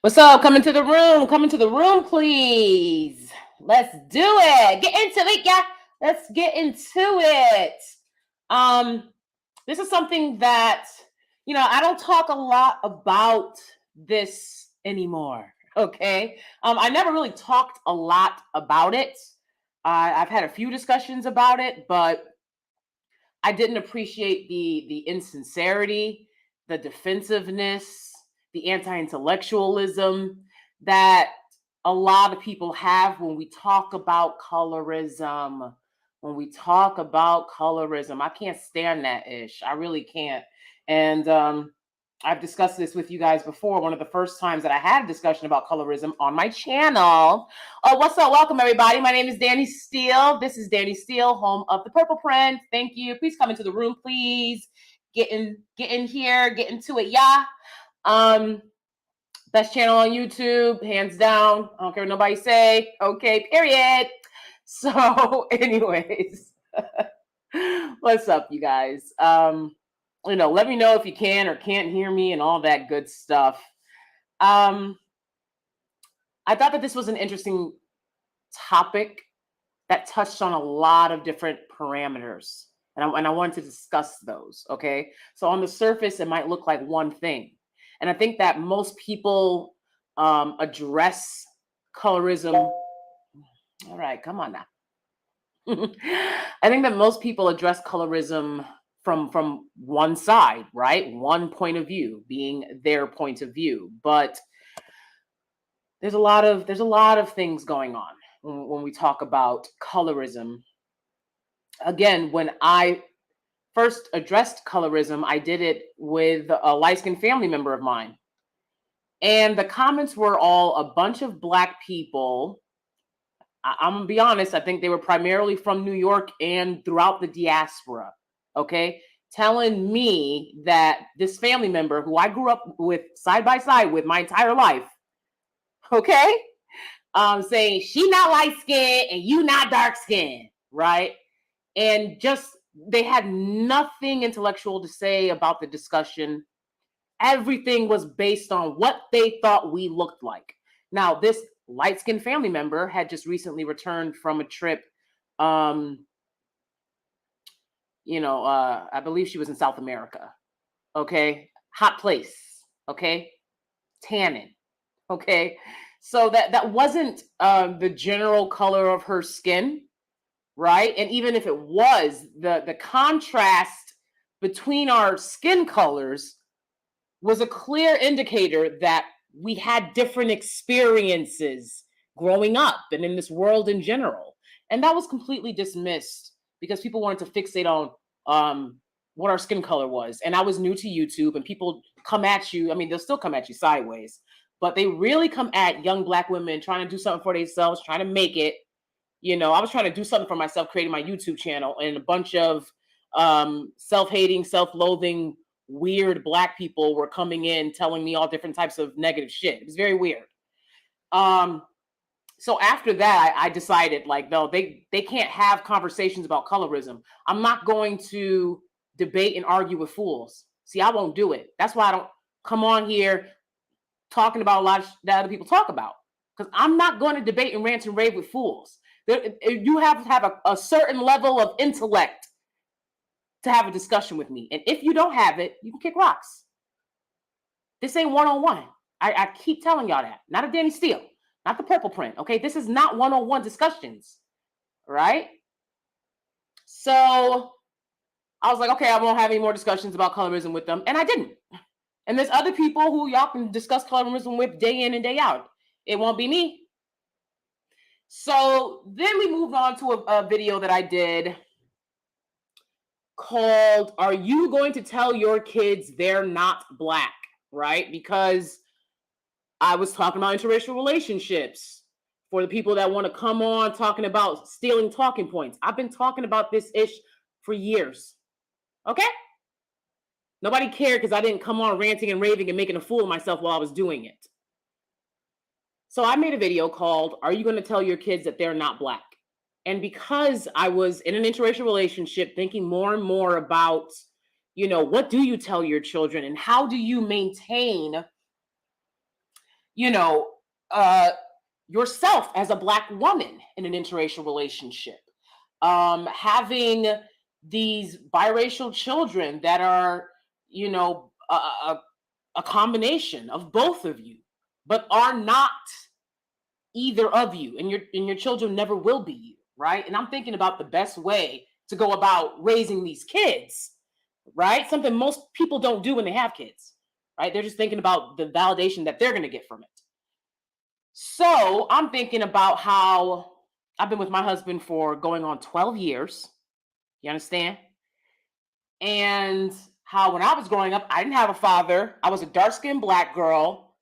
What's up? Come into the room. Come into the room, please. Let's do it. Get into it, yeah. Let's get into it. Um, this is something that I don't talk a lot about this anymore. Okay. I never really talked a lot about it. I've had a few discussions about it, but I didn't appreciate the insincerity, the defensiveness, the anti-intellectualism that a lot of people have when we talk about colorism. When we talk about colorism, I can't stand that ish. I really can't. And I've discussed this with you guys before. One of the first times that I had a discussion about colorism on my channel. Oh, what's up? Welcome, everybody. My name is DanieSteel. This is DanieSteel, home of the Purple Print. Thank you. Please come into the room, please. Get in here. Get into it, yeah. Best channel on YouTube, hands down. I don't care what nobody say. Okay, period. So, anyways, what's up, you guys? Let me know if you can or can't hear me and all that good stuff. I thought that this was an interesting topic that touched on a lot of different parameters, and I wanted to discuss those. Okay, so on the surface, it might look like one thing, and I think that most people address colorism. All right, come on now. I think that most people address colorism from one side, right? One point of view, being their point of view. But there's a lot of things going on when we talk about colorism. Again, when I first addressed colorism, I did it with a light-skinned family member of mine. And the comments were all a bunch of Black people. I'm gonna be honest, I think they were primarily from New York and throughout the diaspora, okay? Telling me that this family member who I grew up with side by side with my entire life, okay? Saying she not light skinned and you not dark skinned, right? And just they had nothing intellectual to say about the discussion. Everything was based on what they thought we looked like. Now, this light-skinned family member had just recently returned from a trip. I believe she was in South America. Okay, hot place. Okay, tannin. Okay, so that wasn't the general color of her skin, right? And even if it was, the contrast between our skin colors was a clear indicator that we had different experiences growing up and in this world in general. And that was completely dismissed because people wanted to fixate on what our skin color was. And I was new to YouTube, and people come at you. I mean, they'll still come at you sideways, but they really come at young Black women trying to do something for themselves, trying to make it. I was trying to do something for myself, creating my YouTube channel, and a bunch of self-hating, self-loathing, weird Black people were coming in telling me all different types of negative shit. It was very weird. So after that, I decided, like, no, they can't have conversations about colorism. I'm not going to debate and argue with fools. See, I won't do it. That's why I don't come on here talking about a lot that other people talk about, because I'm not going to debate and rant and rave with fools. You have to have a certain level of intellect to have a discussion with me. And if you don't have it, you can kick rocks. This ain't one-on-one. I keep telling y'all that. Not a DanieSteel, not the Purple Print, okay? This is not one-on-one discussions, right? So I was like, okay, I won't have any more discussions about colorism with them. And I didn't. And there's other people who y'all can discuss colorism with day in and day out. It won't be me. So then we moved on to a video that I did called, "Are you going to tell your kids they're not Black?" Right? Because I was talking about interracial relationships for the people that want to come on talking about stealing talking points. I've been talking about this ish for years. Okay? Nobody cared because I didn't come on ranting and raving and making a fool of myself while I was doing it. So I made a video called, "Are you going to tell your kids that they're not Black?" And because I was in an interracial relationship, thinking more and more about, what do you tell your children and how do you maintain you know, uh, yourself as a Black woman in an interracial relationship, having these biracial children that are, you know, a combination of both of you, but are not either of you, and your children never will be you, right? And I'm thinking about the best way to go about raising these kids, right? Something most people don't do when they have kids, right? They're just thinking about the validation that they're going to get from it. So I'm thinking about how I've been with my husband for going on 12 years. You understand? And how when I was growing up, I didn't have a father. I was a dark-skinned Black girl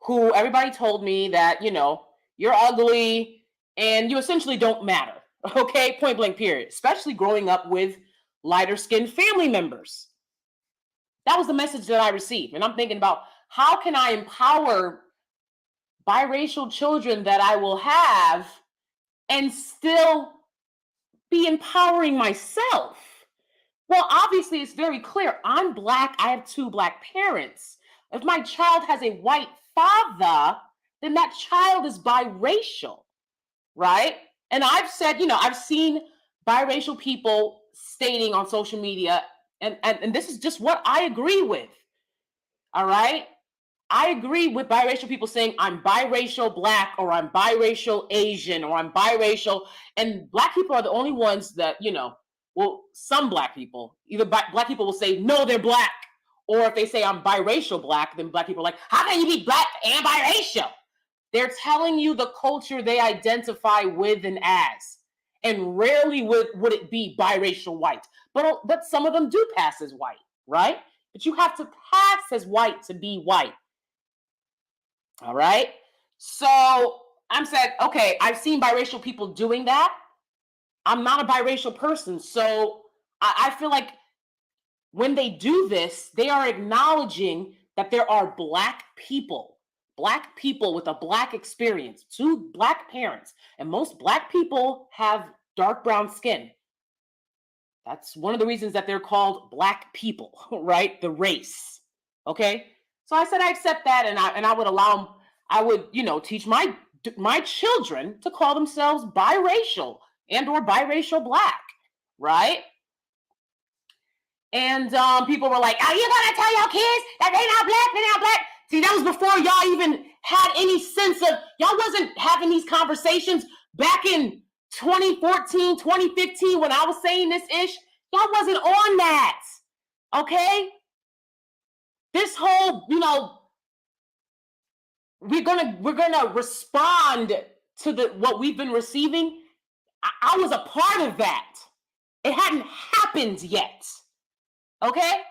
who everybody told me that, you know, you're ugly and you essentially don't matter. Okay, point blank, period. Especially growing up with lighter skinned family members. That was the message that I received. And I'm thinking about how can I empower biracial children that I will have and still be empowering myself? Well, obviously, it's very clear. I'm Black. I have 2 Black parents. If my child has a white father, then that child is biracial, right? And I've said, you know, I've seen biracial people stating on social media, and this is just what I agree with. All right. I agree with biracial people saying I'm biracial Black or I'm biracial Asian or I'm biracial. And Black people are the only ones that, you know, well, some Black people, either Black people will say, no, they're Black. Or if they say I'm biracial Black, then Black people are like, how can you be Black and biracial? They're telling you the culture they identify with and as. And rarely would it be biracial white. But some of them do pass as white, right? But you have to pass as white to be white. All right. So I'm saying, okay, I've seen biracial people doing that. I'm not a biracial person. So I feel like when they do this, they are acknowledging that there are Black people with a Black experience, 2 Black parents. And most Black people have dark brown skin. That's one of the reasons that they're called Black people, right? The race. Okay. So I said I accept that, and I would allow, I would, you know, teach my children to call themselves biracial and or biracial Black, right? And people were like, "Are you gonna tell your kids that they're not Black? They're not Black?" See, that was before y'all even had any sense of, y'all wasn't having these conversations back in 2014, 2015 when I was saying this ish. Y'all wasn't on that, okay? This whole, you know, we're gonna respond to what we've been receiving. I was a part of that. It hadn't happened yet. Okay?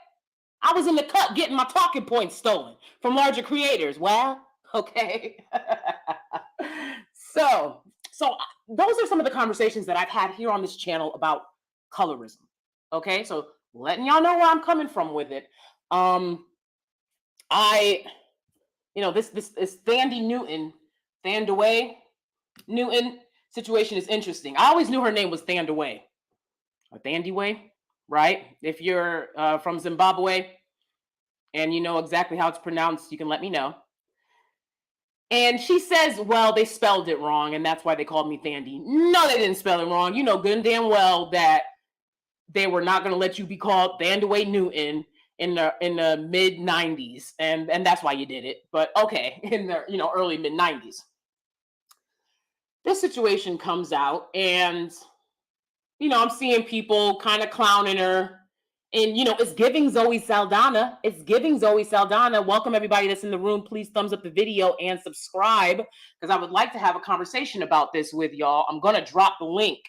I was in the cut getting my talking points stolen from larger creators. Well, okay. So those are some of the conversations that I've had here on this channel about colorism. Okay, so letting y'all know where I'm coming from with it. You know, this Thandiwe Newton situation is interesting. I always knew her name was Thandiwe or Thandiwe, right? If you're from Zimbabwe and you know exactly how it's pronounced, you can let me know. And she says, well, they spelled it wrong, and that's why they called me Thandie. No, they didn't spell it wrong. You know good and damn well that they were not going to let you be called Thandiwe Newton in the mid 90s, and that's why you did it. But okay, in the early mid 90s, this situation comes out, and I'm seeing people kind of clowning her. And, it's giving Zoe Saldana. It's giving Zoe Saldana. Welcome, everybody that's in the room. Please thumbs up the video and subscribe, because I would like to have a conversation about this with y'all. I'm going to drop the link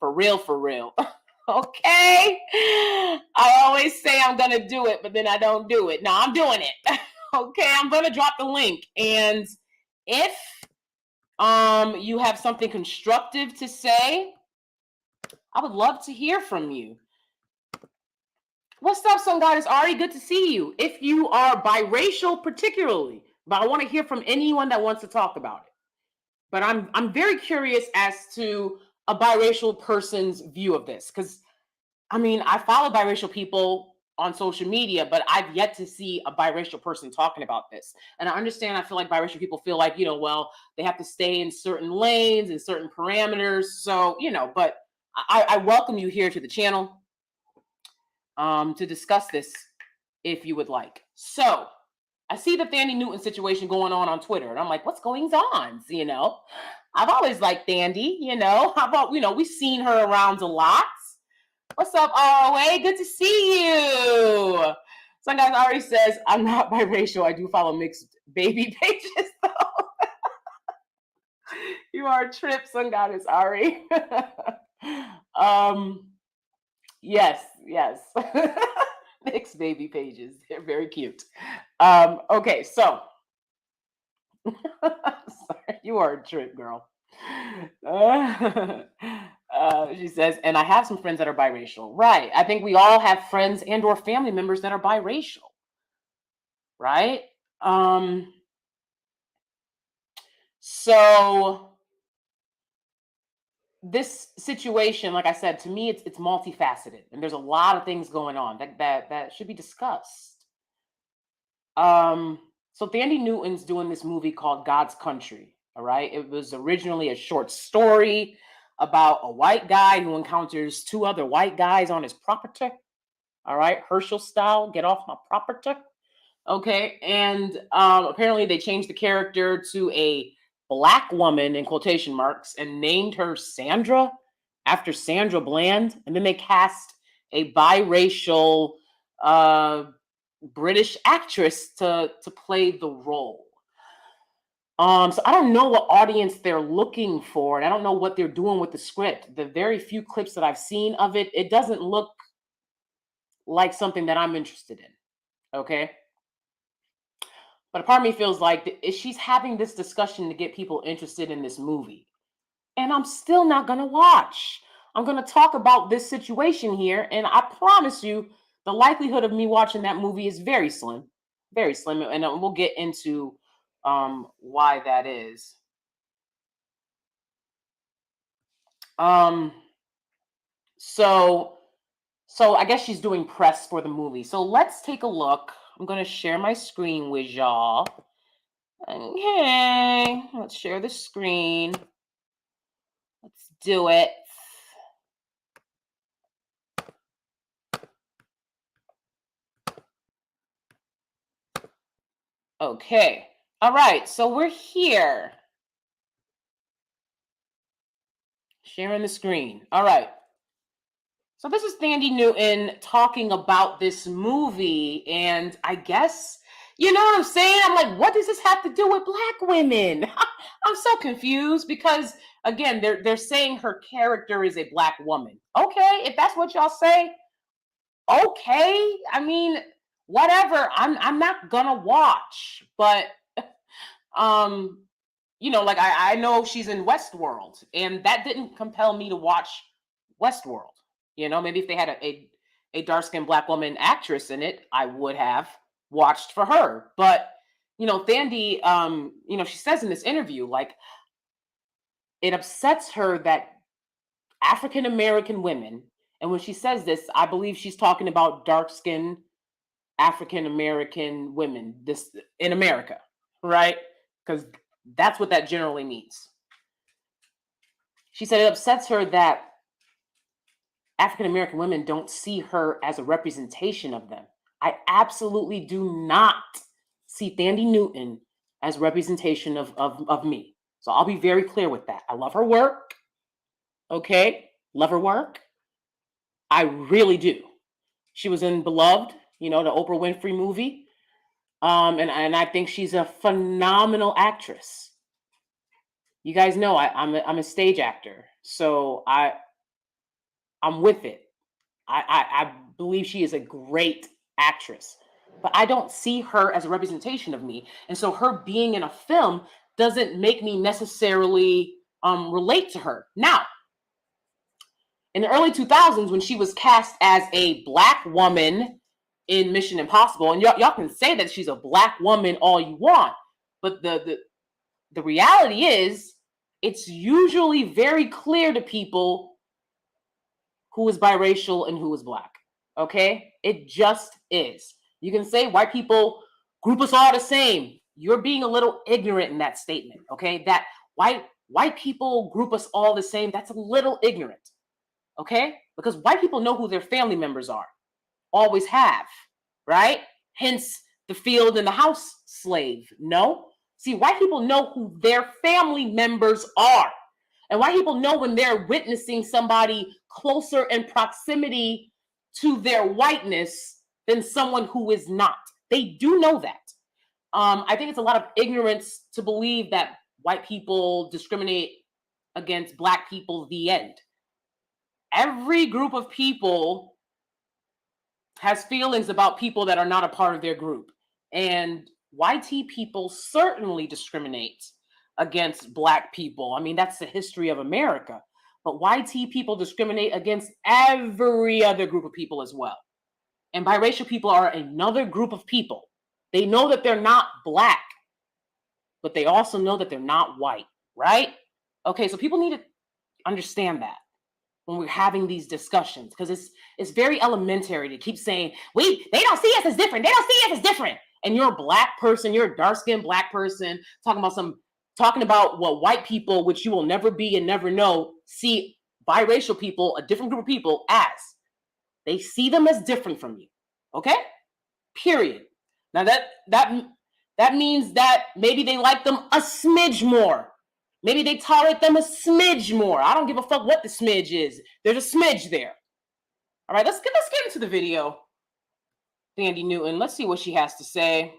for real, for real. Okay? I always say I'm going to do it, but then I don't do it. No, I'm doing it. Okay? I'm going to drop the link. And if you have something constructive to say, I would love to hear from you. What's up, Sun Goddess Ari? Good to see you. If you are biracial particularly, but I want to hear from anyone that wants to talk about it. But I'm very curious as to a biracial person's view of this, because I follow biracial people on social media, but I've yet to see a biracial person talking about this. And I understand, I feel like biracial people feel like, well, they have to stay in certain lanes and certain parameters. So, but I welcome you here to the channel to discuss this if you would like. So I see the Thandie Newton situation going on Twitter, and I'm like, what's going on? I've always liked Thandie, how about, we've seen her around a lot. What's up, ROA? Good to see you. Some guy already says, I'm not biracial. I do follow mixed baby pages, though. You are a trip, Sun Goddess Ari. Yes. Mixed baby pages. They're very cute. Okay, so. Sorry, you are a trip, girl. She says, and I have some friends that are biracial. Right. I think we all have friends and or family members that are biracial. Right? So this situation, like I said, to me, it's multifaceted, and there's a lot of things going on that should be discussed. So Thandie Newton's doing this movie called God's Country. All right. It was originally a short story about a white guy who encounters two other white guys on his property. All right. Herschel style, get off my property. Okay. And apparently they changed the character to a Black woman in quotation marks and named her Sandra after Sandra Bland. And then they cast a biracial British actress to play the role. So I don't know what audience they're looking for, and I don't know what they're doing with the script. The very few clips that I've seen of it, it doesn't look like something that I'm interested in. Okay. But a part of me feels like she's having this discussion to get people interested in this movie. And I'm still not going to watch. I'm going to talk about this situation here, and I promise you, the likelihood of me watching that movie is very slim, and we'll get into why that is. So I guess she's doing press for the movie. So let's take a look. I'm going to share my screen with y'all. Okay, let's share the screen. Let's do it. Okay. All right. So we're here. Sharing the screen. All right. So this is Thandie Newton talking about this movie. And I guess, you know what I'm saying? I'm like, what does this have to do with Black women? I'm so confused because, again, they're saying her character is a Black woman. Okay. If that's what y'all say, okay. I mean, whatever. I'm not gonna watch, but like I know she's in Westworld, and that didn't compel me to watch Westworld. Maybe if they had a dark-skinned Black woman actress in it, I would have watched for her. But Thandie, she says in this interview, like, it upsets her that African American women, and when she says this, I believe she's talking about dark-skinned African American women this in America, right? Because that's what that generally means. She said it upsets her that African American women don't see her as a representation of them. I absolutely do not see Thandie Newton as representation of me. So I'll be very clear with that. I love her work. Okay. Love her work. I really do. She was in Beloved, the Oprah Winfrey movie. And I think she's a phenomenal actress. You guys know I'm a stage actor, so I'm with it. I believe she is a great actress, but I don't see her as a representation of me. And so her being in a film doesn't make me necessarily relate to her. Now, in the early 2000s, when she was cast as a Black woman in Mission Impossible, and y'all can say that she's a Black woman all you want, but the reality is it's usually very clear to people who is biracial and who is Black. Okay? It just is. You can say white people group us all the same. You're being a little ignorant in that statement, okay? That white people group us all the same, that's a little ignorant, okay? Because white people know who their family members are, always have, right? Hence the field and the house slave. No? See, white people know who their family members are. And white people know when they're witnessing somebody closer in proximity to their whiteness than someone who is not. They do know that. I think it's a lot of ignorance to believe that white people discriminate against black people, the end. Every group of people has feelings about people that are not a part of their group. And YT people certainly discriminate against black people. I mean, that's the history of America. But YT people discriminate against every other group of people as well. And biracial people are another group of people. They know that they're not black, but they also know that they're not white, right? Okay, so people need to understand that when we're having these discussions, because it's very elementary to keep saying, they don't see us as different. They don't see us as different. And you're a black person, you're a dark-skinned black person, talking about what white people, which you will never be and never know, see biracial people, a different group of people, as. They see them as different from you. Okay? Period. Now that means that maybe they like them a smidge more. Maybe they tolerate them a smidge more. I don't give a fuck what the smidge is. There's a smidge there. All right, let's get into the video. Thandiwe Newton. Let's see what she has to say.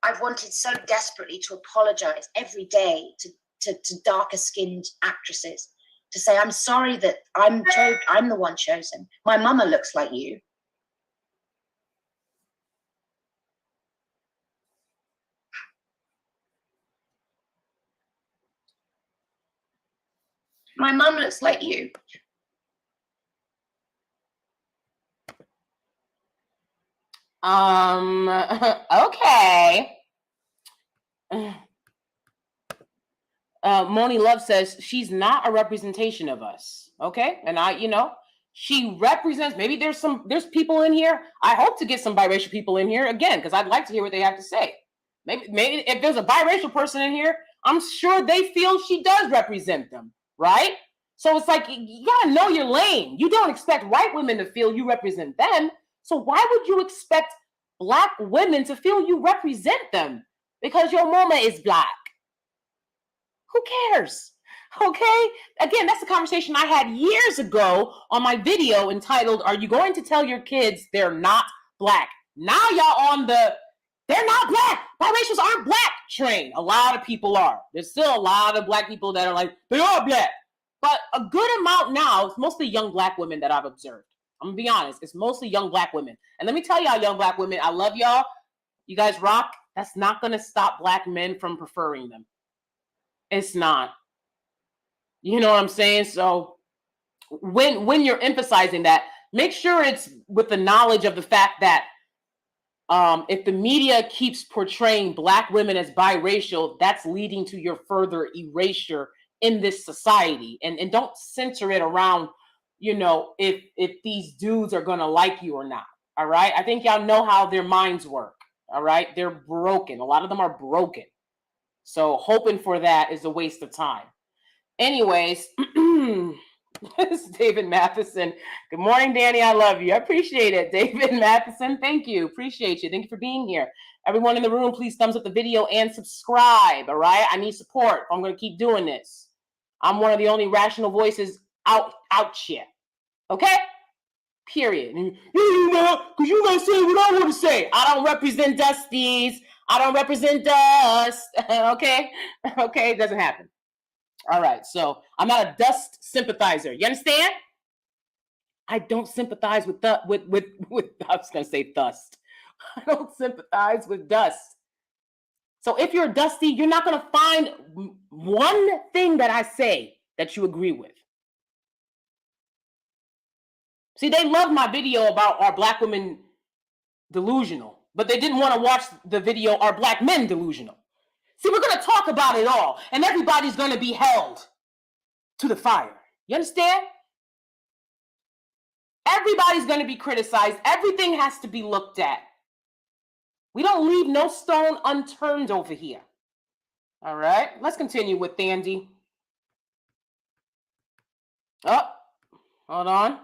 I've wanted so desperately to apologize every day to darker skinned actresses, to say I'm sorry that I'm the one chosen. My mama looks like you. My mum looks like you. Okay. Moni Love says she's not a representation of us. Okay. And she represents, maybe there's people in here. I hope to get some biracial people in here again, because I'd like to hear what they have to say. Maybe if there's a biracial person in here, I'm sure they feel she does represent them, right? So it's like, you gotta know your lane. You don't expect white women to feel you represent them. So why would you expect black women to feel you represent them? Because your mama is black. Who cares? Okay? Again, that's a conversation I had years ago on my video entitled, Are You Going to Tell Your Kids They're Not Black? Now y'all on the they're not black, biracials aren't black train. A lot of people are. There's still a lot of black people that are like, they are black. But a good amount now, it's mostly young black women that I've observed. I'm gonna be honest, it's mostly young black women. And let me tell y'all, young black women, I love y'all. You guys rock. That's not gonna stop black men from preferring them. It's not. You know what I'm saying? So when you're emphasizing that, make sure it's with the knowledge of the fact that if the media keeps portraying black women as biracial, that's leading to your further erasure in this society. And don't center it around, if these dudes are gonna like you or not. All right. I think y'all know how their minds work. All right. They're broken. A lot of them are broken. So hoping for that is a waste of time. Anyways, this is David Matheson. Good morning, Danie. I love you. I appreciate it. David Matheson, thank you. Appreciate you. Thank you for being here. Everyone in the room, please thumbs up the video and subscribe, all right? I need support. I'm going to keep doing this. I'm one of the only rational voices out here, okay? Period. Because you going to say what I want to say. I don't represent Dusties. I don't represent Dust, okay? Okay, it doesn't happen. All right, so I'm not a Dust sympathizer. You understand? I don't sympathize with I was gonna say Dust. I don't sympathize with Dust. So if you're a Dusty, you're not gonna find one thing that I say that you agree with. See, they loved my video about are black women delusional, but they didn't want to watch the video, Are Black Men Delusional? See, we're going to talk about it all, and everybody's going to be held to the fire. You understand? Everybody's going to be criticized. Everything has to be looked at. We don't leave no stone unturned over here. All right, let's continue with Thandie. Oh, hold on.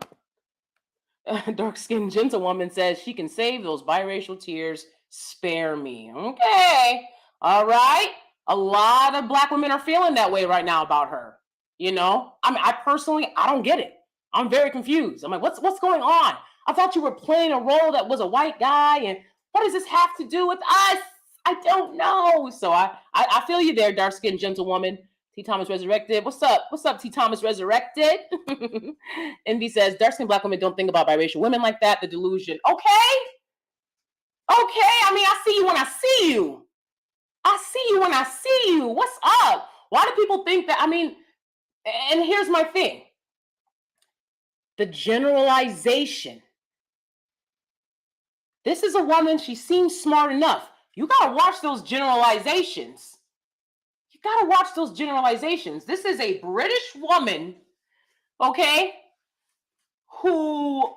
Dark-skinned gentlewoman says she can save those biracial tears. Spare me. Okay. All right. A lot of Black women are feeling that way right now about her. You know, I mean, I don't get it. I'm very confused. I'm like, what's going on? I thought you were playing a role that was a white guy, and what does this have to do with us? I don't know. So I feel you there, dark-skinned gentlewoman. T. Thomas Resurrected. What's up? What's up, T. Thomas Resurrected? Envy says, dark-skinned Black women don't think about biracial women like that. The delusion. Okay. Okay. I mean, I see you when I see you. I see you when I see you. What's up? Why do people think that? I mean, and here's my thing. The generalization. This is a woman, she seems smart enough. You got to watch those generalizations. You got to watch those generalizations. This is a British woman, okay, who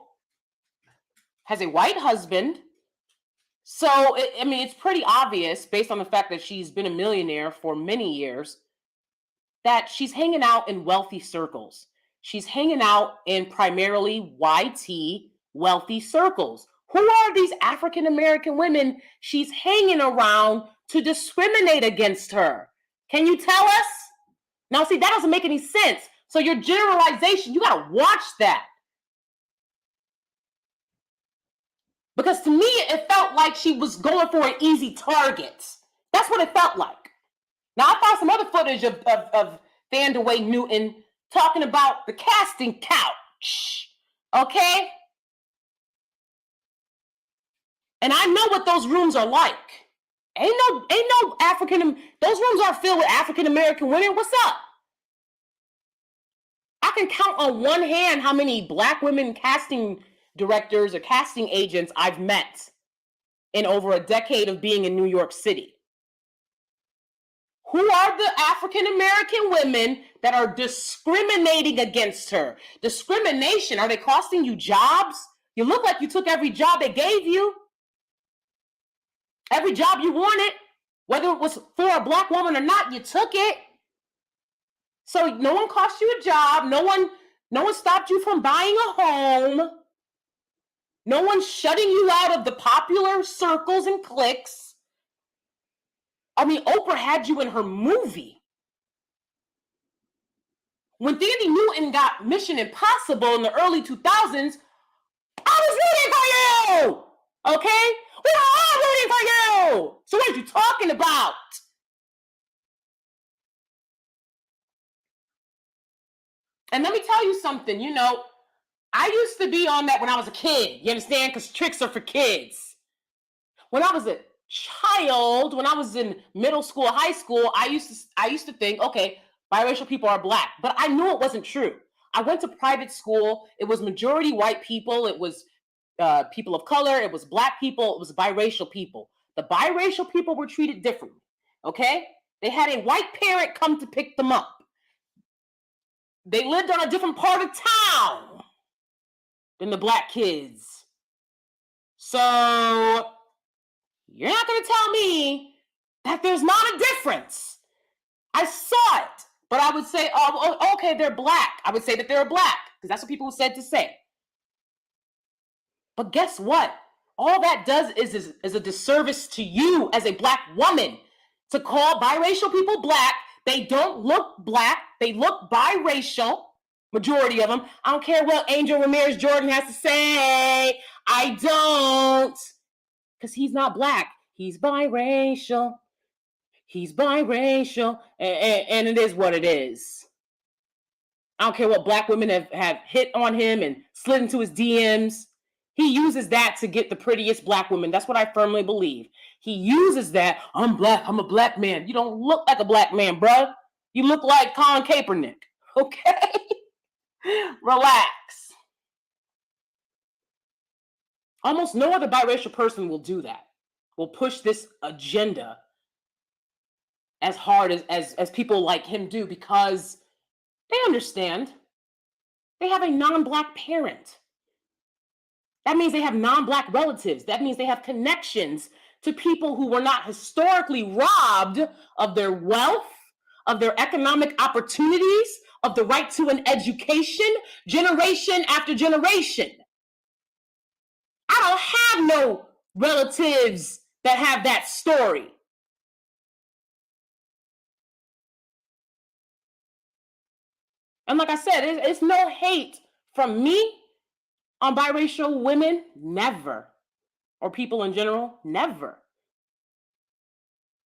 has a white husband. So, I mean, it's pretty obvious based on the fact that she's been a millionaire for many years that she's hanging out in wealthy circles. She's hanging out in primarily YT wealthy circles. Who are these African-American women she's hanging around to discriminate against her? Can you tell us? Now, see, that doesn't make any sense. So your generalization, you got to watch that. Because to me, it felt like she was going for an easy target. That's what it felt like. Now, I found some other footage of Thandiwe Newton talking about the casting couch. Okay? And I know what those rooms are like. Ain't no African, those rooms are filled with African-American women. What's up? I can count on one hand how many Black women casting directors or casting agents I've met in over a decade of being in New York City. Who are the African-American women that are discriminating against her? Discrimination, are they costing you jobs? You look like you took every job they gave you. Every job you wanted, whether it was for a Black woman or not, you took it. So no one cost you a job. No one stopped you from buying a home. No one's shutting you out of the popular circles and cliques. I mean, Oprah had you in her movie. When Thandie Newton got Mission Impossible in the early 2000s, I was rooting for you. Okay? We were all rooting for you. So what are you talking about? And let me tell you something, you know, I used to be on that when I was a kid, you understand? Because tricks are for kids. When I was a child, when I was in middle school, high school, I used to think, okay, biracial people are Black, but I knew it wasn't true. I went to private school. It was majority white people. It was people of color. It was Black people. It was biracial people. The biracial people were treated differently, okay? They had a white parent come to pick them up. They lived on a different part of town than the Black kids. So you're not going to tell me that there's not a difference. I saw it, but I would say, oh, okay, they're Black. I would say that they're Black because that's what people said to say. But guess what? All that does is a disservice to you as a Black woman to call biracial people Black. They don't look Black. They look biracial, majority of them. I don't care what Angel Ramirez Jordan has to say. I don't. Because he's not Black. He's biracial. He's biracial. And it is what it is. I don't care what Black women have hit on him and slid into his DMs. He uses that to get the prettiest Black women. That's what I firmly believe. He uses that. I'm Black. I'm a Black man. You don't look like a Black man, bruh. You look like Colin Kaepernick. Okay? Relax. Almost no other biracial person will do that. Will push this agenda as hard as people like him do because they understand. They have a non-Black parent. That means they have non-Black relatives. That means they have connections to people who were not historically robbed of their wealth, of their economic opportunities, of the right to an education, generation after generation. I don't have no relatives that have that story. And like I said, it's no hate from me on biracial women, never. Or people in general, never.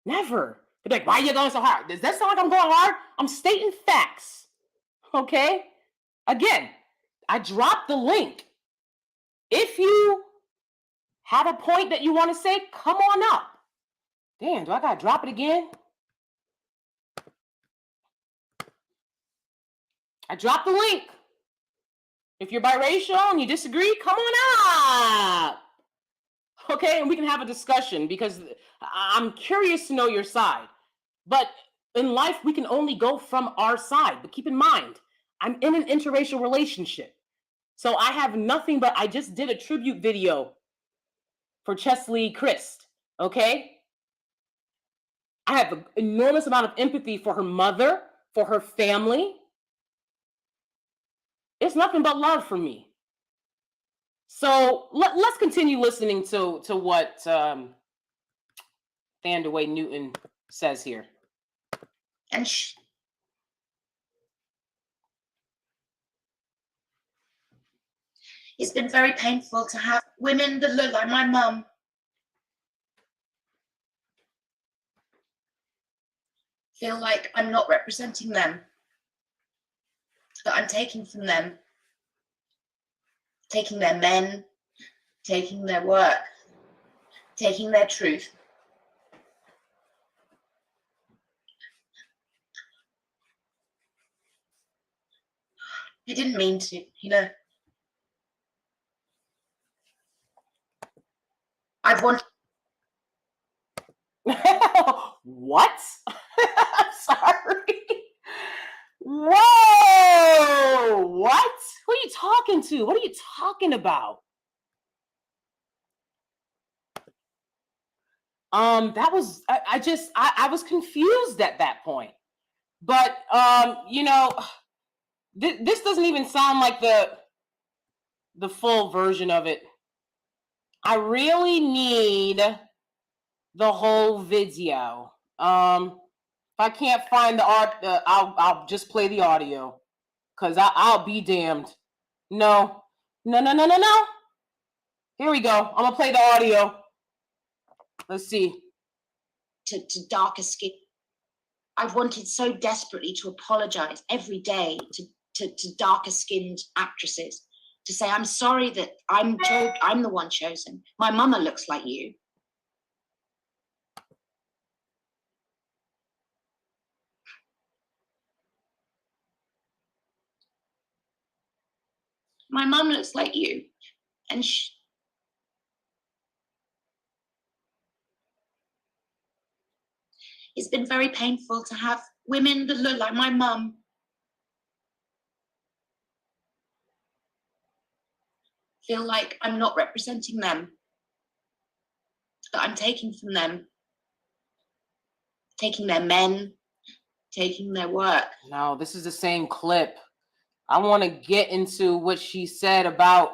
Never. They're like, why are you going so hard? Does that sound like I'm going hard? I'm stating facts. Okay? Again, I dropped the link. If you have a point that you want to say, come on up. Damn, do I gotta drop it again? I dropped the link. If you're biracial and you disagree, come on up. Okay, and we can have a discussion because I'm curious to know your side. But in life, we can only go from our side. But keep in mind, I'm in an interracial relationship. So I have nothing but, I just did a tribute video for Chesley Christ, okay? I have an enormous amount of empathy for her mother, for her family. It's nothing but love for me. So let's continue listening to what Thandiwe Newton says here. And it's been very painful to have women that look like my mum feel like I'm not representing them, that I'm taking from them, taking their men, taking their work, taking their truth. I didn't mean to, you know. I've wanted. What? I'm sorry. Whoa! What? Who are you talking to? What are you talking about? That was, I was confused at that point. But, you know, this doesn't even sound like the full version of it. I really need the whole video. If I can't find the art, I'll just play the audio, because I'll be damned. No. Here we go. I'm gonna play the audio. Let's see. To darker skin. I've wanted so desperately to apologize every day to darker skinned actresses, to say, I'm sorry that I'm the one chosen. My mama looks like you. My mum looks like you. And it's been very painful to have women that look like my mum feel like I'm not representing them, that I'm taking from them, taking their men, taking their work. No, this is the same clip. I want to get into what she said about,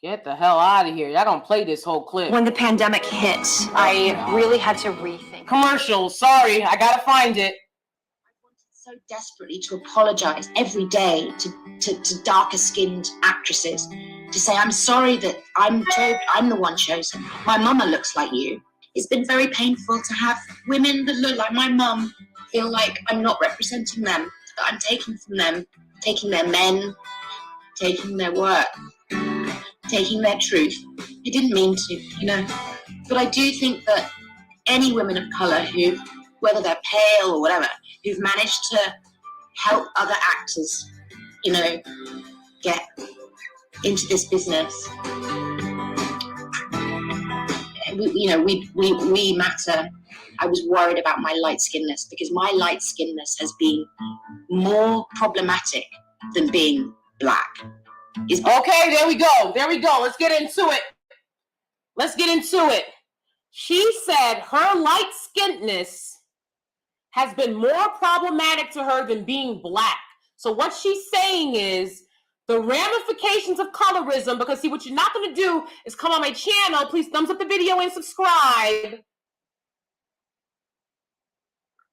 get the hell out of here. Y'all don't play this whole clip. When the pandemic hit, I really had to rethink. Commercial, sorry, I gotta find it. I wanted so desperately to apologize every day to darker skinned actresses, to say, I'm sorry that I'm the one chosen. My mama looks like you. It's been very painful to have women that look like my mum feel like I'm not representing them, that I'm taking from them, taking their men, taking their work, taking their truth. I didn't mean to, you know. But I do think that any women of colour who, whether they're pale or whatever, who've managed to help other actors, you know, get into this business, we matter. I was worried about my light-skinnedness, because my light-skinnedness has been more problematic than being black. Okay, there we go. There we go. Let's get into it. Let's get into it. She said her light-skinnedness has been more problematic to her than being black. So what she's saying is the ramifications of colorism, because see, what you're not going to do is come on my channel. Please thumbs up the video and subscribe.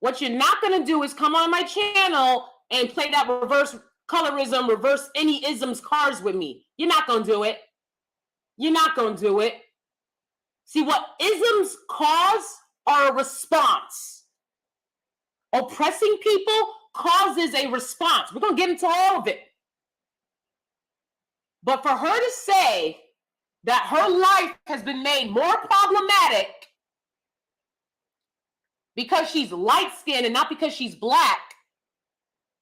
What you're not going to do is come on my channel and play that reverse colorism, reverse any isms cards with me. You're not going to do it. You're not going to do it. See, what isms cause are a response. Oppressing people causes a response. We're going to get into all of it. But for her to say that her life has been made more problematic because she's light-skinned and not because she's black,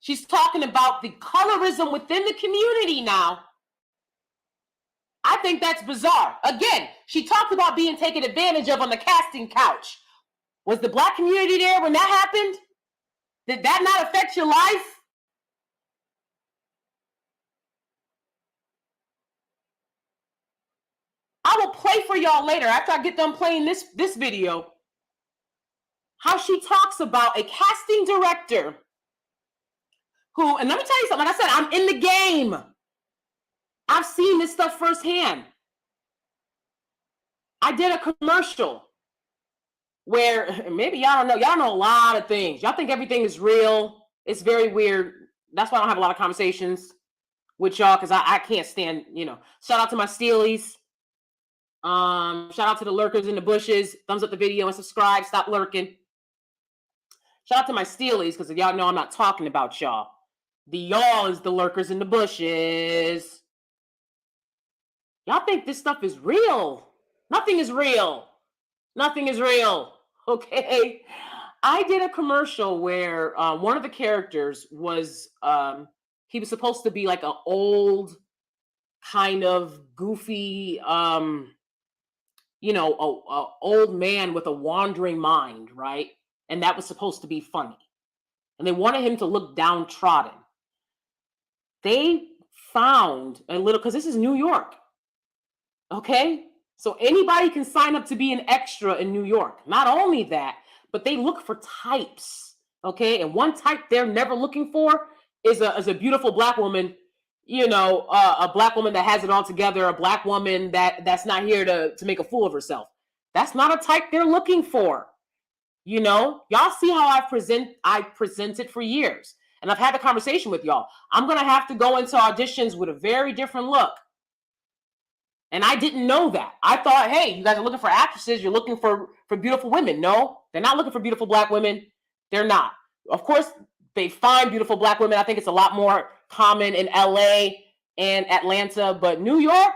she's talking about the colorism within the community now. I think that's bizarre. Again, she talked about being taken advantage of on the casting couch. Was the black community there when that happened? Did that not affect your life? I will play for y'all later after I get done playing this video how she talks about a casting director who, and let me tell you something, like I said, I'm in the game. I've seen this stuff firsthand. I did a commercial where maybe y'all don't know. Y'all know a lot of things. Y'all think everything is real. It's very weird. That's why I don't have a lot of conversations with y'all, because I can't stand, you know. Shout out to my Steelies. Shout out to the lurkers in the bushes. Thumbs up the video and subscribe. Stop lurking. Shout out to my Steelies, because y'all know I'm not talking about y'all. The y'all is the lurkers in the bushes. Y'all think this stuff is real. Nothing is real. Nothing is real. Okay. I did a commercial where one of the characters was, he was supposed to be like an old, kind of goofy, you know, a old man with a wandering mind, right? And that was supposed to be funny. And they wanted him to look downtrodden. They found a little, because this is New York. Okay? So anybody can sign up to be an extra in New York. Not only that, but they look for types. Okay? And one type they're never looking for is a beautiful black woman, you know, a black woman that has it all together, a black woman that's not here to make a fool of herself. That's not a type they're looking for. You know, y'all see how I presented for years. And I've had a conversation with y'all. I'm going to have to go into auditions with a very different look. And I didn't know that. I thought, hey, you guys are looking for actresses. You're looking for beautiful women. No, they're not looking for beautiful black women. They're not. Of course, they find beautiful black women. I think it's a lot more common in LA and Atlanta, but New York?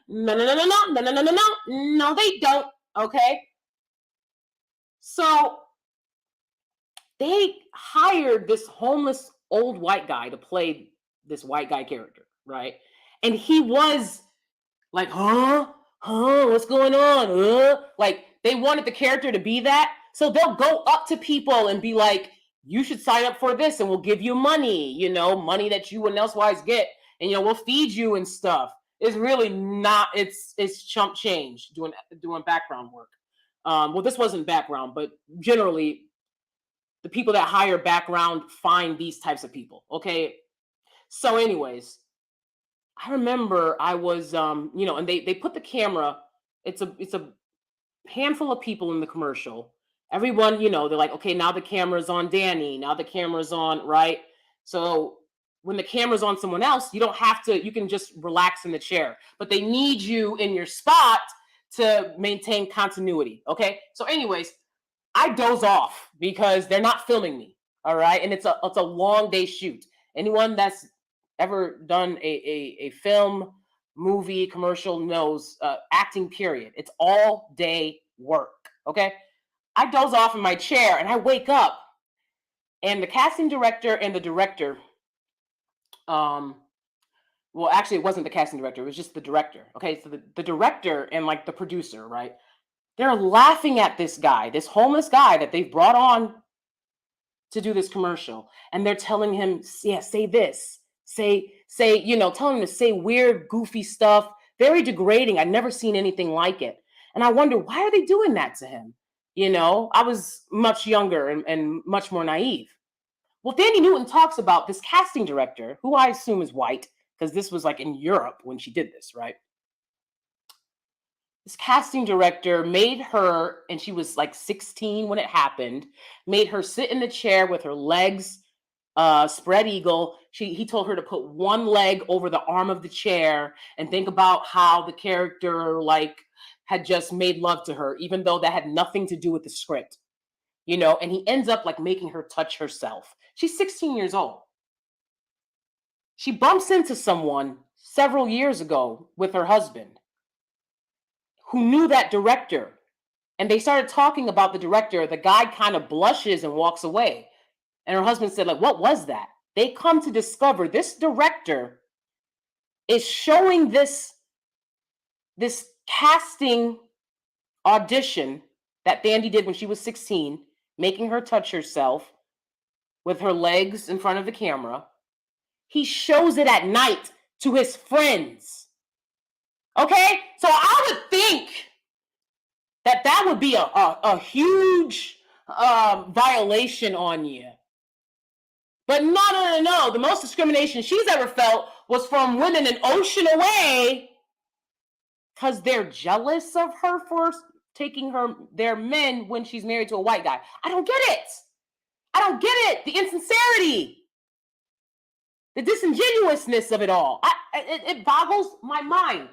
No, they don't. Okay. So they hired this homeless old white guy to play this white guy character, right? And he was like, what's going on? Like, they wanted the character to be that. So they'll go up to people and be like, you should sign up for this and we'll give you money, you know, money that you wouldn't elsewise get. And, you know, we'll feed you and stuff. It's really not, it's chump change doing background work. Well, this wasn't background, but generally the people that hire background find these types of people. Okay. So anyways, I remember I was, you know, and they put the camera, it's a handful of people in the commercial. Everyone, you know, they're like, okay, now the camera's on Danie. Now the camera's on, right? So when the camera's on someone else, you don't have to, you can just relax in the chair. But they need you in your spot to maintain continuity, okay? So anyways, I doze off because they're not filming me, all right? And it's a long day shoot. Anyone that's ever done a film, movie, commercial knows acting period. It's all day work, okay? I doze off in my chair and I wake up and the casting director and the director, well, actually it wasn't the casting director, it was just the director. Okay, so the director and like the producer, right? They're laughing at this guy, this homeless guy that they've brought on to do this commercial. And they're telling him, yeah, say this, telling him to say weird, goofy stuff, very degrading. I'd never seen anything like it. And I wonder, why are they doing that to him? I was much younger and much more naive. Well, Thandiwe Newton talks about this casting director, who I assume is white, because this was like in Europe when she did this, right? This casting director made her, and she was like 16 when it happened, made her sit in the chair with her legs spread eagle. He told her to put one leg over the arm of the chair and think about how the character had just made love to her, even though that had nothing to do with the script, and he ends up making her touch herself. She's 16 years old. She bumps into someone several years ago with her husband who knew that director, and they started talking about the director. The guy kind of blushes and walks away. And her husband said, what was that? They come to discover this director is showing this casting audition that Thandie did when she was 16, making her touch herself with her legs in front of the camera. He shows it at night to his friends. Okay? So I would think that would be a huge violation on you. But no. The most discrimination she's ever felt was from women an ocean away because they're jealous of her for taking their men when she's married to a white guy. I don't get it. The insincerity, the disingenuousness of it all. It boggles my mind.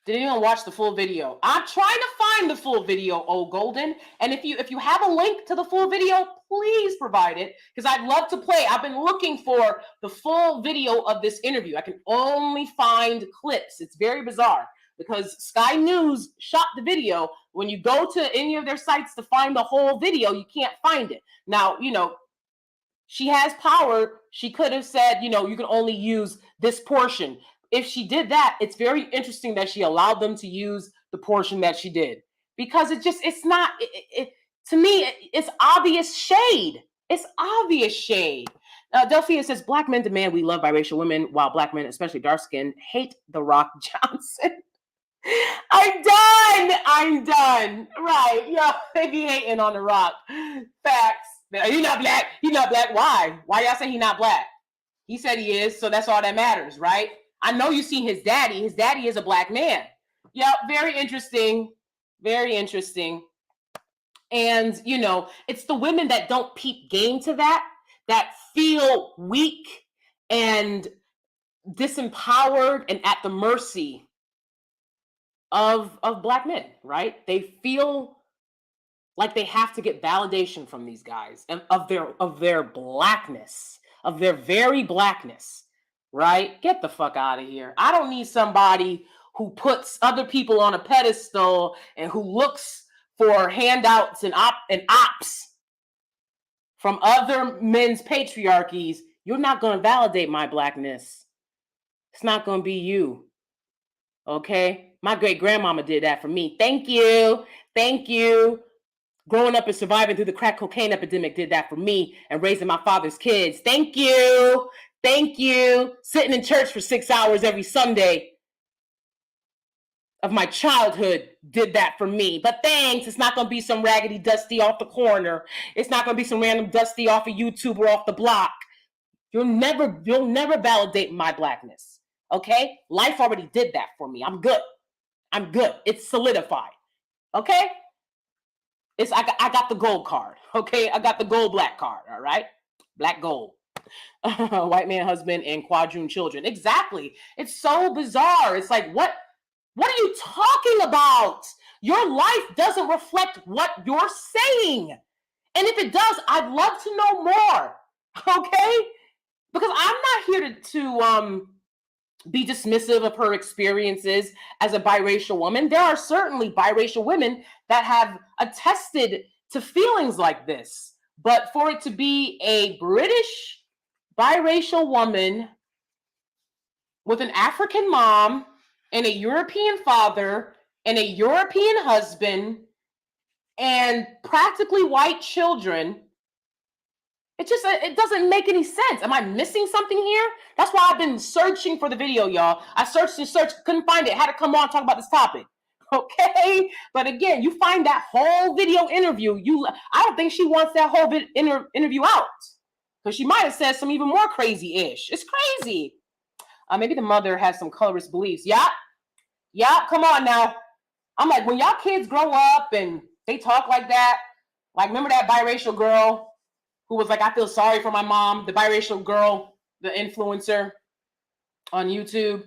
Did anyone watch the full video? I'm trying to find the full video, oh Golden. And if you have a link to the full video, please provide it, because I'd love to play. I've been looking for the full video of this interview. I can only find clips. It's very bizarre because Sky News shot the video. When you go to any of their sites to find the whole video, you can't find it. Now, she has power. She could have said, you can only use this portion. If she did that, it's very interesting that she allowed them to use the portion that she did, because to me, it's obvious shade. It's obvious shade. Delphia says, Black men demand we love biracial women, while Black men, especially dark skinned, hate The Rock Johnson. I'm done. Right. Yo, they be hating on The Rock. Facts. He's not black. Why? Why y'all say he's not black? He said he is, so that's all that matters, right? I know you've seen his daddy. His daddy is a black man. Yep, very interesting. Very interesting. And, it's the women that don't peep game to that feel weak and disempowered and at the mercy of Black men, right? They feel like they have to get validation from these guys and of their blackness, of their very blackness. Right? Get the fuck out of here. I don't need somebody who puts other people on a pedestal and who looks for handouts and ops from other men's patriarchies. You're not going to validate my blackness. It's not going to be you. Okay? My great grandmama did that for me. Thank you. Growing up and surviving through the crack cocaine epidemic did that for me, and raising my father's kids. Thank you. Sitting in church for 6 hours every Sunday of my childhood did that for me. But thanks. It's not going to be some raggedy dusty off the corner. It's not going to be some random dusty off of YouTube or off the block. You'll never validate my blackness. Okay? Life already did that for me. I'm good. It's solidified. Okay? I got the gold card. Okay? I got the gold black card. All right? Black gold. White man husband and quadroon children. Exactly. It's so bizarre. It's like, what are you talking about? Your life doesn't reflect what you're saying. And if it does, I'd love to know more. Okay? Because I'm not here to be dismissive of her experiences as a biracial woman. There are certainly biracial women that have attested to feelings like this. But for it to be a British biracial woman with an African mom and a European father and a European husband and practically white children It doesn't make any sense. Am I missing something here? That's why I've been searching for the video, y'all. I searched and searched, couldn't find it. Had to come on, talk about this topic. Okay, but again, you find that whole video interview. I don't think she wants that whole interview out, because she might have said some even more crazy-ish. It's crazy. Maybe the mother has some colorist beliefs. Yeah, come on now. I'm like, when y'all kids grow up and they talk like that, like, remember that biracial girl who was like, I feel sorry for my mom, the biracial girl, the influencer on YouTube.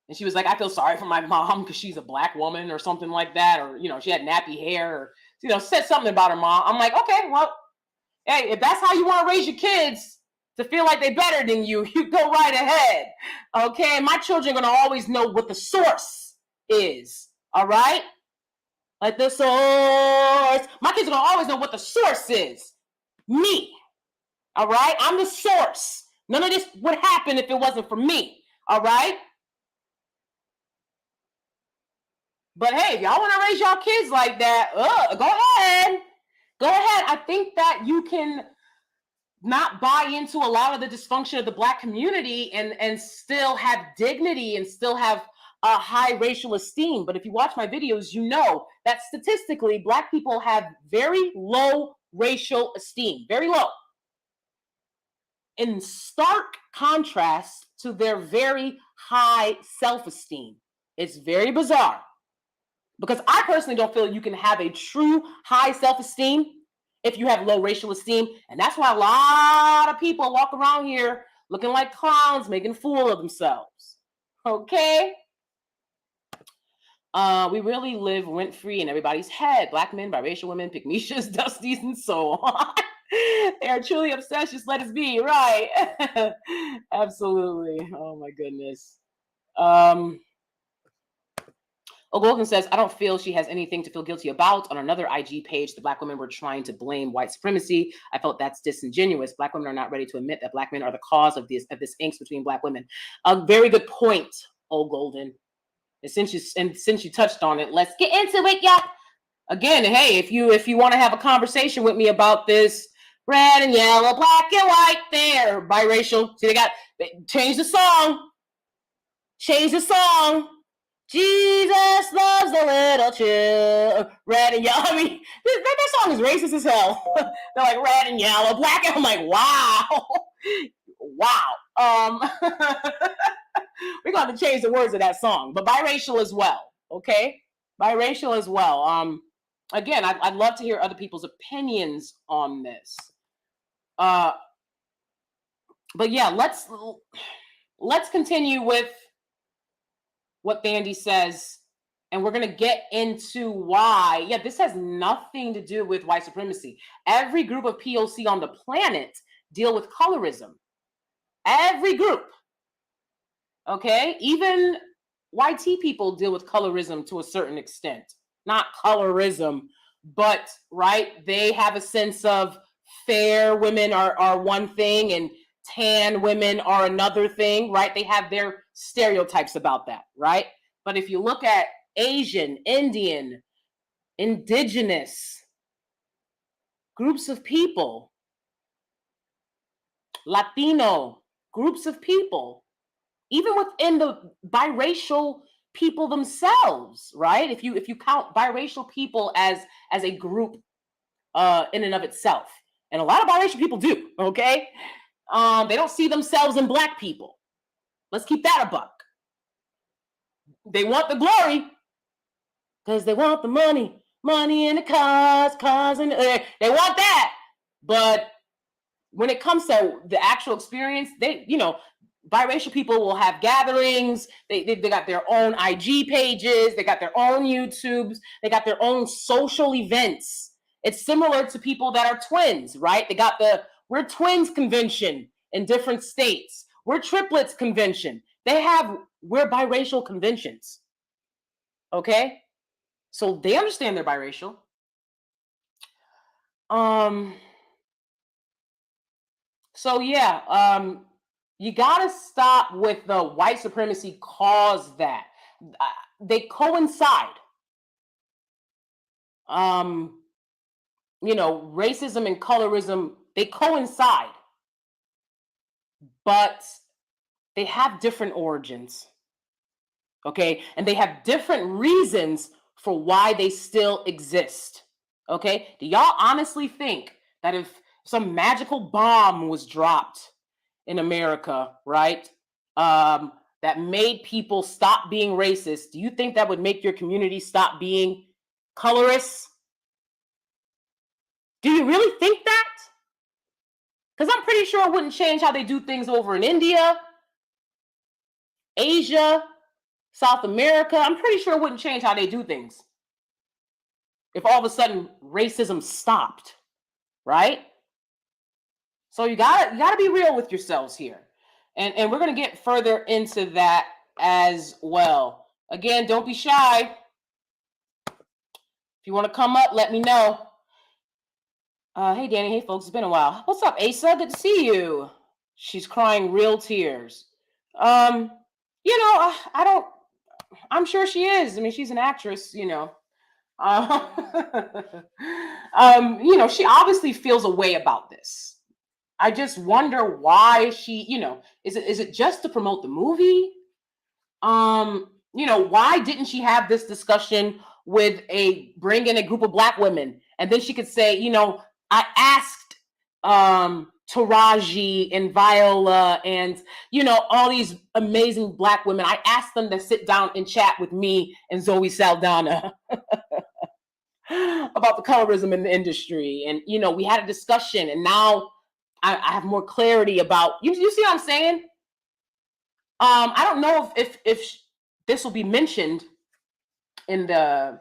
And she was like, I feel sorry for my mom because she's a black woman or something like that. Or, she had nappy hair, or, said something about her mom. I'm like, okay, well, hey, if that's how you want to raise your kids to feel like they're better than you, you go right ahead. Okay. My children are going to always know what the source is. All right. Like the source. My kids are going to always know what the source is. Me. All right. I'm the source. None of this would happen if it wasn't for me. All right. But hey, if y'all want to raise y'all kids like that, go ahead. Go ahead. I think that you can not buy into a lot of the dysfunction of the Black community and still have dignity and still have a high racial esteem. But if you watch my videos, you know that statistically, Black people have very low racial esteem, very low. In stark contrast to their very high self-esteem. It's very bizarre. Because I personally don't feel you can have a true high self-esteem if you have low racial esteem. And that's why a lot of people walk around here looking like clowns, making a fool of themselves. Okay? We really live rent-free in everybody's head. Black men, biracial women, pygmishas, dusties, and so on. They are truly obsessed. Just let us be, right? Absolutely. Oh my goodness. Golden says, I don't feel she has anything to feel guilty about. On another IG page, the Black women were trying to blame white supremacy. I felt that's disingenuous. Black women are not ready to admit that Black men are the cause of this angst between Black women. A very good point, Golden. And since you touched on it, let's get into it, y'all. Again, hey, if you want to have a conversation with me about this, red and yellow, black and white, there, biracial. See, change the song. Change the song. Jesus loves the little children, red and yellow. I mean, that song is racist as hell. They're like red and yellow, black. And I'm like, wow, wow. We're going to change the words of that song, but biracial as well. Okay, biracial as well. Again, I'd love to hear other people's opinions on this. But yeah, let's continue with what Thandie says, and we're going to get into why. Yeah, this has nothing to do with white supremacy. Every group of POC on the planet deal with colorism. Every group. Okay? Even YT people deal with colorism to a certain extent. Not colorism, but, right, they have a sense of fair women are one thing and tan women are another thing, right? They have their stereotypes about that, right? But if you look at Asian, Indian, indigenous groups of people, Latino groups of people, even within the biracial people themselves, right? If you count biracial people as a group in and of itself, and a lot of biracial people do, okay? They don't see themselves in Black people. Let's keep that a buck. They want the glory because they want the money and the cars, and they want that. But when it comes to the actual experience, biracial people will have gatherings. They got their own IG pages. They got their own YouTubes. They got their own social events. It's similar to people that are twins, right? They got We're Twins convention in different states. We're Triplets convention. We're biracial conventions. Okay? So they understand they're biracial. So yeah, you gotta stop with the white supremacy caused that. They coincide. Racism and colorism They coincide, but they have different origins. Okay, and they have different reasons for why they still exist. Okay, do y'all honestly think that if some magical bomb was dropped in America, right, that made people stop being racist, do you think that would make your community stop being colorist? Do you really think that? Because I'm pretty sure it wouldn't change how they do things over in India, Asia, South America. I'm pretty sure it wouldn't change how they do things if all of a sudden racism stopped, right? So you gotta be real with yourselves here. And we're gonna get further into that as well. Again, don't be shy. If you want to come up, let me know. Hey Danie, hey folks, it's been a while. What's up, Asa? Good to see you. She's crying real tears. I'm sure she is. I mean, she's an actress, you know. She obviously feels a way about this. I just wonder why she, is it just to promote the movie? Why didn't she have this discussion with bring in a group of Black women, and then she could say, I asked Taraji and Viola and all these amazing Black women. I asked them to sit down and chat with me and Zoe Saldana about the colorism in the industry, and we had a discussion, and now I have more clarity about you see what I'm saying? I don't know if this will be mentioned in the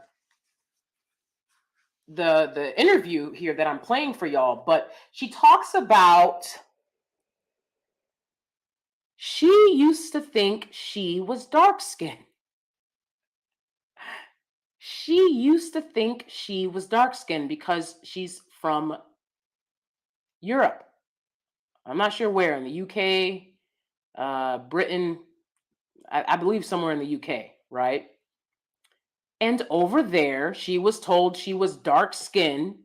interview here that I'm playing for y'all, but she talks about she used to think she was dark-skinned. She used to think she was dark-skinned because she's from Europe. I'm not sure where, in the UK, Britain, I believe somewhere in the UK, right? And over there, she was told she was dark-skinned.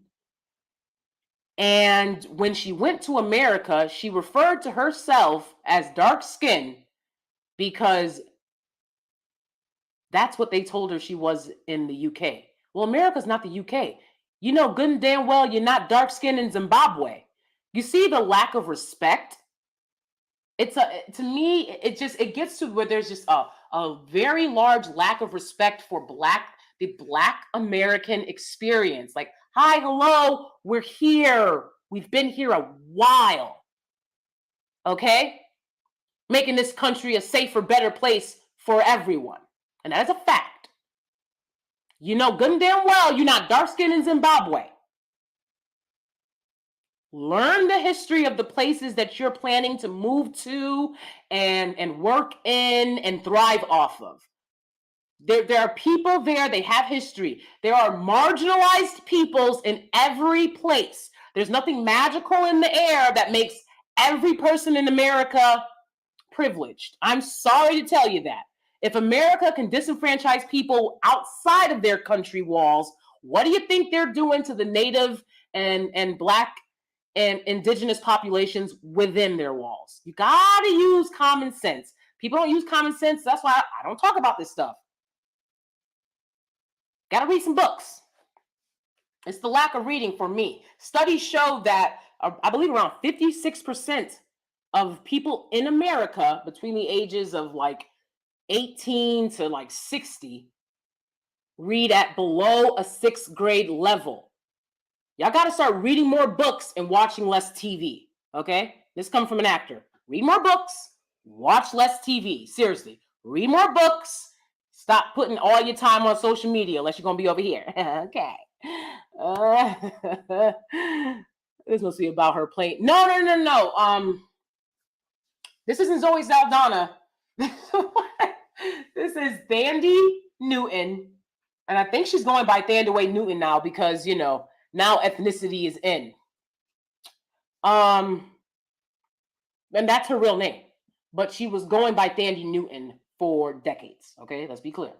And when she went to America, she referred to herself as dark-skinned because that's what they told her she was in the UK. Well, America's not the UK. You know good and damn well you're not dark-skinned in Zimbabwe. You see the lack of respect? To me, it gets to where there's just a very large lack of respect for the Black American experience. Like, hi, hello, we're here. We've been here a while. Okay? Making this country a safer, better place for everyone. And that is a fact. You know good and damn well you're not dark-skinned in Zimbabwe. Learn the history of the places that you're planning to move to and work in and thrive off of. There are people there, they have history. There are marginalized peoples in every place. There's nothing magical in the air that makes every person in America privileged. I'm sorry to tell you that. If America can disenfranchise people outside of their country walls, what do you think they're doing to the Native and Black and indigenous populations within their walls? You gotta use common sense. People don't use common sense. That's why I don't talk about this stuff. Gotta read some books. It's the lack of reading for me. Studies show that I believe around 56% of people in America between the ages of like 18 to like 60 read at below a 6th grade level. Y'all got to start reading more books and watching less TV, okay? This comes from an actor. Read more books, watch less TV. Seriously, read more books. Stop putting all your time on social media unless you're going to be over here. Okay. This must be about her playing. No. This isn't Zoe Saldana. This is Thandie Newton. And I think she's going by Thandiwe Newton now because, now ethnicity is in. And that's her real name. But she was going by Thandie Newton for decades. Okay, let's be clear.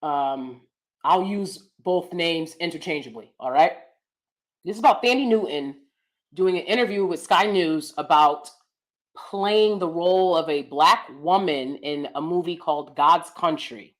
I'll use both names interchangeably, all right? This is about Thandiwe Newton doing an interview with Sky News about playing the role of a Black woman in a movie called God's Country.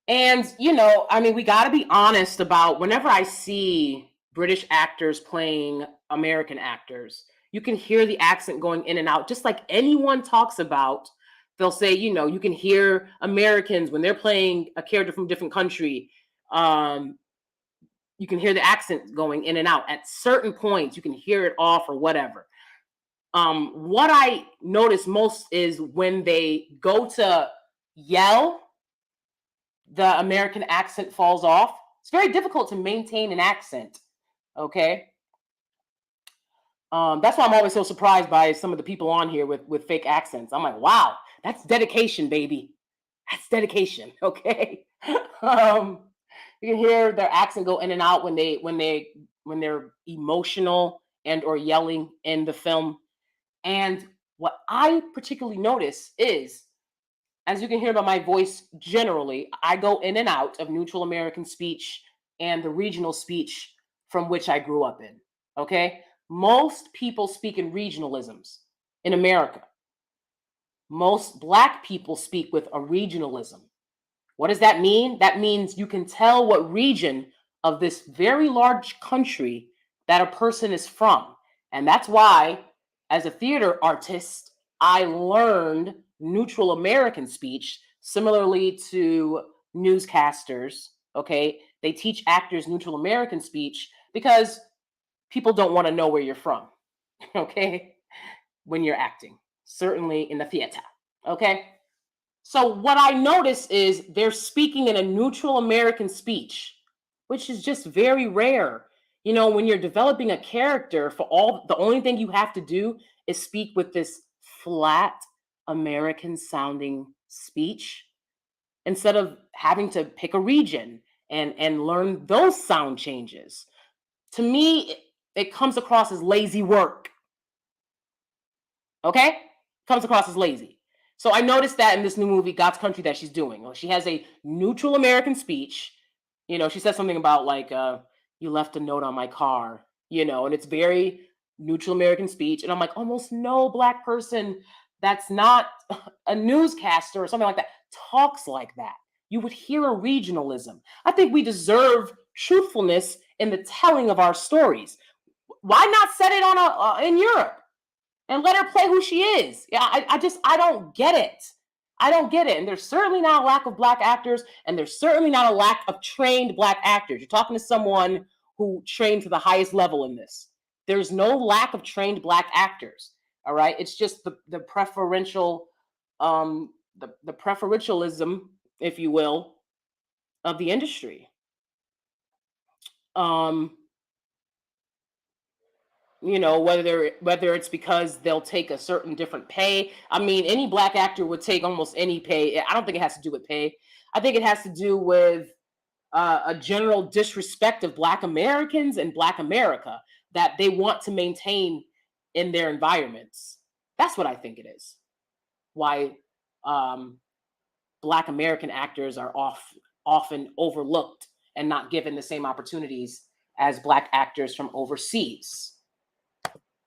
And, you know, I mean, we got to be honest about whenever I see British actors playing American actors, you can hear the accent going in and out, just like anyone talks about. They'll say, you know, you can hear Americans when they're playing a character from a different country. You can hear the accent going in and out. At certain points, you can hear it off or whatever. What I notice most is when they go to yell, the American accent falls off. It's very difficult to maintain an accent, okay? That's why I'm always so surprised by some of the people on here with fake accents. I'm like, wow, that's dedication, baby. That's dedication, okay? You can hear their accent go in and out when they're emotional and or yelling in the film. And what I particularly notice is, as you can hear by my voice generally, I go in and out of neutral American speech and the regional speech from which I grew up in, okay? Most people speak in regionalisms in America. Most Black people speak with a regionalism. What does that mean? That means you can tell what region of this very large country that a person is from. And that's why, as a theater artist, I learned neutral American speech, similarly to newscasters, okay? They teach actors neutral American speech because people don't want to know where you're from, okay? When you're acting, certainly in the theater, okay? So what I notice is they're speaking in a neutral American speech, which is just very rare. You know, when you're developing a character, the only thing you have to do is speak with this flat American sounding speech instead of having to pick a region and learn those sound changes. To me, it comes across as lazy work. Okay? Comes across as lazy. So I noticed that in this new movie, God's Country, that she's doing. She has a neutral American speech. You know, she says something about like, you left a note on my car, you know, and it's very neutral American speech. And I'm like, almost no Black person that's not a newscaster or something like that talks like that. You would hear a regionalism. I think we deserve truthfulness in the telling of our stories. Why not set it on in Europe and let her play who she is? Yeah, I don't get it. I don't get it. And there's certainly not a lack of Black actors, and there's certainly not a lack of trained Black actors. You're talking to someone who trained to the highest level in this. There's no lack of trained Black actors. All right. It's just the preferential, the preferentialism, if you will, of the industry. You know, whether it's because they'll take a certain different pay. I mean, any Black actor would take almost any pay. I don't think it has to do with pay. I think it has to do with a general disrespect of Black Americans and Black America that they want to maintain in their environments. That's what I think it is. Why Black American actors are often overlooked and not given the same opportunities as Black actors from overseas.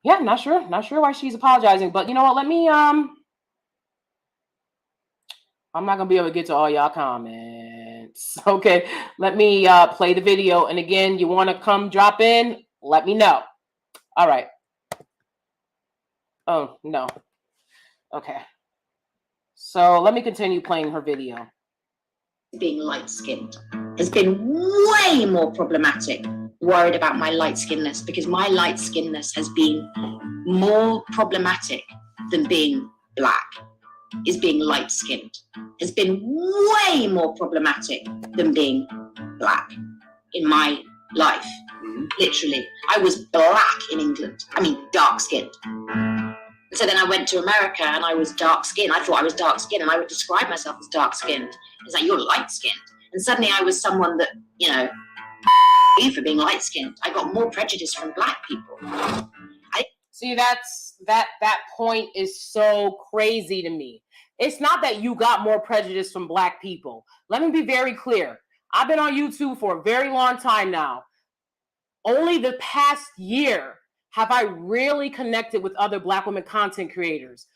Yeah, not sure why she's apologizing, but you know what? Let me I'm not gonna be able to get to all y'all comments. Okay, let me play the video. And again, you want to come drop in? Let me know. All right. Oh no. Okay. So let me continue playing her video. Being light-skinned has been way more problematic. Worried about my light-skinnedness, because my light-skinnedness has been more problematic than being Black. Is being light-skinned has been way more problematic than being Black in my life. Literally, I was Black in England. I mean, dark-skinned. So then I went to America and I was dark-skinned. I thought I was dark-skinned and I would describe myself as dark-skinned. It's like, you're light-skinned. And suddenly I was someone that, you know, for being light-skinned. I got more prejudice from Black people. See, that point is so crazy to me. It's not that you got more prejudice from Black people. Let me be very clear. I've been on YouTube for a very long time now. only the past year have I really connected with other Black women content creators.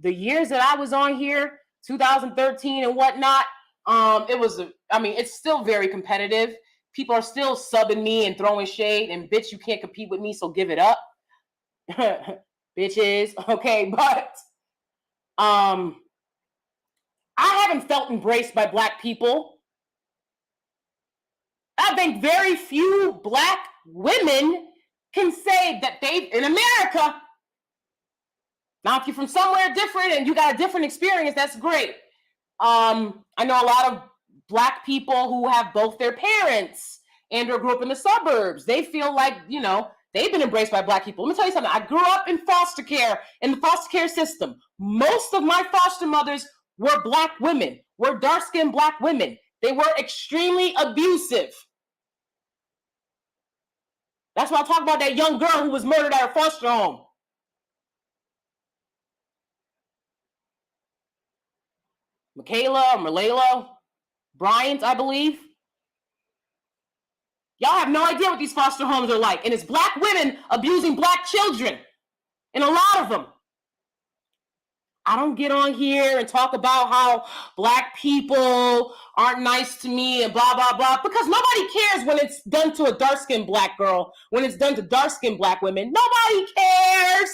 The years that I was on here, 2013 and whatnot, it's still very competitive. People are still subbing me and throwing shade, and bitch, you can't compete with me, so give it up. Bitches, okay, but I haven't felt embraced by Black people. I think very few Black women can say that in America. Now, if you're from somewhere different and you got a different experience, that's great. I know a lot of Black people who have both their parents and or grew up in the suburbs. They feel like, they've been embraced by Black people. Let me tell you something. I grew up in foster care, in the foster care system. Most of my foster mothers were Black women, were dark-skinned Black women. They were extremely abusive. That's why I talk about that young girl who was murdered at her foster home. Malala Bryant, I believe. Y'all have no idea what these foster homes are like. And it's Black women abusing Black children. And a lot of them. I don't get on here and talk about how Black people aren't nice to me and blah, blah, blah, because nobody cares when it's done to a dark-skinned Black girl, when it's done to dark-skinned Black women. Nobody cares.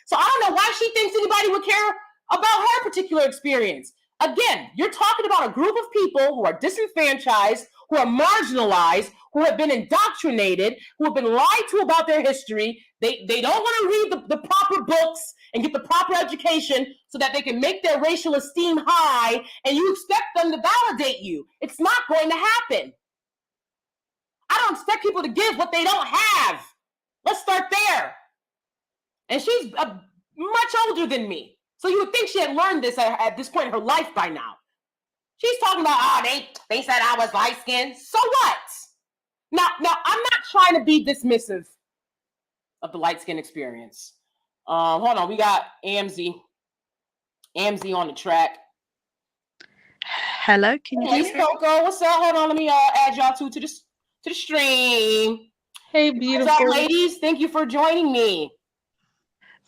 So I don't know why she thinks anybody would care about her particular experience. Again, you're talking about a group of people who are disenfranchised, who are marginalized, who have been indoctrinated, who have been lied to about their history. They don't want to read the proper books and get the proper education so that they can make their racial esteem high, and you expect them to validate you. It's not going to happen. I don't expect people to give what they don't have. Let's start there. And she's much older than me. So you would think she had learned this at this point in her life by now. She's talking about, they said I was light-skinned. So what? Now, I'm not trying to be dismissive of the light-skin experience. Hold on, we got Amzy on the track. Hello, can you hear me? Coco, what's up? Hold on, let me add y'all to the stream. Hey, beautiful. What's up, ladies? Thank you for joining me.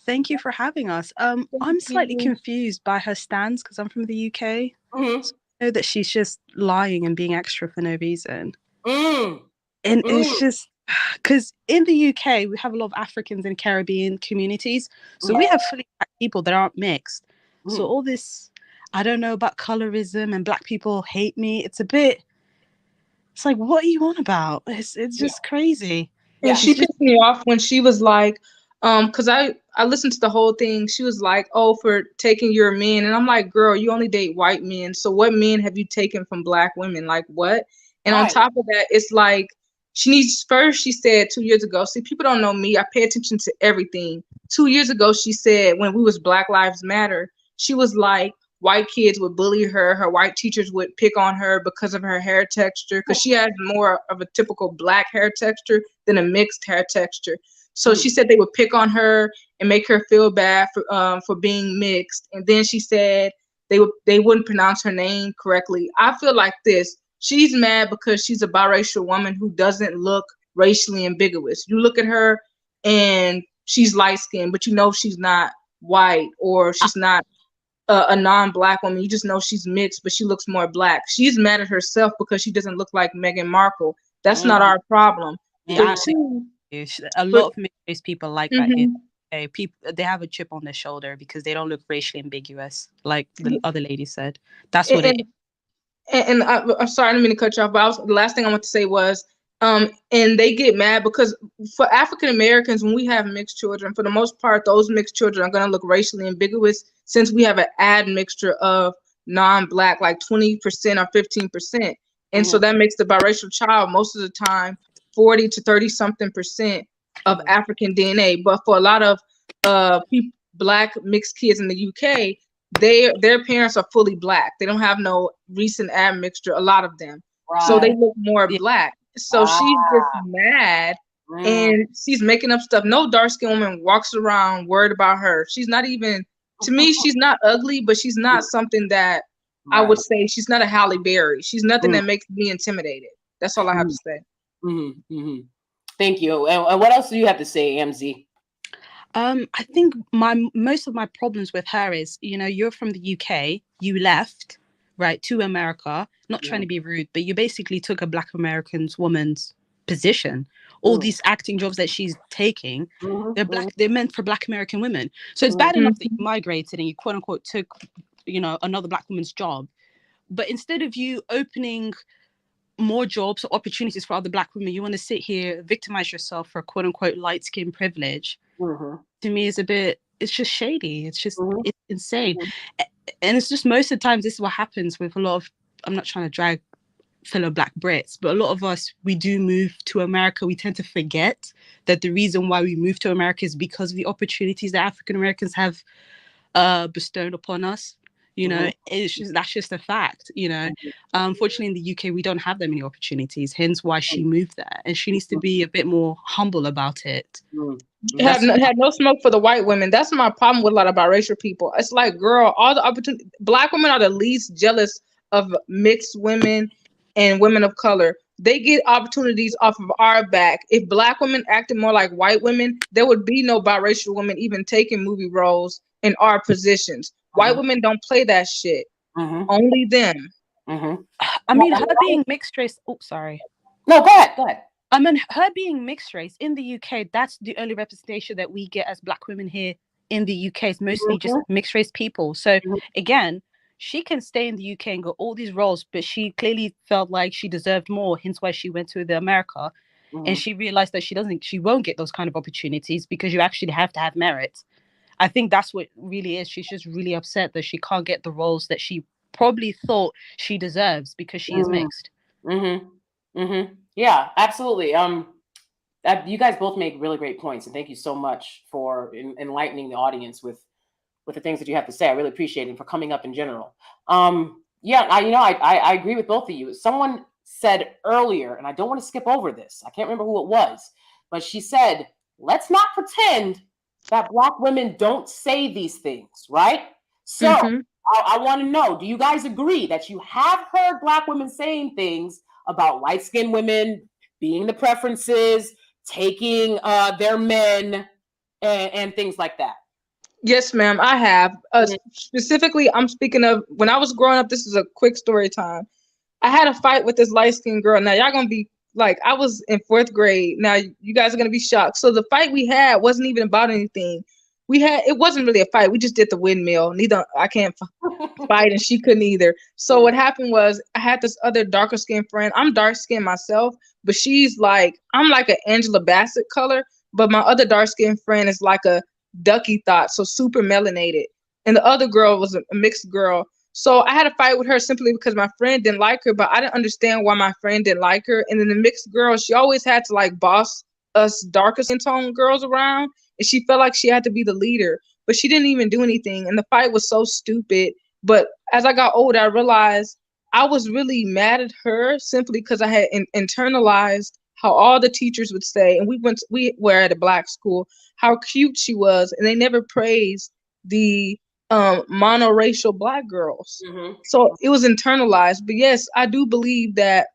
Thank you for having us. I'm slightly confused by her stance because I'm from the UK. Mm-hmm. So I know that she's just lying and being extra for no reason. And it's just because in the UK we have a lot of Africans and Caribbean communities, so we have fully Black people that aren't mixed. So all this, I don't know about colorism and Black people hate me. It's like, what are you on about? It's just crazy. And she pissed me off when she was like, because I listened to the whole thing. She was like, oh, for taking your men. And I'm like, girl, you only date white men. So what men have you taken from Black women? Like, what? And on top of that, it's like, she said 2 years ago, see, people don't know me. I pay attention to everything. 2 years ago, she said, when we was Black Lives Matter, she was like, white kids would bully her. Her white teachers would pick on her because of her hair texture, because she has more of a typical Black hair texture than a mixed hair texture. So she said they would pick on her and make her feel bad for being mixed. And then she said they wouldn't pronounce her name correctly. I feel like this. She's mad because she's a biracial woman who doesn't look racially ambiguous. You look at her and she's light-skinned, but you know she's not white, or she's not a non-Black woman. You just know she's mixed, but she looks more Black. She's mad at herself because she doesn't look like Meghan Markle. That's not our problem. Yeah, a lot of mixed people like that here. People, they have a chip on their shoulder because they don't look racially ambiguous, like the other lady said. That's what it is. And I'm sorry, I didn't mean to cut you off, but the last thing I want to say was, and they get mad because for African Americans, when we have mixed children, for the most part, those mixed children are going to look racially ambiguous, since we have an admixture of non-Black, like 20% or 15%. And so that makes the biracial child most of the time 40 to 30-something% of African DNA. But for a lot of Black mixed kids in the UK, their parents are fully Black. They don't have no recent admixture, a lot of them. Right. So they look more Black. So she's just mad and she's making up stuff. No dark-skinned woman walks around worried about her. She's not even, to me, she's not ugly, but she's not something that I would say, she's not a Halle Berry. She's nothing that makes me intimidated. That's all I have to say. Thank you. And what else do you have to say, MZ? I think most of my problems with her is, you're from the UK, you left, right, to America, not trying to be rude, but you basically took a Black American woman's position. All these acting jobs that she's taking, they're meant for Black American women. So it's bad enough that you migrated and you quote unquote took, another Black woman's job. But instead of you opening more jobs or opportunities for other Black women, you want to sit here, victimize yourself for quote unquote light skin privilege. To me, it's just shady. It's just it's insane. And it's just most of the times this is what happens with a lot of, I'm not trying to drag fellow Black Brits, but a lot of us, we do move to America. We tend to forget that the reason why we move to America is because of the opportunities that African Americans have bestowed upon us. That's just a fact. Unfortunately in the UK we don't have that many opportunities, hence why she moved there, and she needs to be a bit more humble about it. Had no smoke for the white women. That's my problem with a lot of biracial people. It's like, girl, all the opportunity, Black women are the least jealous of mixed women and women of color. They get opportunities off of our back. If Black women acted more like white women, there would be no biracial women even taking movie roles in our positions. White women don't play that shit. Only them. I mean, her being mixed race. Oh, sorry. No, go ahead. I mean, her being mixed race in the UK, that's the only representation that we get as Black women here in the UK. It's mostly just mixed race people. So again, she can stay in the UK and go all these roles, but she clearly felt like she deserved more, hence why she went to the America. And she realized that she won't get those kind of opportunities because you actually have to have merit. I think that's what really is. She's just really upset that she can't get the roles that she probably thought she deserves because she is mixed. Yeah, absolutely. You guys both make really great points, and thank you so much for enlightening the audience with the things that you have to say. I really appreciate it, and for coming up in general. I agree with both of you. Someone said earlier, and I don't want to skip over this. I can't remember who it was, but she said, "Let's not pretend that Black women don't say these things," right? So I want to know, do you guys agree that you have heard Black women saying things about light-skinned women being the preferences, taking their men, and things like that? Yes, ma'am, I have. Specifically, I'm speaking of when I was growing up. This is a quick story time. I had a fight with this light-skinned girl. Now, y'all going to be like, I was in 4th grade. Now, you guys are going to be shocked. So the fight we had wasn't even about anything. It wasn't really a fight. We just did the windmill. I can't fight and she couldn't either. So what happened was I had this other darker skinned friend. I'm dark skinned myself, but I'm like an Angela Bassett color, but my other dark skinned friend is like a ducky thought, so super melanated. And the other girl was a mixed girl. So I had a fight with her simply because my friend didn't like her, but I didn't understand why my friend didn't like her. And then the mixed girl, she always had to like boss us darker skin tone girls around. And she felt like she had to be the leader, but she didn't even do anything. And the fight was so stupid. But as I got older, I realized I was really mad at her simply because I had internalized how all the teachers would say, and we were at a Black school, how cute she was. And they never praised the monoracial Black girls. So it was internalized. But yes, I do believe that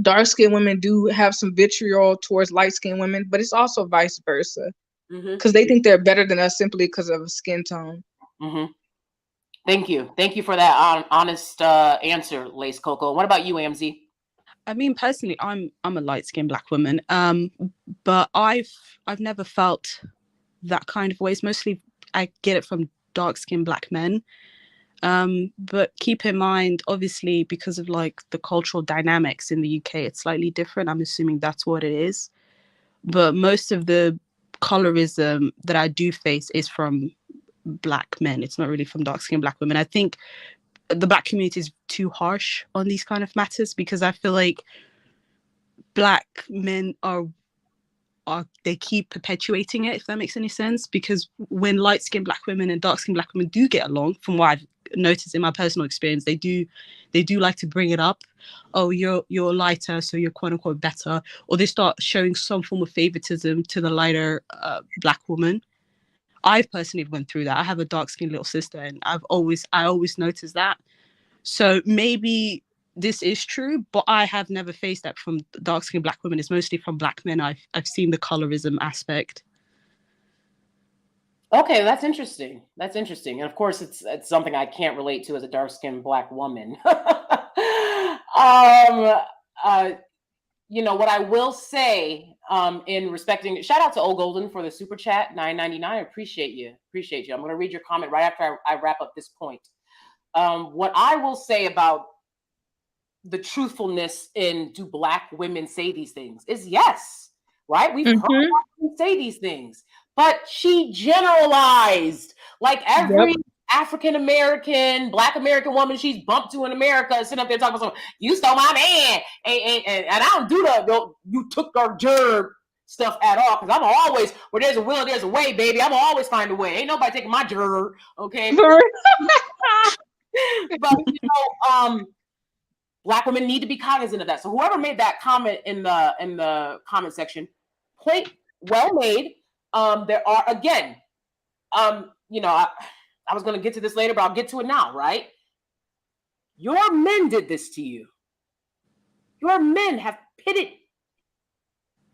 dark-skinned women do have some vitriol towards light-skinned women, but it's also vice versa, because they think they're better than us simply because of a skin tone. Thank you for that honest answer, Lace Coco. What about you, AMZ? I mean, personally, I'm a light-skinned Black woman, but I've never felt that kind of ways. Mostly I get it from dark-skinned Black men. But keep in mind, obviously, because of like the cultural dynamics in the UK, it's slightly different. I'm assuming that's what it is. But most of the colorism that I do face is from Black men. It's not really from dark-skinned Black women. I think the Black community is too harsh on these kind of matters because I feel like Black men they keep perpetuating it, if that makes any sense, because when light-skinned Black women and dark-skinned Black women do get along, from what I've noticed in my personal experience, they do like to bring it up. Oh, you're lighter, so you're quote unquote better, or they start showing some form of favoritism to the lighter Black woman. I've personally went through that. I have a dark-skinned little sister, and I always noticed that. So maybe this is true, but I have never faced that from dark-skinned Black women. It's mostly from Black men. I've seen the colorism aspect. Okay, that's interesting. That's interesting. And of course, it's something I can't relate to as a dark-skinned Black woman. You know, what I will say in respecting, shout out to O Golden for the super chat, $9.99. Appreciate you. Appreciate you. I'm going to read your comment right after I wrap up this point. What I will say about the truthfulness in do Black women say these things is yes, right? We've heard Black women say these things, but she generalized like every African American, Black American woman she's bumped to in America, sitting up there talking about, you stole my man, and I don't do the you took our gerb stuff at all, because I'm always, where there's a will, there's a way, baby. I'm always find a way. Ain't nobody taking my gerb, okay? But you know, Black women need to be cognizant of that. So whoever made that comment in the comment section, point well made. There are, again, you know, I was going to get to this later, but I'll get to it now, right? Your men did this to you. Your men have pitted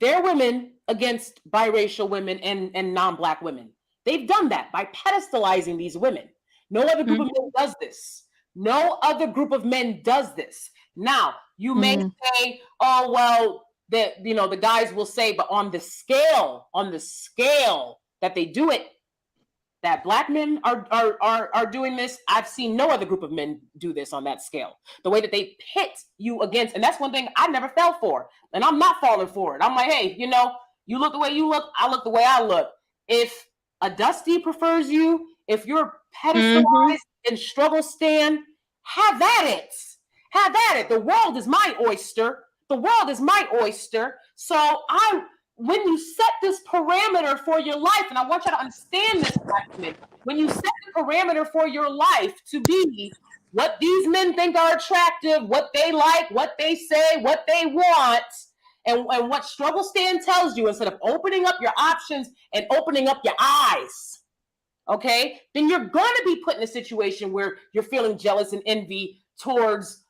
their women against biracial women and non-Black women. They've done that by pedestalizing these women. No other group of men does this. No other group of men does this. Now, you may say, oh, well, that, you know, the guys will say, but on the scale that they do it, that Black men are doing this, I've seen no other group of men do this on that scale. The way that they pit you against, and that's one thing I never fell for, and I'm not falling for it. I'm like, hey, you know, you look the way you look, I look the way I look. If a Dusty prefers you, if you're pedestalized and struggle stand, have at it. Have at it. The world is my oyster. The world is my oyster. So when you set this parameter for your life, and I want you to understand this, when you set the parameter for your life to be what these men think are attractive, what they like, what they say, what they want, and what struggle stand tells you, instead of opening up your options and opening up your eyes, okay, then you're going to be put in a situation where you're feeling jealous and envy towards.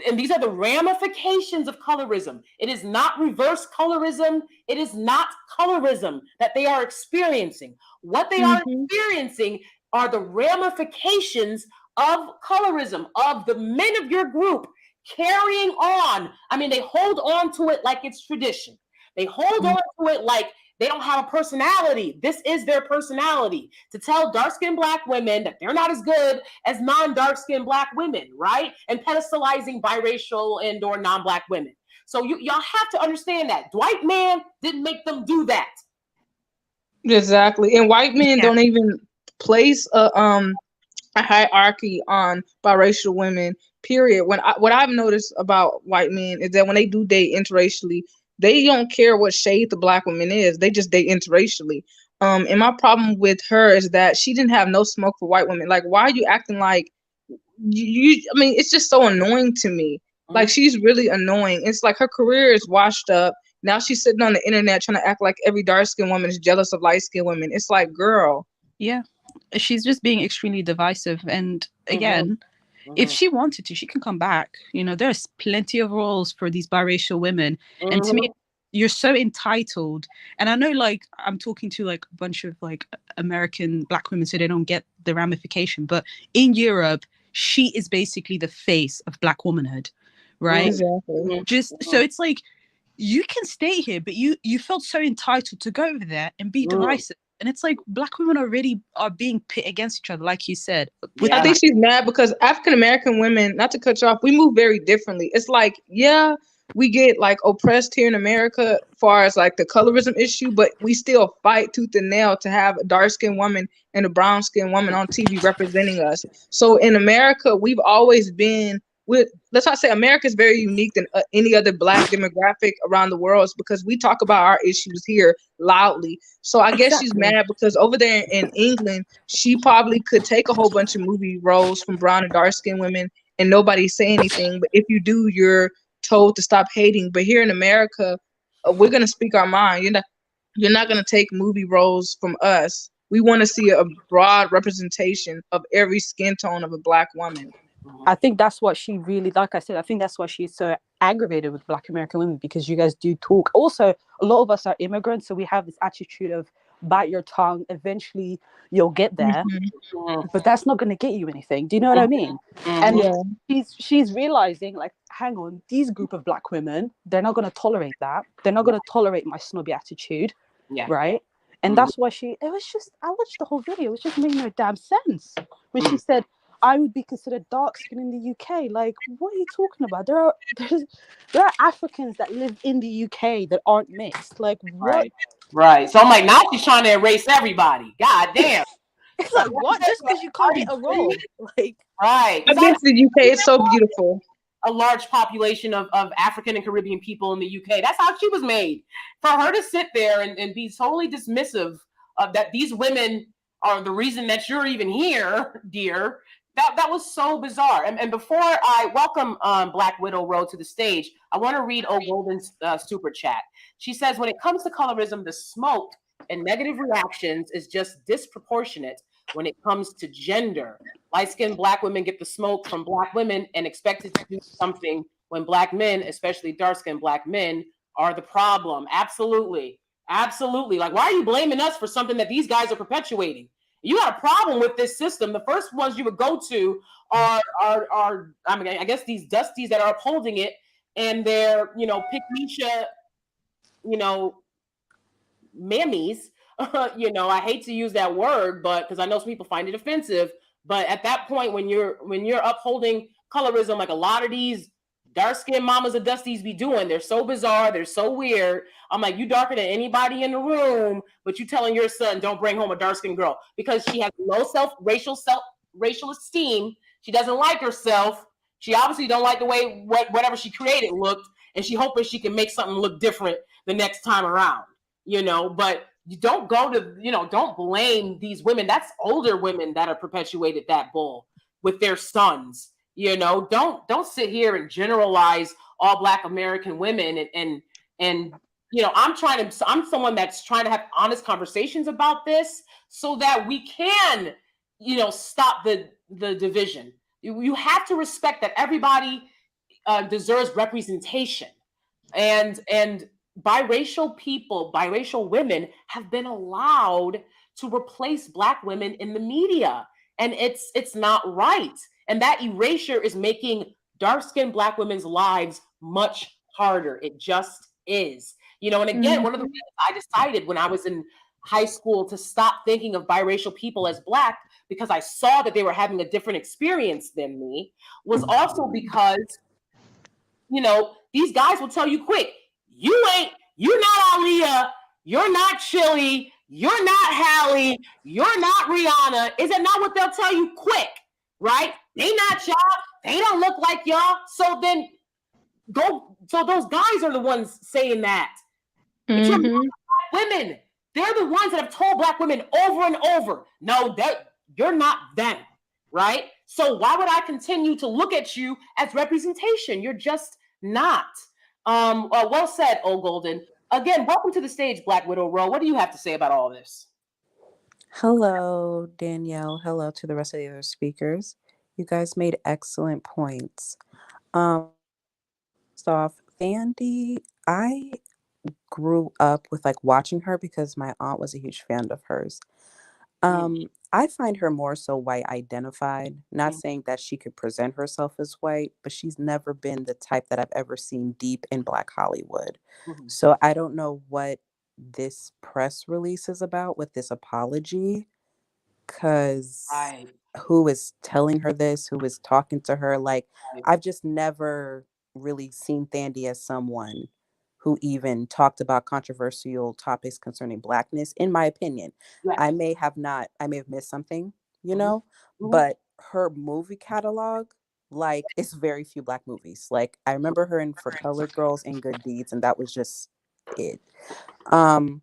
And these are the ramifications of colorism. It is not reverse colorism. It is not colorism that they are experiencing. What they are experiencing are the ramifications of colorism, of the men of your group carrying on. I mean, they hold on to it like it's tradition. They hold on to it like they don't have a personality. This is their personality, to tell dark-skinned Black women that they're not as good as non-dark-skinned Black women, right? And pedestalizing biracial and or non-Black women. So y'all have to understand that. Dwight man didn't make them do that. Exactly. And white men don't even place a hierarchy on biracial women, period. What I've noticed about white men is that when they do date interracially, they don't care what shade the Black woman is. They just date interracially. And my problem with her is that she didn't have no smoke for white women. Like, why are you acting like you? I mean, it's just so annoying to me. Like, she's really annoying. It's like her career is washed up. Now she's sitting on the internet trying to act like every dark-skinned woman is jealous of light-skinned women. It's like, girl. Yeah, she's just being extremely divisive. And again, if she wanted to, she can come back. You know, there's plenty of roles for these biracial women. And to me, you're so entitled. And I know, like, I'm talking to like a bunch of like American Black women, so they don't get the ramification. But in Europe, she is basically the face of Black womanhood, right? Exactly. So it's like, you can stay here, but you felt so entitled to go over there and be divisive. And it's like, Black women are being pit against each other, like you said. I think she's mad because African American women, not to cut you off, we move very differently. It's like, yeah, we get like oppressed here in America as far as like the colorism issue, but we still fight tooth and nail to have a dark-skinned woman and a brown-skinned woman on TV representing us. So in America, we've always been let's not say America is very unique than any other Black demographic around the world, because we talk about our issues here loudly. So I guess she's mad because over there in England, she probably could take a whole bunch of movie roles from brown and dark skinned women and nobody say anything. But if you do, you're told to stop hating. But here in America, we're going to speak our mind. You're not going to take movie roles from us. We want to see a broad representation of every skin tone of a Black woman. I think that's what she really, like I said, I think that's why she's so aggravated with Black American women, because you guys do talk. Also, a lot of us are immigrants, so we have this attitude of bite your tongue. Eventually, you'll get there, but that's not going to get you anything. Do you know what I mean? And Yeah. she's realizing, like, hang on, these group of Black women, they're not going to tolerate that. They're not going to tolerate my snobby attitude, right? And that's why it was just, I watched the whole video. It was just making no damn sense when she said, I would be considered dark skinned in the UK. Like, what are you talking about? There are Africans that live in the UK that aren't mixed. Like, what? Right. So I'm like, now she's trying to erase everybody. God damn. It's like, what? Just because you can't get a role. Like, right. I've been to the UK. It's so beautiful. A large population of African and Caribbean people in the UK. That's how she was made. For her to sit there and be totally dismissive of that these women are the reason that you're even here, dear. That was so bizarre. And before I welcome Black Widow Road to the stage, I want to read O Golden's super chat. She says, when it comes to colorism, the smoke and negative reactions is just disproportionate when it comes to gender. Light-skinned Black women get the smoke from Black women and expected to do something when Black men, especially dark-skinned Black men, are the problem. Absolutely. Absolutely. Like, why are you blaming us for something that these guys are perpetuating? You got a problem with this system. The first ones you would go to are I mean, I guess these dusties that are upholding it, and they're, pick-Misha, mammies. I hate to use that word, but because I know some people find it offensive. But at that point, when you're upholding colorism, like a lot of these dark-skinned mamas of dusties be doing, they're so bizarre, they're so weird. I'm like, you darker than anybody in the room, but you telling your son don't bring home a dark-skinned girl because she has low racial esteem. She doesn't like herself. She obviously don't like the way whatever she created looked, and she hoping she can make something look different the next time around. But you don't go to, don't blame these women. That's older women that have perpetuated that bull with their sons. Don't sit here and generalize all Black American women and I'm someone that's trying to have honest conversations about this so that we can, stop the division. You have to respect that everybody deserves representation, and biracial women have been allowed to replace Black women in the media, and it's not right. And that erasure is making dark-skinned Black women's lives much harder. It just is. And again, one of the reasons I decided when I was in high school to stop thinking of biracial people as Black, because I saw that they were having a different experience than me, was also because, these guys will tell you quick, you're not Aaliyah, you're not Chili, you're not Halle, you're not Rihanna. Is that not what they'll tell you quick, right? They not y'all, they don't look like y'all. So then so those guys are the ones saying that. It's your Black women. They're the ones that have told Black women over and over, no, you're not them, right? So why would I continue to look at you as representation? You're just not. Well said, O Golden. Again, welcome to the stage, Black Widow Row. What do you have to say about all of this? Hello, Danielle. Hello to the rest of the other speakers. You guys made excellent points. First off, Thandie, I grew up with watching her because my aunt was a huge fan of hers. I find her more so white identified, not saying that she could present herself as white, but she's never been the type that I've ever seen deep in Black Hollywood. So I don't know what this press release is about with this apology, because who is telling her this, who is talking to her? I've just never really seen Thandie as someone who even talked about controversial topics concerning Blackness, in my opinion. I may have missed something, but her movie catalog, it's very few Black movies. I remember her in For Colored Girls and Good Deeds, and that was just it. When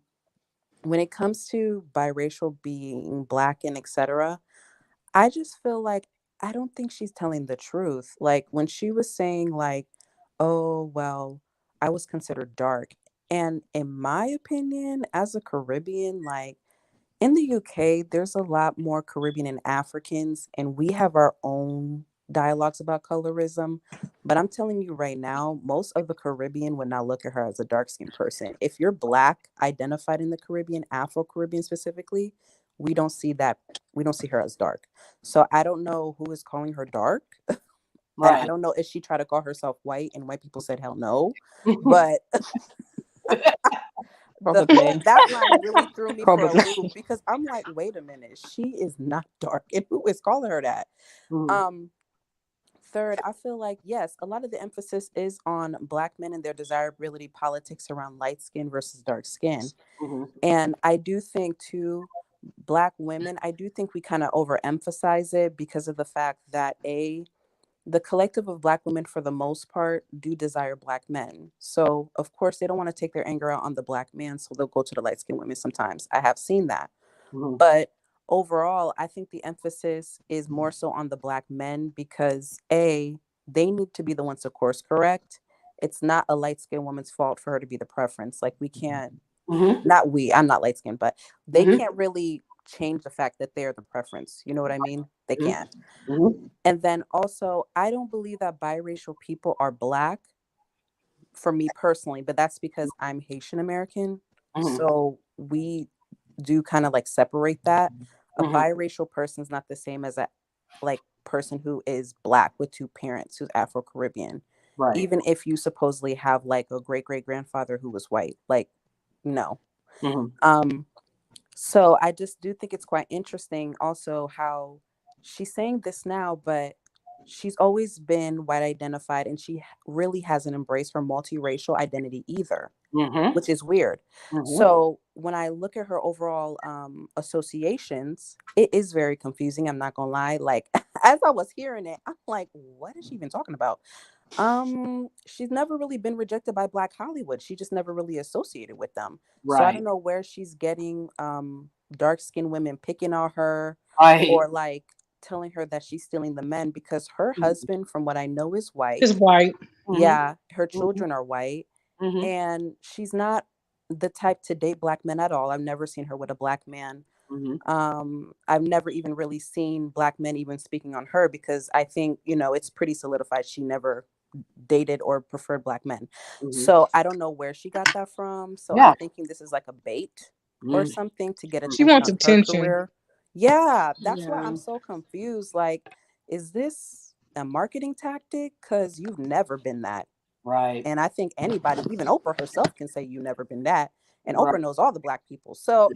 it comes to biracial being Black and etc., I just feel like I don't think she's telling the truth. When she was saying oh, well, I was considered dark. And in my opinion, as a Caribbean, in the UK, there's a lot more Caribbean and Africans, and we have our own dialogues about colorism, but I'm telling you right now, most of the Caribbean would not look at her as a dark-skinned person. If you're Black, identified in the Caribbean, Afro-Caribbean specifically, we don't see her as dark. So I don't know who is calling her dark. And I don't know if she tried to call herself white and white people said hell no. But that line really threw me for a loop because I'm like, wait a minute, she is not dark. And who is calling her that? Third, I feel like, yes, a lot of the emphasis is on Black men and their desirability politics around light skin versus dark skin. And I do think too, Black women, I do think we kind of overemphasize it because of the fact that the collective of Black women, for the most part, do desire Black men. So, of course, they don't want to take their anger out on the Black man, so they'll go to the light-skinned women sometimes. I have seen that. But overall, I think the emphasis is more so on the Black men because, A, they need to be the ones to course correct. It's not a light-skinned woman's fault for her to be the preference. Like, we can't, not we, I'm not light-skinned, but they can't really change the fact that they're the preference. You know what I mean? They can't. And then also, I don't believe that biracial people are Black for me personally, but that's because I'm Haitian American. So we do kind of like separate that. A biracial person is not the same as a like person who is Black with two parents who's Afro-Caribbean. Even if you supposedly have like a great-great-grandfather who was white, like, no. So I just do think it's quite interesting also how she's saying this now, but she's always been white identified and she really hasn't embraced her multiracial identity either, which is weird. So when I look at her overall associations, it is very confusing. I'm not gonna lie. Like, as I was hearing it, I'm like, what is she even talking about? She's never really been rejected by Black Hollywood. She just never really associated with them. So I don't know where she's getting dark-skinned women picking on her or like telling her that she's stealing the men because her husband, from what I know, is white. Is white. Yeah, her children are white. And she's not the type to date Black men at all. I've never seen her with a Black man. I've never even really seen Black men even speaking on her because I think, you know, it's pretty solidified she never dated or preferred Black men. So I don't know where she got that from. So I'm thinking this is like a bait or something to get attention. She wants on attention. her career. Yeah, that's why I'm so confused. Like, is this a marketing tactic? Because you've never been that. And I think anybody, even Oprah herself, can say you've never been that. And Oprah knows all the Black people. So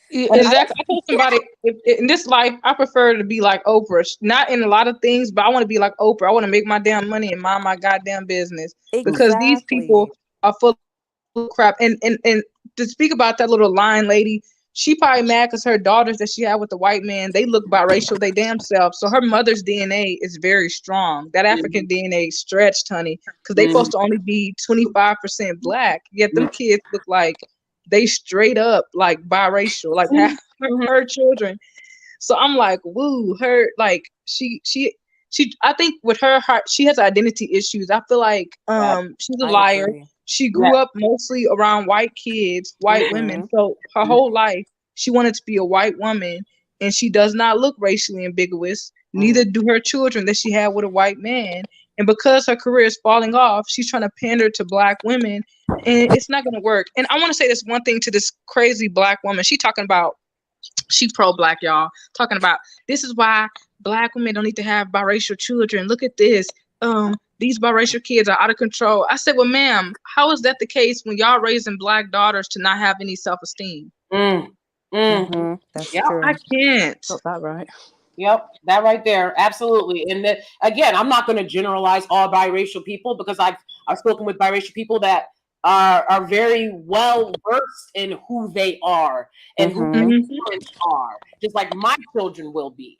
exactly. I told somebody in this life, I prefer to be like Oprah. Not in a lot of things, but I want to be like Oprah. I want to make my damn money and mind my goddamn business. Because these people are full of crap. And to speak about that little line lady, she probably mad because her daughters that she had with the white man, they look biracial, they damn self. So her mother's DNA is very strong. That African DNA stretched, honey, because they supposed to only be 25% Black. Yet them kids look like they straight up like biracial, like her children. So I'm like, woo, her, like she I think with her heart, she has identity issues. I feel like she's a liar. Agree. She grew up mostly around white kids, white women. So her whole life she wanted to be a white woman, and she does not look racially ambiguous. Neither do her children that she had with a white man. And because her career is falling off, she's trying to pander to Black women, and it's not going to work. And I want to say this one thing to this crazy Black woman. She talking about, she pro-Black, y'all, talking about this is why Black women don't need to have biracial children. Look at this. These biracial kids are out of control. I said, well, ma'am, how is that the case when y'all raising Black daughters to not have any self-esteem? That's true. I can't. Got that right. Yep, that right there, absolutely. And again, I'm not going to generalize all biracial people because I've spoken with biracial people that are very well versed in who they are and who their parents are, just like my children will be.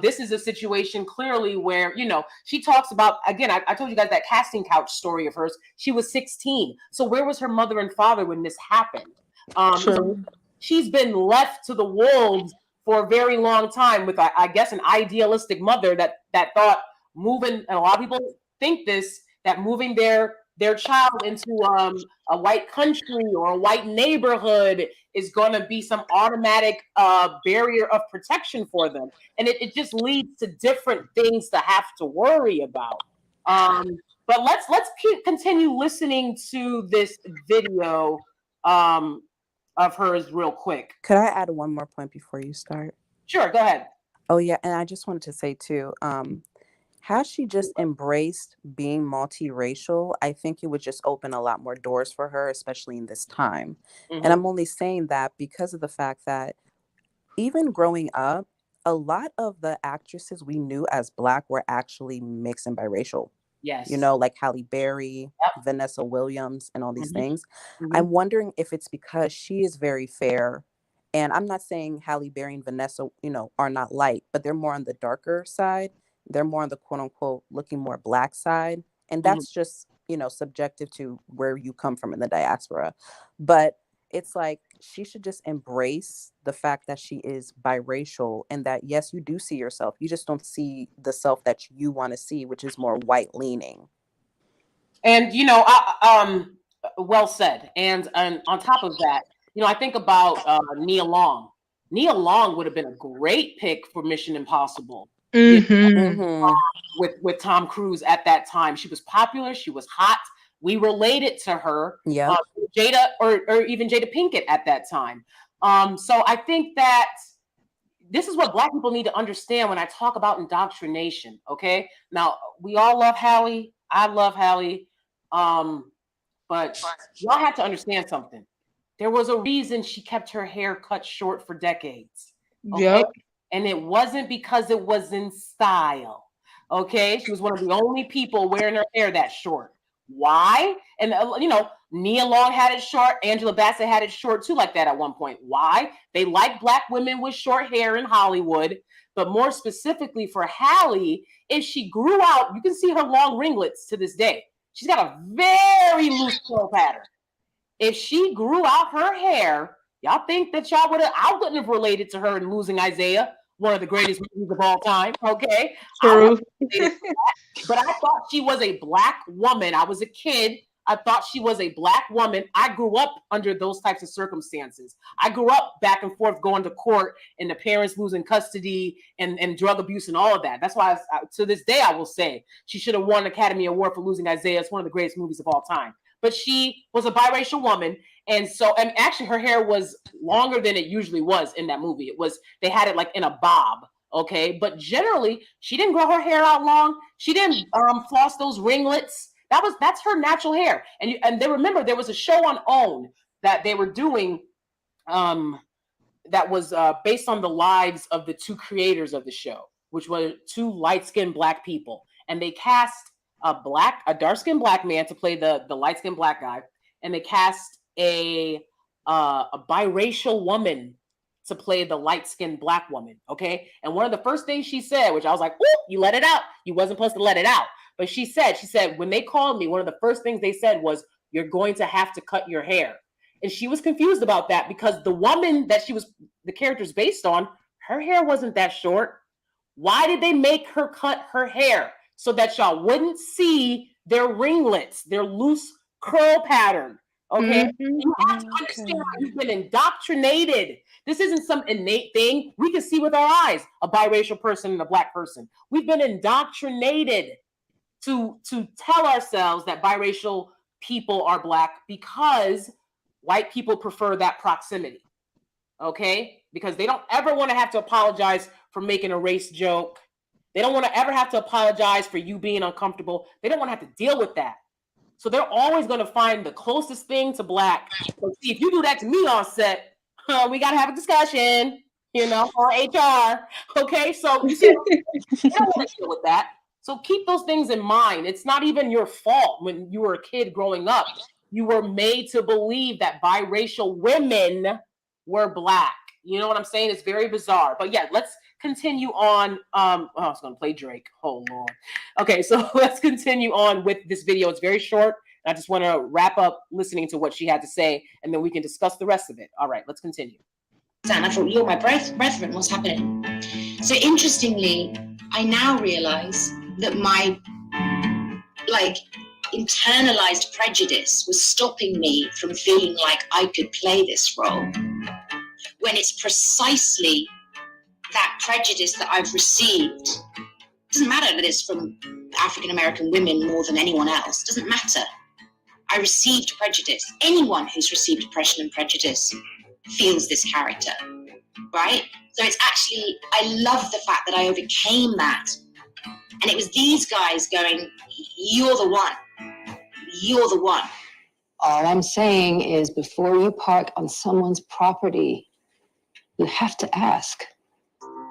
This is a situation clearly where, you know, she talks about, again, I told you guys that casting couch story of hers. She was 16. So where was her mother and father when this happened? So she's been left to the wolves for a very long time with, I guess, an idealistic mother that thought moving, and a lot of people think this, that moving their their child into a white country or a white neighborhood is going to be some automatic barrier of protection for them. And it just leads to different things to have to worry about. But let's continue listening to this video of hers real quick. Could I add one more point before you start? Sure, go ahead. Oh yeah, and I just wanted to say too, has she just embraced being multiracial, I think it would just open a lot more doors for her, especially in this time. Mm-hmm. And I'm only saying that because of the fact that even growing up, a lot of the actresses we knew as Black were actually mixed and biracial. Yes. You know, like Halle Berry, Yep. Vanessa Williams, and all these Mhm. things. Mhm. I'm wondering if it's because she is very fair. And I'm not saying Halle Berry and Vanessa, you know, are not light, but they're more on the darker side. They're more on the quote unquote looking more Black side. And that's just, you know, subjective to where you come from in the diaspora. But it's like she should just embrace the fact that she is biracial and that, yes, you do see yourself. You just don't see the self that you want to see, which is more white leaning. And, you know, well said. And on top of that, you know, I think about Nia Long. Nia Long would have been a great pick for Mission Impossible. With Tom Cruise at that time. She was popular. She was hot. We related to her. Yeah. Jada or even Jada Pinkett at that time. So I think that this is what Black people need to understand when I talk about indoctrination. Okay. Now, we all love Halle. I love Halle. But y'all have to understand something. There was a reason she kept her hair cut short for decades. Okay? Yep. And it wasn't because it was in style. Okay. She was one of the only people wearing her hair that short. Why? And, you know, Nia Long had it short. Angela Bassett had it short too, like that at one point. Why? They like Black women with short hair in Hollywood. But more specifically for Halle, if she grew out, you can see her long ringlets to this day. She's got a very loose curl pattern. If she grew out her hair, y'all think that I wouldn't have related to her in Losing Isaiah, one of the greatest movies of all time. Okay. True. But I thought she was a Black woman. I was a kid. I thought she was a Black woman. I grew up under those types of circumstances. I grew up back and forth going to court and the parents losing custody and drug abuse and all of that. That's why to this day, I will say she should have won an Academy Award for Losing Isaiah. It's one of the greatest movies of all time. But she was a biracial woman. And actually her hair was longer than it usually was in that movie. They had it like in a bob. Okay. But generally she didn't grow her hair out long. She didn't floss those ringlets. That's her natural hair. And they remember there was a show on OWN that they were doing that was based on the lives of the two creators of the show, which were two light-skinned Black people. And they cast a dark-skinned Black man to play the light-skinned Black guy. And they cast a biracial woman to play the light-skinned Black woman. Okay. And one of the first things she said, which I was like, "Ooh, you let it out. You wasn't supposed to let it out." But she said, when they called me, one of the first things they said was, "You're going to have to cut your hair." And she was confused about that because the woman that the character's based on, her hair wasn't that short. Why did they make her cut her hair? So that y'all wouldn't see their ringlets, their loose curl pattern. Okay. You have to understand how you've been indoctrinated. This isn't some innate thing. We can see with our eyes a biracial person and a Black person. We've been indoctrinated to tell ourselves that biracial people are Black because white people prefer that proximity. Okay? Because they don't ever want to have to apologize for making a race joke. They don't want to ever have to apologize for you being uncomfortable. They don't want to have to deal with that. So they're always going to find the closest thing to Black. So see, if you do that to me on set, we got to have a discussion, you know, or HR. Okay? So you see, they don't want to deal with that. So keep those things in mind. It's not even your fault when you were a kid growing up. You were made to believe that biracial women were Black. You know what I'm saying? It's very bizarre. But yeah, let's continue on. I was going to play Drake. Oh, Lord. Okay, so let's continue on with this video. It's very short. I just want to wrap up listening to what she had to say, and then we can discuss the rest of it. All right, let's continue. And I thought, you're my brethren, what's happening? So interestingly, I now realize that internalized prejudice was stopping me from feeling like I could play this role, when it's precisely that prejudice that I've received. It doesn't matter that it's from African-American women more than anyone else. It doesn't matter. I received prejudice. Anyone who's received oppression and prejudice feels this character, right? So it's actually, I love the fact that I overcame that. And it was these guys going, you're the one. You're the one. All I'm saying is before you park on someone's property, you have to ask.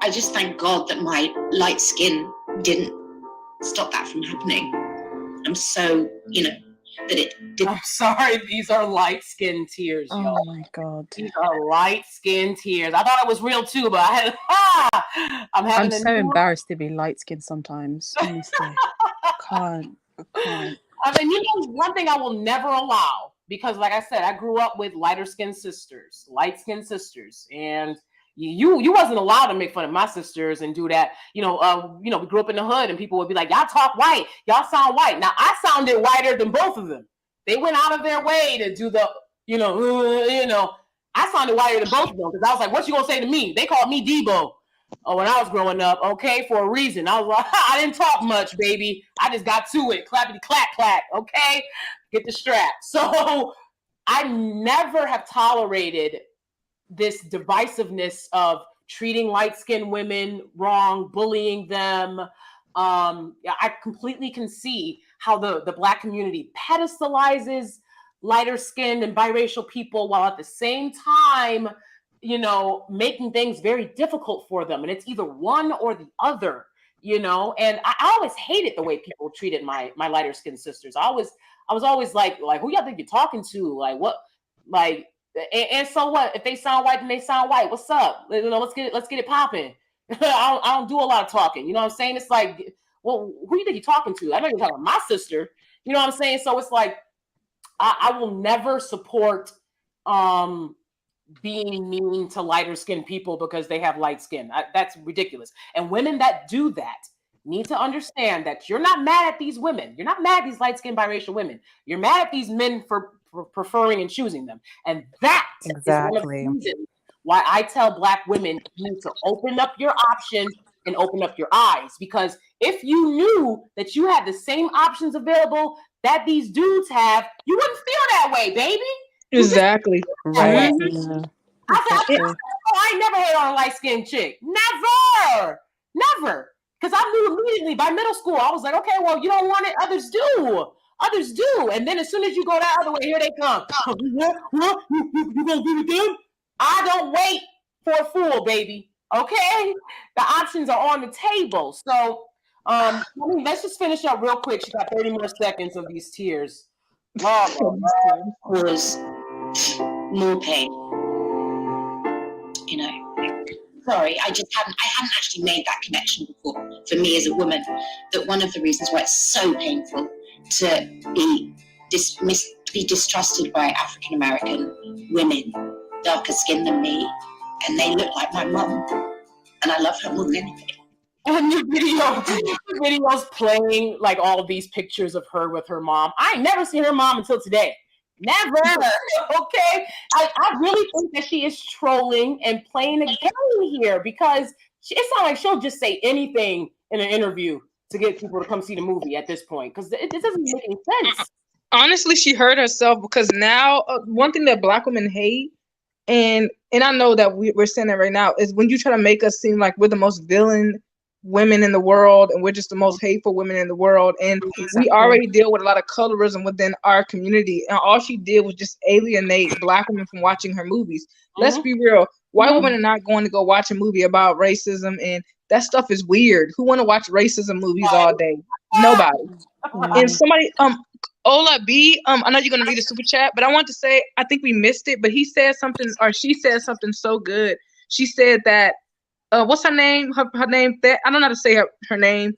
I just thank God that my light skin didn't stop that from happening. I'm so, that it didn't. I'm sorry, these are light skin tears, y'all. Oh my God. These are light skin tears. I thought it was real too, but I'm so embarrassed to be light skinned sometimes. Honestly. I can't. I mean, one thing I will never allow, because like I said, I grew up with light skinned sisters, and you wasn't allowed to make fun of my sisters and do that. We grew up in the hood and people would be like, y'all talk white, y'all sound white. Now I sounded whiter than both of them. They went out of their way to do the, I sounded whiter than both of them because I was like, what you gonna say to me? They called me Debo. Oh, when I was growing up, okay, for a reason. I was like, I didn't talk much, baby. I just got to it. Clappity clack clack, okay? Get the strap. So I never have tolerated this divisiveness of treating light-skinned women wrong, bullying them. I completely can see how the Black community pedestalizes lighter-skinned and biracial people while at the same time making things very difficult for them. And it's either one or the other, and I always hated the way people treated my lighter skinned sisters. I was always like, who y'all think you're talking to? Like, what, like, and so what? If they sound white, then they sound white. What's up? Let's get it popping. I don't do a lot of talking. You know what I'm saying? It's like, well, who you think you're talking to? I know you're talking to my sister. You know what I'm saying? So it's like, I will never support, being mean to lighter skinned people because they have light skin. That's ridiculous. And women that do that need to understand that you're not mad at these women. You're not mad at these light skinned biracial women. You're mad at these men for preferring and choosing them. And that is one of the reasons why I tell Black women you need to open up your options and open up your eyes. Because if you knew that you had the same options available that these dudes have, you wouldn't feel that way, baby. Exactly. Right. Yeah. I never hate on a light-skinned chick. Never. Because I knew immediately by middle school, I was like, okay, well, you don't want it. Others do. And then as soon as you go that other way, here they come. You gonna do it then? I don't wait for a fool, baby. Okay? The options are on the table. So let's just finish up real quick. She got 30 more seconds of these tears. Was more pain. Sorry, I hadn't actually made that connection before for me as a woman, that one of the reasons why it's so painful to be distrusted by African American women, darker skin than me, and they look like my mum, and I love her more than anything. And your videos playing like all these pictures of her with her mom. I ain't never seen her mom until today. Never. Okay. I really think that she is trolling and playing a game here because it's not like she'll just say anything in an interview to get people to come see the movie at this point because it doesn't make any sense. Honestly, she hurt herself because now one thing that Black women hate, and I know that we're saying that right now, is when you try to make us seem like we're the most villain women in the world and we're just the most hateful women in the world, and we already deal with a lot of colorism within our community, and all she did was just alienate Black women from watching her movies. Let's be real, white women are not going to go watch a movie about racism, and that stuff is weird. Who want to watch racism movies all day? Nobody. And somebody Ola B, I know you're gonna read the super chat, but I want to say I think we missed it, but he said something, or she said something so good. She said that what's her name? Her name, I don't know how to say her name.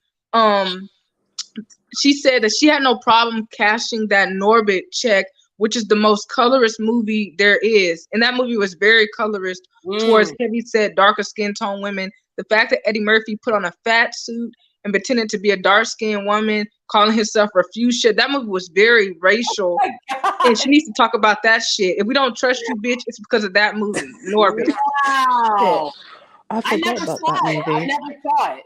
She said that she had no problem cashing that Norbit check, which is the most colorist movie there is. And that movie was very colorist towards heavy set, darker skin tone women. The fact that Eddie Murphy put on a fat suit and pretending to be a dark-skinned woman, calling herself Refusia. That movie was very racial. And she needs to talk about that shit. If we don't trust you, bitch, it's because of that movie, Norbit. Wow. I forgot about that movie. I never saw it.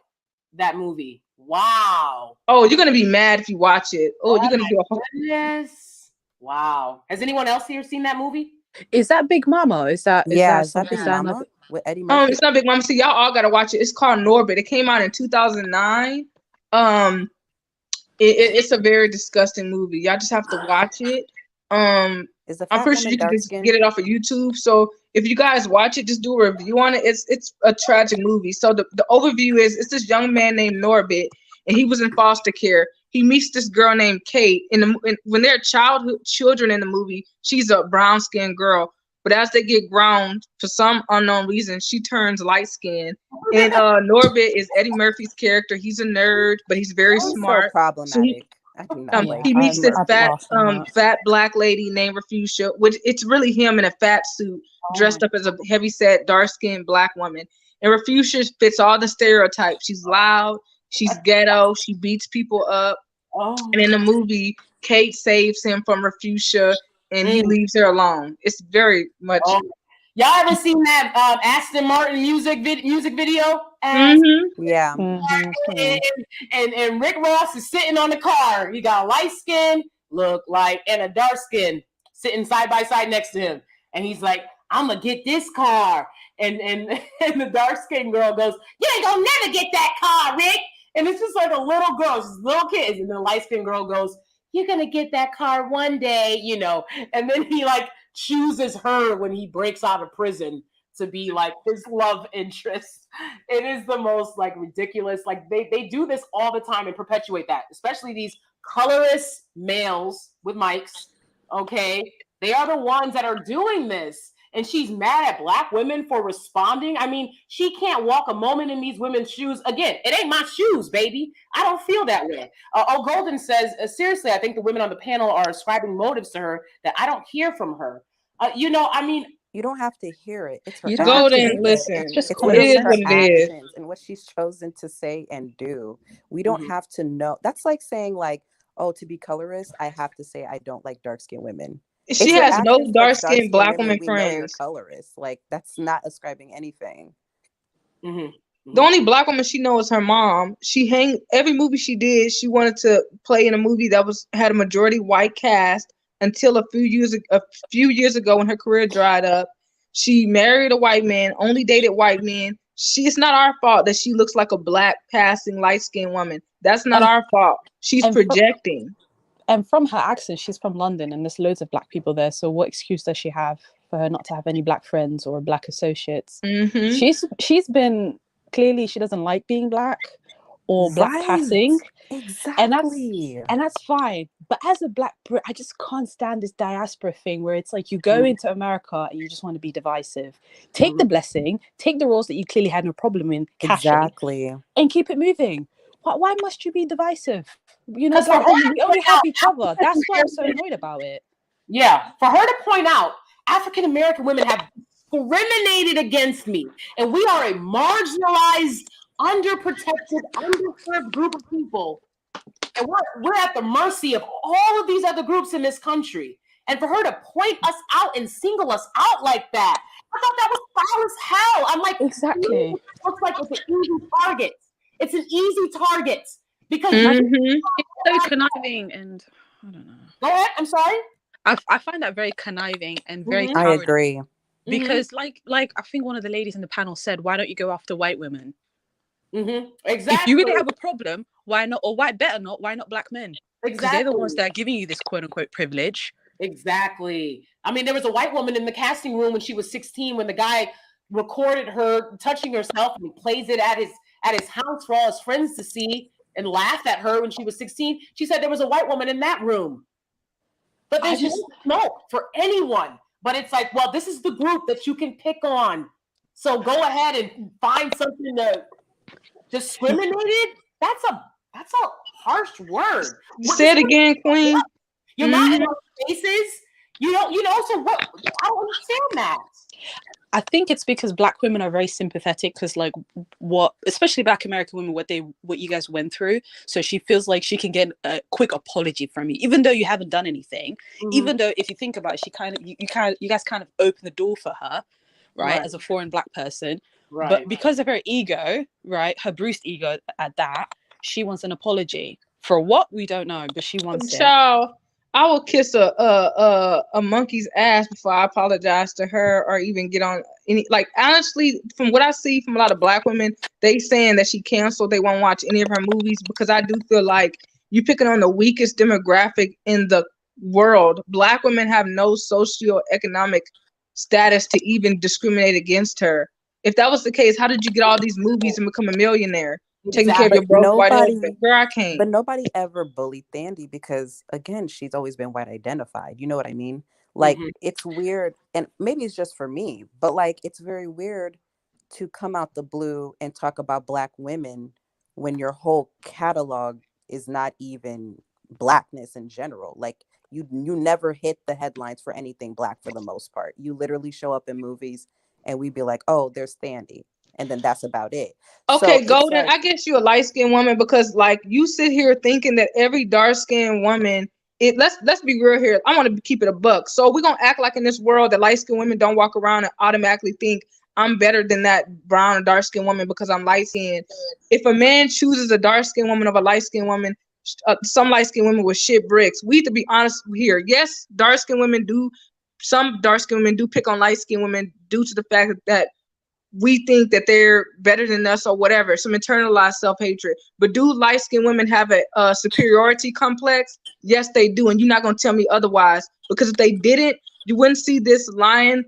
That movie. Wow. Oh, you're gonna be mad if you watch it. Oh, you're gonna do a whole. Yes. Wow. Has anyone else here seen that movie? Is that Big Mama? Is that Is that something Big Mama with Eddie Murphy? It's not Big Mama. See, y'all all gotta watch it. It's called Norbit. It came out in 2009. It's a very disgusting movie. Y'all just have to watch it. I'm pretty sure you can just get it off of YouTube. So if you guys watch it, just do a review on it. It's a tragic movie. So the overview is it's this young man named Norbit, and he was in foster care. He meets this girl named Kate. When they're children in the movie, she's a brown-skinned girl. But as they get grown, for some unknown reason, she turns light-skinned. And Norbit is Eddie Murphy's character. He's a nerd, but he's very smart. So problematic. He meets this fat black lady named Refusia, which it's really him in a fat suit, dressed up as a heavyset, dark-skinned black woman. And Refusia fits all the stereotypes. She's loud, she's ghetto, she beats people up. And in the movie, Kate saves him from Refusia, and he leaves her alone. It's very much. Y'all ever seen that Aston Martin music video? Yeah. And Rick Ross is sitting on the car. He got a light skin, look like, and a dark skin sitting side by side next to him. And he's like, I'm gonna get this car. And the dark skinned girl goes, you ain't gonna never get that car, Rick. And it's just like a little girl, just little kids. And the light skinned girl goes, you're gonna get that car one day, you know. And then he like chooses her when he breaks out of prison to be like his love interest. It is the most like ridiculous. Like they do this all the time and perpetuate that, especially these colorist males with mics. Okay, they are the ones that are doing this. And she's mad at black women for responding. I mean, she can't walk a moment in these women's shoes. Again, it ain't my shoes, baby. I don't feel that way. Golden says, seriously, I think the women on the panel are ascribing motives to her that I don't hear from her. You know, I mean, you don't have to hear it. It's her actions. Golden, listen. It's her actions and what she's chosen to say and do. We don't have to know. That's like saying, like, oh, to be colorist, I have to say I don't like dark-skinned women. She has no dark-skinned black women friends. Colorist, like that's not ascribing anything. The only black woman she knows is her mom. Every movie she did, she wanted to play in a movie that had a majority white cast until a few years ago when her career dried up. She married a white man, only dated white men. It's not our fault that she looks like a black passing light-skinned woman. That's not our fault. She's projecting. And from her accent, she's from London, and there's loads of black people there. So what excuse does she have for her not to have any black friends or black associates? She's been clearly she doesn't like being black or black passing. Exactly. And that's fine. But as a black Brit, I just can't stand this diaspora thing where it's like you go into America and you just want to be divisive. Take the blessing, take the roles that you clearly had no problem in, and keep it moving. Why must you be divisive? You know, we only have each other. That's why I'm so annoyed about it. Yeah, for her to point out African American women have discriminated against me, and we are a marginalized, underprotected, underserved group of people, and we're at the mercy of all of these other groups in this country. And for her to point us out and single us out like that, I thought that was foul as hell. I'm like, exactly. It looks like it's an easy target. It's an easy target because it's so conniving, and I don't know. Go ahead. I'm sorry. I find that very conniving and very. I agree. Because, like I think one of the ladies in the panel said, "Why don't you go after white women?" Exactly. If you really have a problem, why not? Or why not black men? Because they're the ones that are giving you this quote unquote privilege. Exactly. I mean, there was a white woman in the casting room when she was 16 when the guy recorded her touching herself and he plays it at his house for all his friends to see and laughed at her when she was 16. She said there was a white woman in that room. But there's just no for anyone. But it's like, well, this is the group that you can pick on. So go ahead and find something to discriminated. That's a harsh word. Say it again, Queen. You're not in our faces. So what? I don't understand that. I think it's because Black women are very sympathetic because, like, especially Black American women, what you guys went through. So she feels like she can get a quick apology from you, even though you haven't done anything. Mm-hmm. Even though, if you think about it, you guys kind of open the door for her, right, as a foreign Black person. Right. But because of her ego, right, her bruised ego at that, she wants an apology for what we don't know, but she wants it. I will kiss a monkey's ass before I apologize to her or even get on any. Like, honestly, from what I see from a lot of Black women, they saying that she canceled. They won't watch any of her movies because I do feel like you picking on the weakest demographic in the world. Black women have no socioeconomic status to even discriminate against her. If that was the case, how did you get all these movies and become a millionaire? Taking care of your broke white husband. Where I came. But nobody ever bullied Thandie because, again, she's always been white identified. You know what I mean? Like, it's weird, and maybe it's just for me, but like, it's very weird to come out the blue and talk about Black women when your whole catalog is not even Blackness in general. Like, you never hit the headlines for anything Black for the most part. You literally show up in movies and we'd be like, oh, there's Thandie. And then that's about it. Okay, so Golden, like, I guess you a light-skinned woman because, like, you sit here thinking that every dark-skinned woman, let's be real here. I want to keep it a buck. So we're going to act like in this world that light-skinned women don't walk around and automatically think I'm better than that brown or dark-skinned woman because I'm light-skinned. If a man chooses a dark-skinned woman over a light-skinned woman, some light-skinned women with shit bricks. We have to be honest here. Yes, some dark-skinned women do pick on light-skinned women due to the fact that we think that they're better than us or whatever, some internalized self-hatred. But do light-skinned women have a superiority complex? Yes, they do. And you're not going to tell me otherwise. Because if they didn't, you wouldn't see this lying,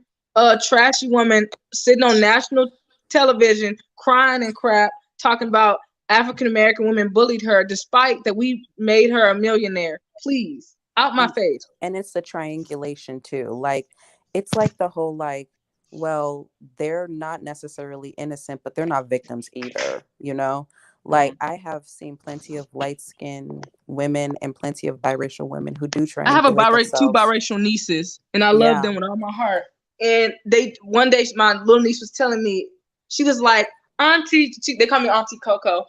trashy woman sitting on national television, crying and crap, talking about African-American women bullied her, despite that we made her a millionaire. Please, out my face. And it's the triangulation too. Like, it's like the whole, like, well, they're not necessarily innocent, but they're not victims either, you know? Like, I have seen plenty of light-skinned women and plenty of biracial women who do try. I have two biracial nieces, and I love them with all my heart. And one day, my little niece was telling me, she was like, Auntie, they call me Auntie Coco,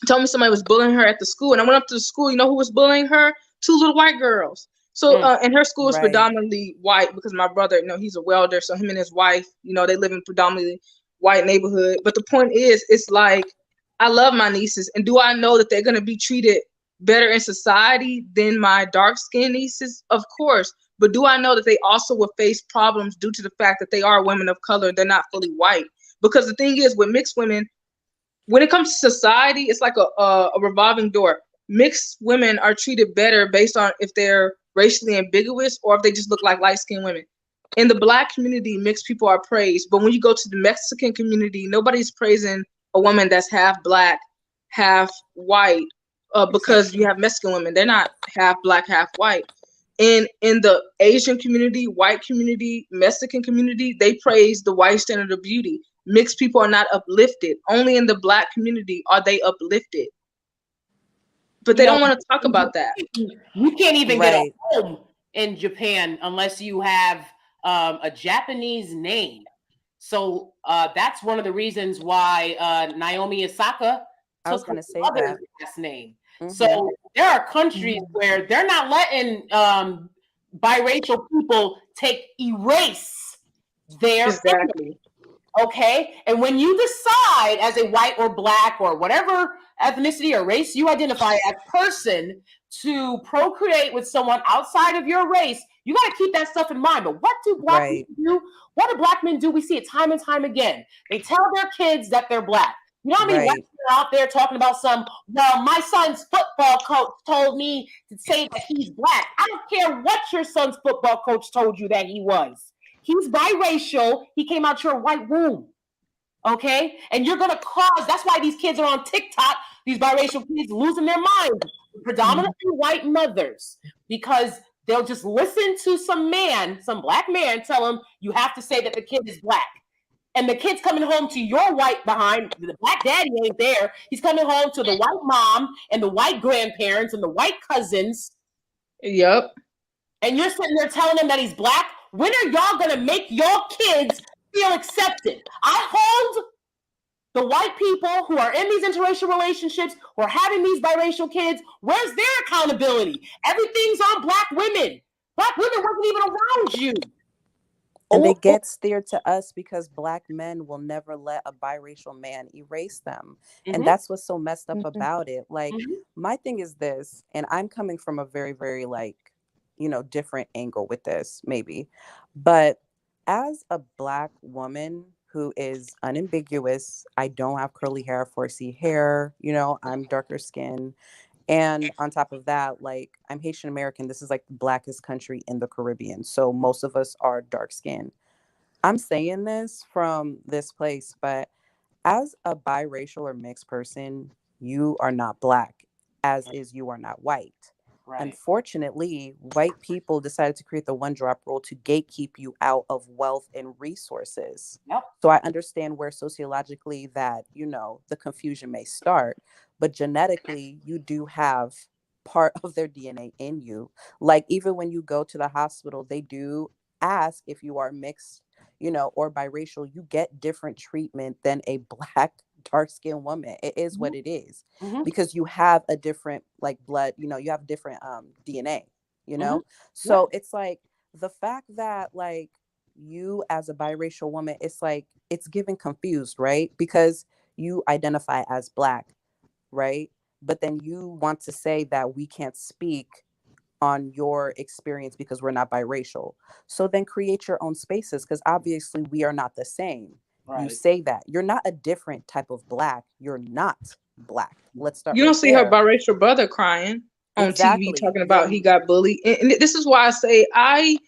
told me somebody was bullying her at the school. And I went up to the school, you know who was bullying her? 2 little white girls. So, and her school is predominantly white because my brother, he's a welder. So him and his wife, they live in predominantly white neighborhood. But the point is, it's like, I love my nieces. And do I know that they're going to be treated better in society than my dark-skinned nieces? Of course. But do I know that they also will face problems due to the fact that they are women of color? They're not fully white. Because the thing is, with mixed women, when it comes to society, it's like a revolving door. Mixed women are treated better based on if they're racially ambiguous or if they just look like light-skinned women. In the Black community, mixed people are praised, but when you go to the Mexican community, nobody's praising a woman that's half Black, half white, because you have Mexican women. They're not half Black, half white. And in the Asian community, white community, Mexican community, they praise the white standard of beauty. Mixed people are not uplifted. Only in the Black community are they uplifted. But they don't want to talk about that. You can't even get a home in Japan unless you have a Japanese name. So that's one of the reasons why Naomi Osaka took her mother's last name. Mm-hmm. So there are countries where they're not letting biracial people erase their exactly. Okay, and when you decide as a white or Black or whatever ethnicity or race you identify as person to procreate with someone outside of your race, you got to keep that stuff in mind. But what do Black men do? What do Black men do? We see it time and time again. They tell their kids that they're Black. You know how many white people are out there talking about my son's football coach told me to say that he's Black. I don't care what your son's football coach told you that he was. He's biracial. He came out your white womb. Okay? And you're going to that's why these kids are on TikTok, these biracial kids losing their minds, predominantly white mothers, because they'll just listen to some Black man tell them you have to say that the kid is Black. And the kid's coming home to your white behind, the Black daddy ain't there. He's coming home to the white mom and the white grandparents and the white cousins. Yep. And you're sitting there telling him that he's Black. When are y'all gonna make your kids feel accepted? I hold the white people who are in these interracial relationships, who are having these biracial kids, where's their accountability? Everything's on Black women. Black women wasn't even around you. And they get steered to us because Black men will never let a biracial man erase them. And that's what's so messed up about it. Like, my thing is this, and I'm coming from a very, very, like, you know, different angle with this, maybe. But as a Black woman who is unambiguous, I don't have curly hair, 4C hair, you know, I'm darker skinned. And on top of that, like, I'm Haitian American. This is like the blackest country in the Caribbean. So most of us are dark skinned. I'm saying this from this place, but as a biracial or mixed person, you are not Black, as is you are not white. Right. Unfortunately, white people decided to create the one drop rule to gatekeep you out of wealth and resources. Yep. So I understand where sociologically that, you know, the confusion may start, but genetically you do have part of their DNA in you. Like, even when you go to the hospital, they do ask if you are mixed, you know, or biracial. You get different treatment than a Black dark-skinned woman. It is what it is, because you have a different, like, blood, you know, you have different DNA, you know. So it's like the fact that, like, you as a biracial woman, it's like it's giving confused, right? Because you identify as Black, right? But then you want to say that we can't speak on your experience because we're not biracial. So then create your own spaces, because obviously we are not the same. You say that you're not a different type of Black. You're not Black. Let's start. You don't see her biracial brother crying on TV talking about he got bullied. And this is why I say I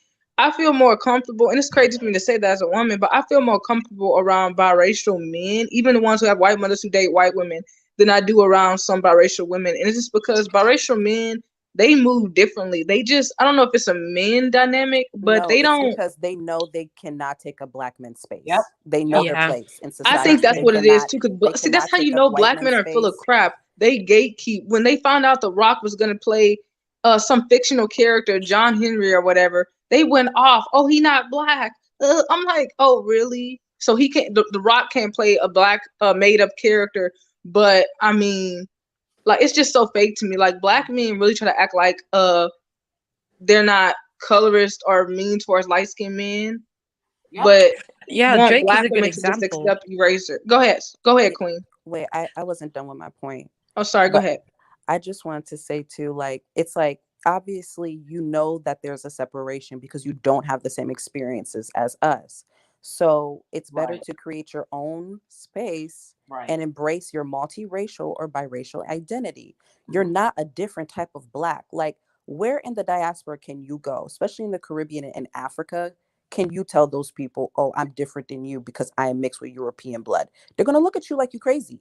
feel more comfortable, and it's crazy for me to say that as a woman, but I feel more comfortable around biracial men, even the ones who have white mothers who date white women, than I do around some biracial women. And it's just because biracial men, they move differently. They just, I don't know if it's a men dynamic, but no, they it's don't, because they know they cannot take a Black man's space. Yep. They know their place in society. I think that's what it is too. Because see, that's how you know Black men are full of space. crap. They gatekeep. When they found out The Rock was gonna play some fictional character, John Henry or whatever, they went off. Oh, he not Black. I'm like, oh really? So he can't. The Rock can't play a Black made up character. But I mean, like, it's just so fake to me. Like, Black men really try to act like they're not colorist or mean towards light skinned men. Yep. But want Drake Black is a good women to just example. accept eraser. Go ahead, Queen. Wait, I wasn't done with my point. Oh, sorry. Go ahead. I just wanted to say too, like, it's like, obviously you know that there's a separation because you don't have the same experiences as us. So it's better to create your own space and embrace your multiracial or biracial identity. You're not a different type of Black. Like, where in the diaspora can you go, especially in the Caribbean and Africa? Can you tell those people, oh, I'm different than you because I am mixed with European blood? They're going to look at you like you're crazy.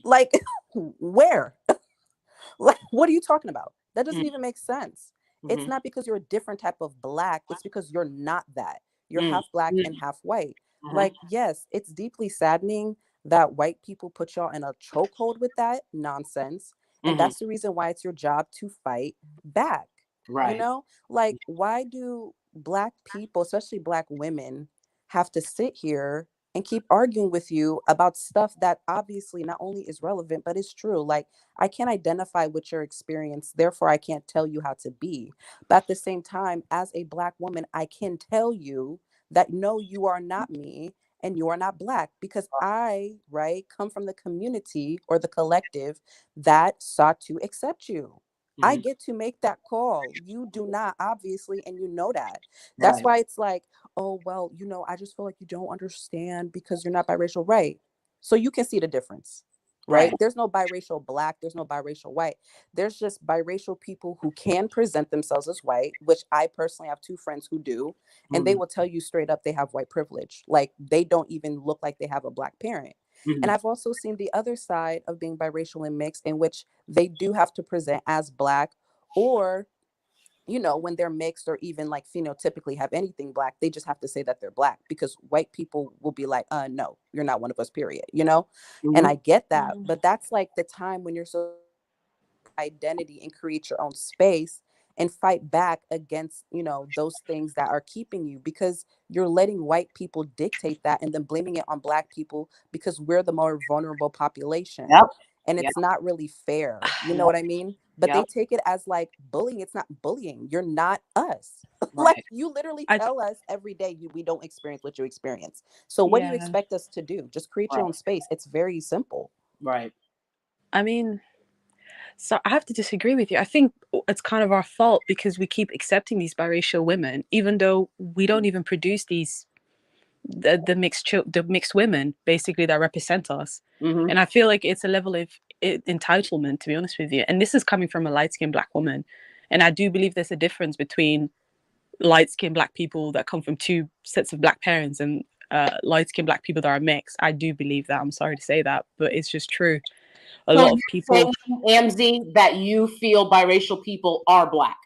Like, where? Like, what are you talking about? That doesn't even make sense. It's not because you're a different type of Black. It's because you're not that. You're half Black and half white. Like, yes, it's deeply saddening that white people put y'all in a chokehold with that nonsense. And that's the reason why it's your job to fight back. You know, like, why do Black people, especially Black women, have to sit here and keep arguing with you about stuff that obviously not only is relevant, but is true? Like, I can't identify with your experience, therefore I can't tell you how to be. But at the same time, as a Black woman, I can tell you that no, you are not me and you are not Black, because I, come from the community or the collective that sought to accept you. I get to make that call. You do not, obviously, and you know that. That's why it's like, oh, well, you know, I just feel like you don't understand because you're not biracial, right? So you can see the difference, right? There's no biracial Black, there's no biracial white. There's just biracial people who can present themselves as white, which I personally have two friends who do, and they will tell you straight up they have white privilege. Like, they don't even look like they have a Black parent. And I've also seen the other side of being biracial and mixed, in which they do have to present as Black, or, you know, when they're mixed or even like phenotypically have anything Black, they just have to say that they're Black, because white people will be like, no, you're not one of us, period, you know? And I get that, but that's like the time when you're so identity and create your own space and fight back against, those things that are keeping you, because you're letting white people dictate that and then blaming it on Black people because we're the more vulnerable population. Yep. And Yep. it's not really fair. You know Yep. what I mean? But they Yep. take it as like bullying. It's not bullying. You're not us. Right. Like, you literally I- tell us every day we don't experience what you experience. So what do you Yeah. expect us to do? Just create your Right. own space. It's very simple. Right. I mean, so I have to disagree with you. I think it's kind of our fault because we keep accepting these biracial women, even though we don't even produce the mixed women basically that represent us. Mm-hmm. And I feel like it's a level of entitlement, to be honest with you. And this is coming from a light-skinned Black woman. And I do believe there's a difference between light-skinned Black people that come from two sets of Black parents and light-skinned Black people that are mixed. I do believe that. I'm sorry to say that, but it's just true. A lot of people. Amzi, that you feel biracial people are Black.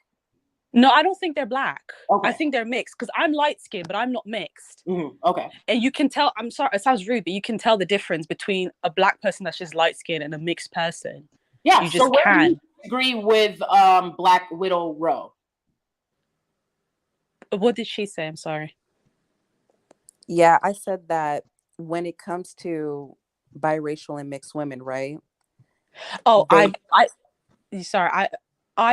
No, I don't think they're Black. Okay. I think they're mixed because I'm light-skinned, but I'm not mixed. Mm-hmm. Okay. And you can tell, I'm sorry, it sounds rude, but you can tell the difference between a Black person that's just light-skinned and a mixed person. Yeah. You just can. Do you agree with Black Widow Rowe? What did she say? I'm sorry. Yeah, I said that when it comes to biracial and mixed women, right? Oh, I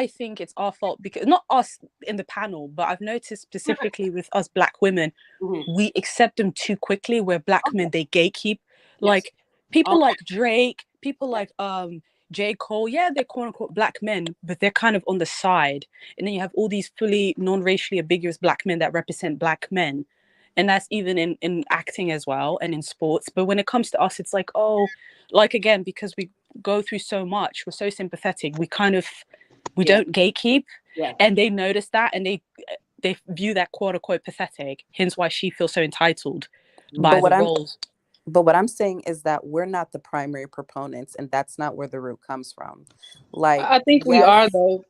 think it's our fault because not us in the panel, but I've noticed specifically with us Black women, we accept them too quickly. Where Black men, they gatekeep. Like people like Drake, people like J. Cole, yeah, they're quote unquote Black men, but they're kind of on the side. And then you have all these fully non-racially ambiguous Black men that represent Black men. And that's even in acting as well and in sports. But when it comes to us, it's like, oh, like again, because we go through so much, we're so sympathetic, we don't gatekeep. Yeah. And they notice that and they view that quote unquote pathetic, hence why she feels so entitled by the roles. But what I'm saying is that we're not the primary proponents, and that's not where the root comes from. Like, I think we are though.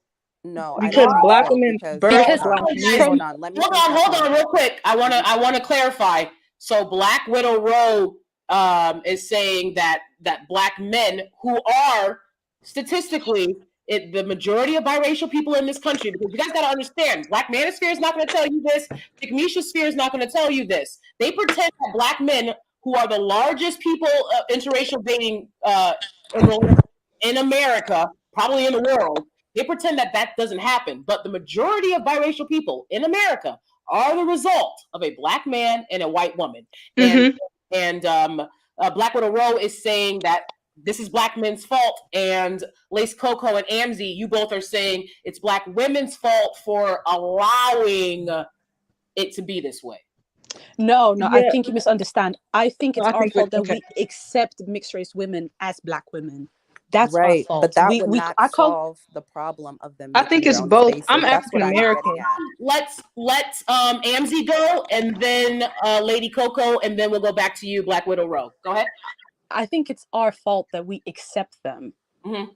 No, because I don't Black think so, women because birth hold Black men. hold on. Let me hold on real quick. I want to clarify. So Black Widow Rowe is saying that Black men who are statistically the majority of biracial people in this country, because you guys got to understand, Black Manosphere is not going to tell you this. Tikmisha Sphere is not going to tell you this. They pretend that Black men, who are the largest people interracial dating in America, probably in the world, they pretend that doesn't happen. But the majority of biracial people in America are the result of a Black man and a white woman. And Black Widow Rowe is saying that this is Black men's fault, and Lace Coco and Amzi, you both are saying it's Black women's fault for allowing it to be this way. No, I think you misunderstand. I think it's our fault that we accept mixed race women as Black women. That's right, our fault. But that would not solve the problem of them. I think it's both. Spaces. I'm African American. Let's Amzi go, and then Lady Coco, and then we'll go back to you, Black Widow Rowe. Go ahead. I think it's our fault that we accept them. Mm-hmm.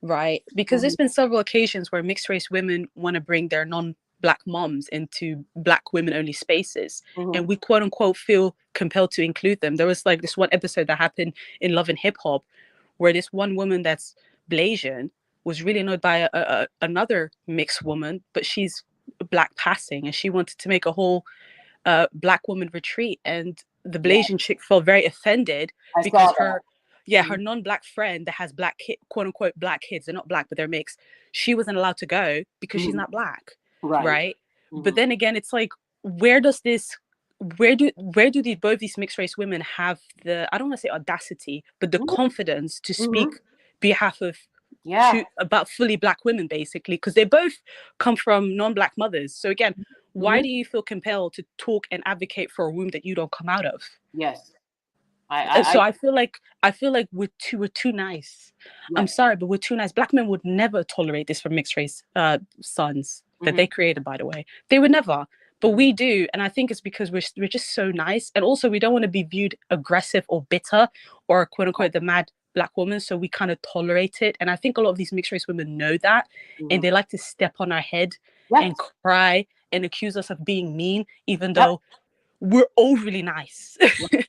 Right? Because there's been several occasions where mixed race women want to bring their non-Black moms into Black women only spaces. And we quote unquote feel compelled to include them. There was like this one episode that happened in Love and Hip Hop where this one woman that's Blasian was really annoyed by another mixed woman, but she's Black passing, and she wanted to make a whole Black woman retreat, and the Blasian chick felt very offended because her non-Black friend that has Black quote unquote Black kids, they're not Black but they're mixed, she wasn't allowed to go because she's not Black, right? But then again, it's like, where do both these mixed race women have the, I don't want to say audacity, but the confidence to speak behalf of about fully Black women, basically, because they both come from non-Black mothers. So again, why do you feel compelled to talk and advocate for a womb that you don't come out of? Yes. I feel like we're too nice. Yeah. I'm sorry, but we're too nice. Black men would never tolerate this from mixed race sons that they created, by the way. They would never. But we do, and I think it's because we're just so nice, and also we don't want to be viewed aggressive or bitter or quote unquote the mad Black woman, so we kind of tolerate it. And I think a lot of these mixed race women know that, and they like to step on our head and cry and accuse us of being mean, even though we're overly nice. Yeah.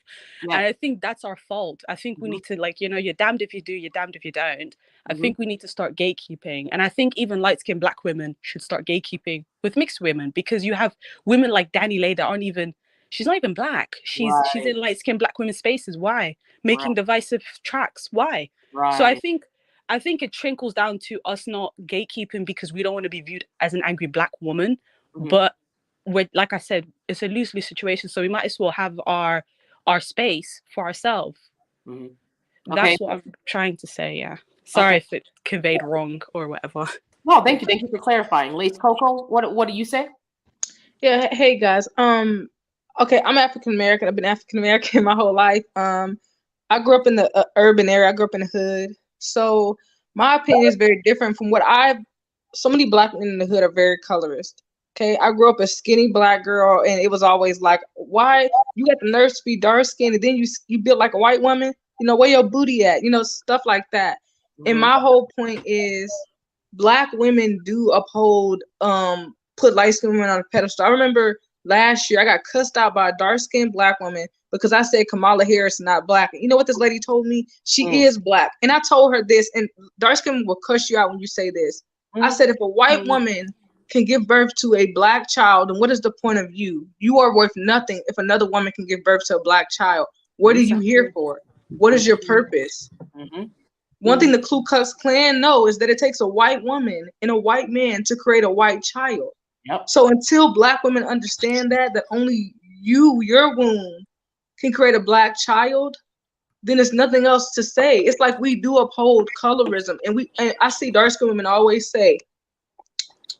And I think that's our fault. I think we need to, like, you're damned if you do, you're damned if you don't. I think we need to start gatekeeping. And I think even light-skinned Black women should start gatekeeping with mixed women, because you have women like Danie that aren't even, she's not even Black. She's in light-skinned Black women's spaces. Why? Making divisive tracks. Why? So I think it trickles down to us not gatekeeping because we don't want to be viewed as an angry Black woman. But we're, like I said, it's a loose situation, so we might as well have our space for ourselves. That's what I'm trying to say. Yeah. Sorry if it conveyed wrong or whatever. No, thank you. Thank you for clarifying. Lace Coco, what do you say? Yeah, hey guys. Okay, I'm African American. I've been African American my whole life. I grew up in the urban area. I grew up in the hood. So my opinion is very different from what so many Black men in the hood are very colorist. Okay, I grew up a skinny Black girl, and it was always like, why you got the nerve to be dark skinned and then you built like a white woman? Where your booty at? Stuff like that. And my whole point is, Black women do uphold, put light skinned women on a pedestal. I remember last year I got cussed out by a dark skinned Black woman because I said Kamala Harris is not Black. And you know what this lady told me? She is Black. And I told her this, and dark skinned will cuss you out when you say this. I said, if a white woman can give birth to a Black child, then what is the point of you? You are worth nothing if another woman can give birth to a Black child. What are you here for? What is your purpose? One thing the Ku Klux Klan knows is that it takes a white woman and a white man to create a white child. So until Black women understand that only your womb can create a Black child, then there's nothing else to say. It's like we do uphold colorism, and I see dark-skinned women always say,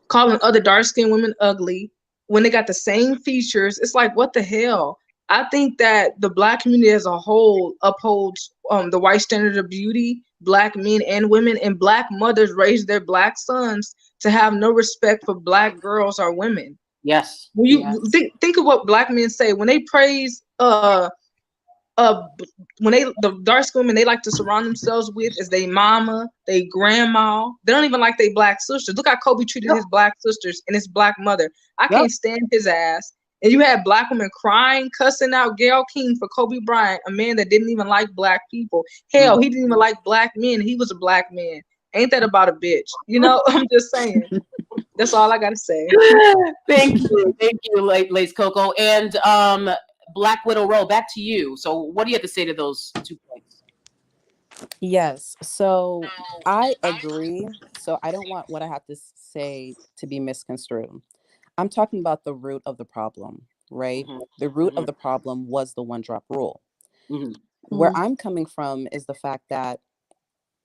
calling other dark-skinned women ugly when they got the same features. It's like, what the hell? I think that the Black community as a whole upholds the white standard of beauty, Black men and women, and Black mothers raise their Black sons to have no respect for Black girls or women. Yes. When you think of what Black men say when they praise the dark skinned women they like to surround themselves with is they mama, they grandma. They don't even like they Black sisters. Look how Kobe treated his Black sisters and his Black mother. I can't stand his ass. And you had Black women crying, cussing out Gayle King for Kobe Bryant, a man that didn't even like Black people. Hell, he didn't even like Black men. He was a Black man. Ain't that about a bitch? I'm just saying. That's all I gotta say. Thank you, Lace Coco. And Black Widow Roll, back to you. So what do you have to say to those 2 points? Yes, so I agree. So I don't want what I have to say to be misconstrued. I'm talking about the root of the problem, right? The root of the problem was the one-drop rule. Where I'm coming from is the fact that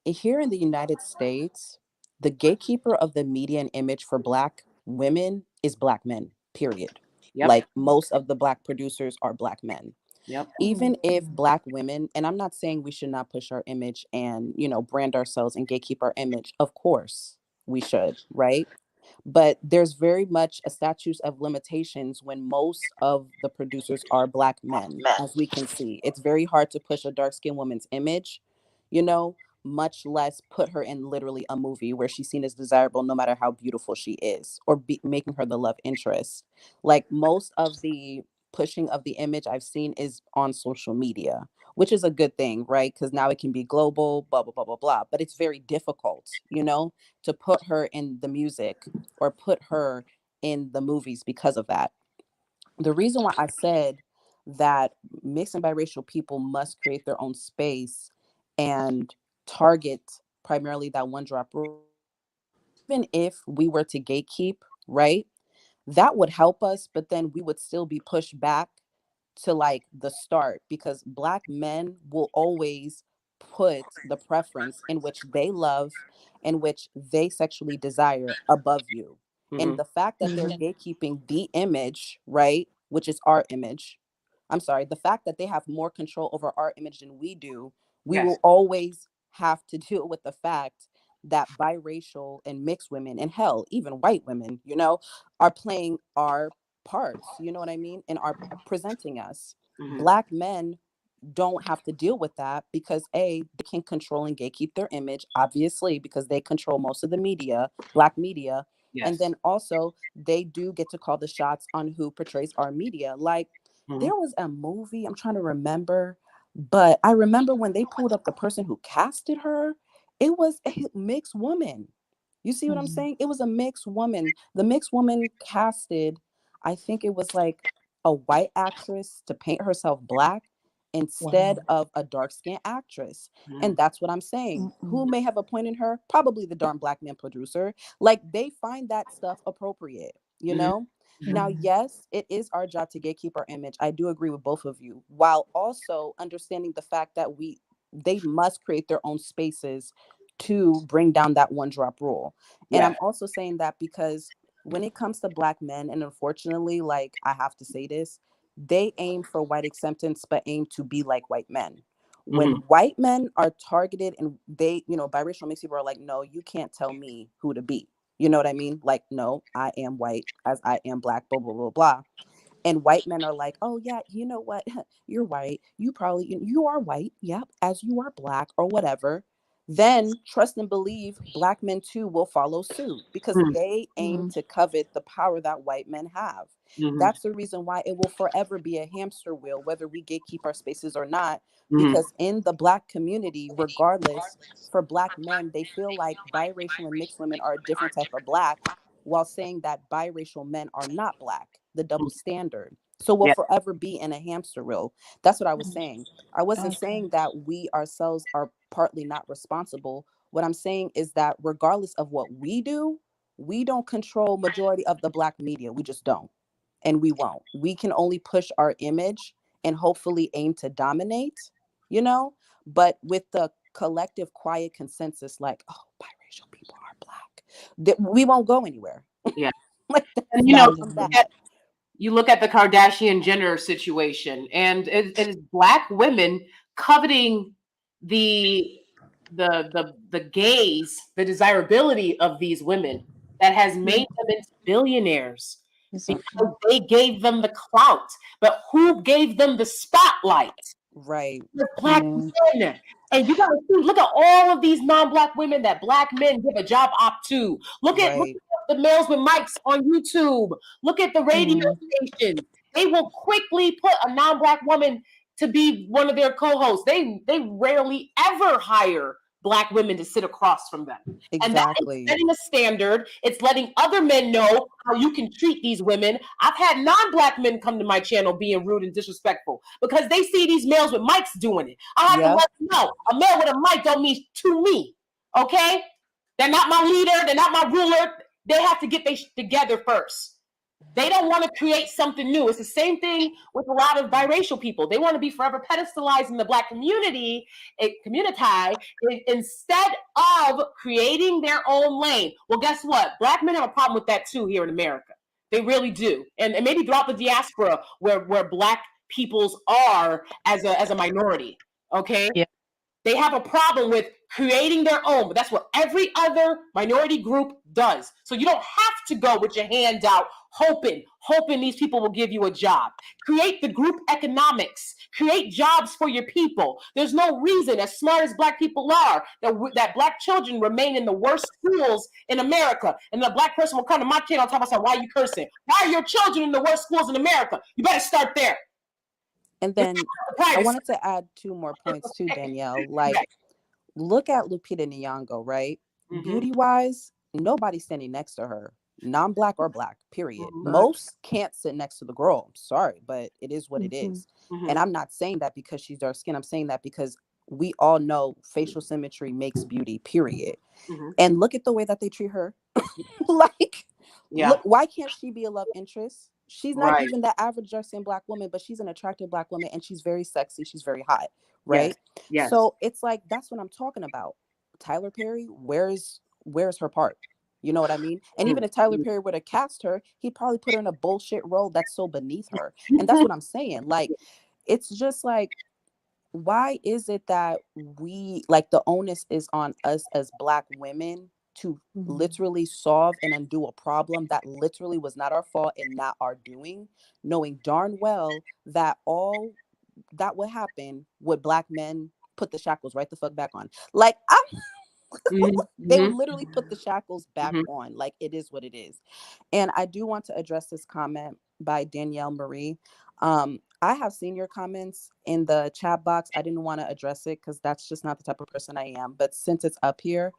here in the United States, the gatekeeper of the media and image for Black women is Black men, period. Like most of the Black producers are Black men. Even if Black women, and I'm not saying we should not push our image and, brand ourselves and gatekeep our image. Of course we should, right? But there's very much a statute of limitations when most of the producers are Black men, as we can see. It's very hard to push a dark-skinned woman's image, much less put her in literally a movie where she's seen as desirable no matter how beautiful she is, or making her the love interest. Like most of the pushing of the image I've seen is on social media, which is a good thing, right? Because now it can be global, blah, blah, blah, blah, blah. But it's very difficult, to put her in the music or put her in the movies because of that. The reason why I said that mixed and biracial people must create their own space and target primarily that one-drop rule, even if we were to gatekeep, right? That would help us, but then we would still be pushed back to like the start, because Black men will always put the preference in which they love and which they sexually desire above you. And the fact that they're gatekeeping the image, right, which is our image, the fact that they have more control over our image than we do, we will always have to deal with the fact that biracial and mixed women, and hell, even white women, are playing our parts, you know what I mean, and are presenting us. Black men don't have to deal with that because they can control and gatekeep their image, obviously, because they control most of the media, Black media. And then also they do get to call the shots on who portrays our media. Like There was a movie, I'm trying to remember, but I remember when they pulled up the person who casted her, it was a mixed woman. You see what I'm saying? It was a mixed woman. The mixed woman casted, I think it was like a white actress to paint herself black instead of a dark-skinned actress. And that's what I'm saying. Who may have appointed her? Probably the darn black man producer. Like, they find that stuff appropriate, you know? Now, yes, it is our job to gatekeep our image. I do agree with both of you, while also understanding the fact that they must create their own spaces to bring down that one drop rule. And I'm also saying that because when it comes to black men, and unfortunately, like, I have to say this, they aim for white acceptance, but aim to be like white men. When white men are targeted and they, biracial mixed people are like, no, you can't tell me who to be. You know what I mean? Like, no, I am white as I am black, blah, blah, blah, blah. And white men are like, oh, yeah, you know what? You're white. You are white. Yep. As you are black or whatever. Then trust and believe black men too will follow suit because they aim to covet the power that white men have. That's the reason why it will forever be a hamster wheel, whether we gatekeep our spaces or not, because in the black community, regardless, for black men, they feel like biracial and mixed women are a different type of black, while saying that biracial men are not black, the double standard. So we'll forever be in a hamster wheel. That's what I was saying. I wasn't saying that we ourselves are partly not responsible. What I'm saying is that regardless of what we do, we don't control majority of the black media. We just don't. And we won't. We can only push our image and hopefully aim to dominate, but with the collective quiet consensus, like, oh, biracial people are black, that we won't go anywhere. Yeah. Like, and you look at the Kardashian Jenner situation, and it is black women coveting the gaze, the desirability of these women that has made them into billionaires because they gave them the clout. But who gave them the spotlight? Right. The black men. And you gotta see, look at all of these non-black women that black men give a job op to. Look at the males with mics on YouTube. Look at the radio stations. They will quickly put a non-black woman to be one of their co-hosts. They rarely ever hire black women to sit across from them. Exactly. And that is setting a standard. It's letting other men know how you can treat these women. I've had non-black men come to my channel being rude and disrespectful because they see these males with mics doing it. I have to let them know a male with a mic don't mean to me. Okay? They're not my leader. They're not my ruler. They have to get their together first. They don't want to create something new. It's the same thing with a lot of biracial people. They want to be forever pedestalizing the black community, instead of creating their own lane. Well, guess what? Black men have a problem with that too here in America. They really do. And maybe throughout the diaspora where black peoples are as a minority. Okay? Yeah. They have a problem with creating their own, but that's what every other minority group does. So you don't have to go with your hand out hoping these people will give you a job. Create the group economics. Create jobs for your people. There's no reason, as smart as black people are, that black children remain in the worst schools in America. And the black person will come to my channel and talk about, why are you cursing? Why are your children in the worst schools in America? You better start there. And then I wanted to add 2 more points too, Danielle. Like, look at Lupita Nyong'o, right? Beauty-wise, nobody's standing next to her. Non-black or black, period. Most can't sit next to the girl. I'm sorry, but it is what it is. And I'm not saying that because she's dark skinned. I'm saying that because we all know facial symmetry makes beauty, period. And look at the way that they treat her. Like, look, why can't she be a love interest? She's not even that average dark-skinned black woman, but she's an attractive black woman and she's very sexy. She's very hot, right? Yes. So it's like, that's what I'm talking about. Tyler Perry, where's her part? You know what I mean? And even if Tyler Perry would have cast her, he'd probably put her in a bullshit role that's so beneath her. And that's what I'm saying. Like, it's just like, why is it that we, like, the onus is on us as black women to literally solve and undo a problem that literally was not our fault and not our doing, knowing darn well that all that would happen would black men put the shackles right the fuck back on. Like, they would literally put the shackles back on. Like, it is what it is. And I do want to address this comment by Danielle Marie. I have seen your comments in the chat box. I didn't want to address it because that's just not the type of person I am. But since it's up here,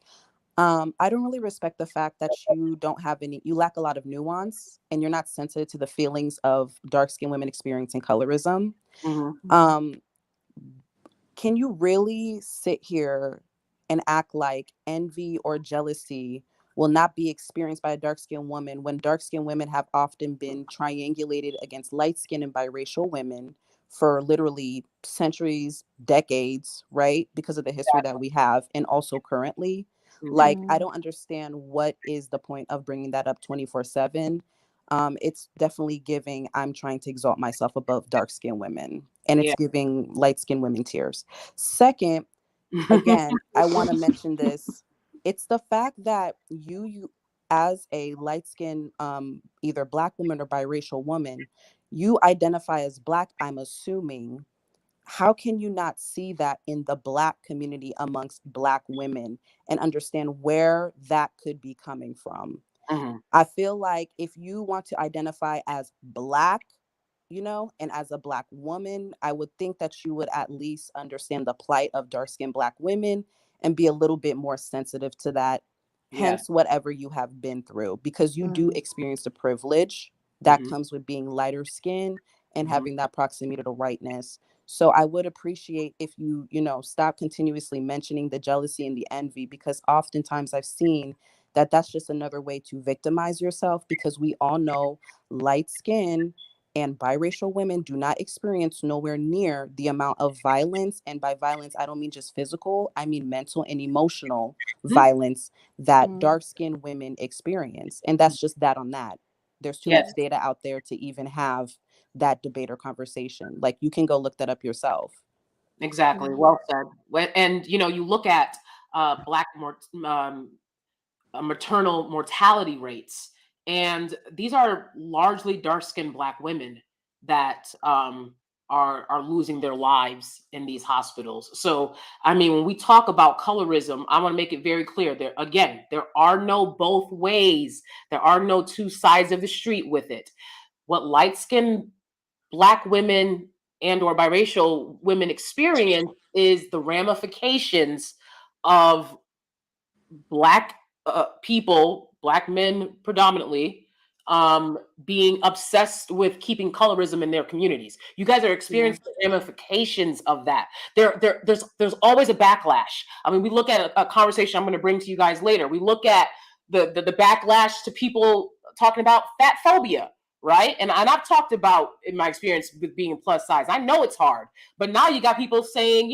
I don't really respect the fact that you lack a lot of nuance and you're not sensitive to the feelings of dark-skinned women experiencing colorism. Um, can you really sit here and act like envy or jealousy will not be experienced by a dark-skinned woman when dark-skinned women have often been triangulated against light-skinned and biracial women for literally centuries, decades, right? Because of the history that we have, and also currently. Like, I don't understand what is the point of bringing that up 24/7. It's definitely giving, I'm trying to exalt myself above dark-skinned women, and it's giving light-skinned women tears. Second, again, I want to mention this. It's the fact that you as a light-skinned, either Black woman or biracial woman, you identify as Black, I'm assuming. How can you not see that in the Black community amongst Black women and understand where that could be coming from? I feel like if you want to identify as Black, and as a Black woman, I would think that you would at least understand the plight of dark-skinned Black women and be a little bit more sensitive to that. Hence, whatever you have been through, because you do experience the privilege that comes with being lighter skinned and having that proximity to whiteness. So I would appreciate if you, stop continuously mentioning the jealousy and the envy, because oftentimes I've seen that that's just another way to victimize yourself, because we all know light skin and biracial women do not experience nowhere near the amount of violence. And by violence, I don't mean just physical, I mean mental and emotional violence that dark-skinned women experience. And that's just that on that. There's too much data out there to even have that debate or conversation. Like, you can go look that up yourself. Exactly. Well said. And, you look at Black maternal mortality rates, and these are largely dark-skinned Black women that are losing their lives in these hospitals. So, I mean, when we talk about colorism, I want to make it very clear. There are no both ways. There are no two sides of the street with it. What light-skinned Black women and or biracial women experience is the ramifications of Black people, Black men predominantly, being obsessed with keeping colorism in their communities. You guys are experiencing the ramifications of that. There's always a backlash. I mean, we look at a conversation I'm going to bring to you guys later. We look at the backlash to people talking about fat phobia, right? And I've talked about, in my experience with being plus size, I know it's hard, but now you got people saying,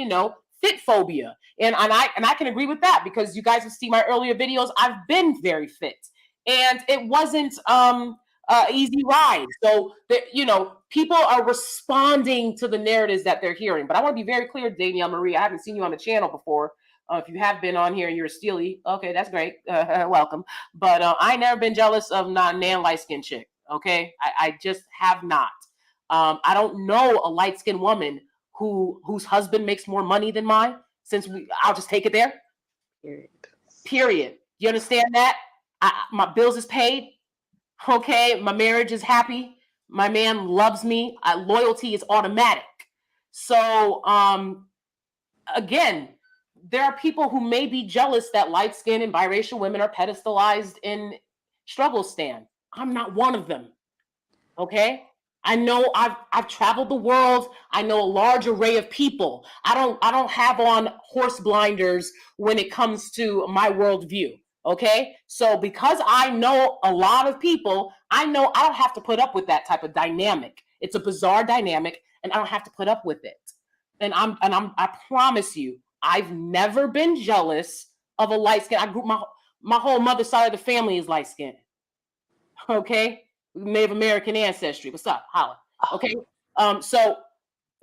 fit phobia. And I can agree with that, because you guys have seen my earlier videos. I've been very fit, and it wasn't easy ride. So people are responding to the narratives that they're hearing. But I want to be very clear, Danielle Marie, I haven't seen you on the channel before. If you have been on here and you're a Steely, okay, that's great. Welcome. But I never been jealous of not nan light-skinned chick. Okay, I just have not. I don't know a light-skinned woman whose husband makes more money than mine. I'll just take it there. Period. You understand that? My bills is paid. Okay, my marriage is happy. My man loves me. Loyalty is automatic. So, again, there are people who may be jealous that light-skinned and biracial women are pedestalized in struggle stand. I'm not one of them. Okay? I know I've traveled the world. I know a large array of people. I don't have on horse blinders when it comes to my worldview. Okay, so because I know a lot of people, I know I don't have to put up with that type of dynamic. It's a bizarre dynamic, and I don't have to put up with it. And I promise you, I've never been jealous of a light skin. I grew my whole mother's side of the family is light skinned. Okay. Native American ancestry. What's up? Holla. Okay. So,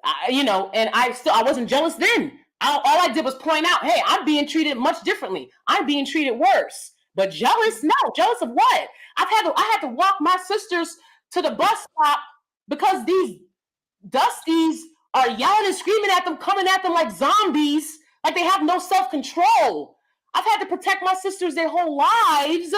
and I wasn't jealous then. All I did was point out, hey, I'm being treated much differently. I'm being treated worse. But jealous? No. Jealous of what? I had to walk my sisters to the bus stop because these dusties are yelling and screaming at them, coming at them like zombies, like they have no self-control. I've had to protect my sisters their whole lives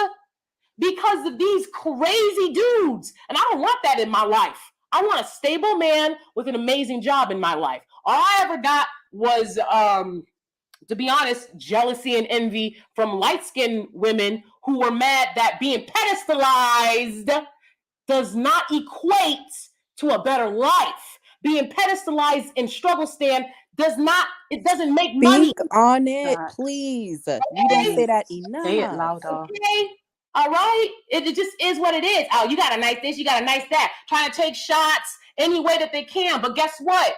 because of these crazy dudes. And I don't want that in my life. I want a stable man with an amazing job in my life. All I ever got was, to be honest, jealousy and envy from light-skinned women who were mad that being pedestalized does not equate to a better life. Being pedestalized in struggle stand doesn't make money. Speak on it, Facts. please. You don't say that Say it enough. louder. Okay. All right. It just is what it is. Oh, you got a nice this, you got a nice that. Trying to take shots any way that they can. But guess what?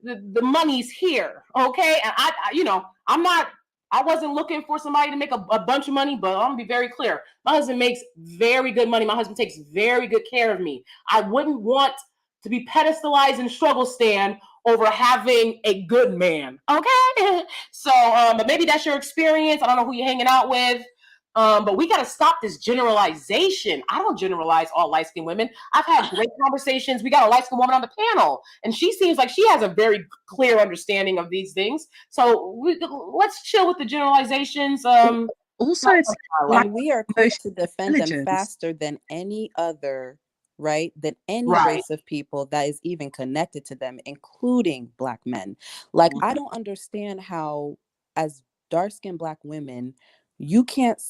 The money's here. Okay. And I wasn't looking for somebody to make a bunch of money, but I'm gonna be very clear. My husband makes very good money. My husband takes very good care of me. I wouldn't want to be pedestalized in struggle stand over having a good man. Okay. So, but maybe that's your experience. I don't know who you're hanging out with. But we got to stop this generalization. I don't generalize all light-skinned women. I've had great conversations. We got a light-skinned woman on the panel, and she seems like she has a very clear understanding of these things. So let's chill with the generalizations. Also, it's And we are quick to emotional defend them intelligence. faster than any other, right? Than any Right. race of people that is even connected to them, including Black men. Like, I don't understand how, as dark-skinned Black women, you can't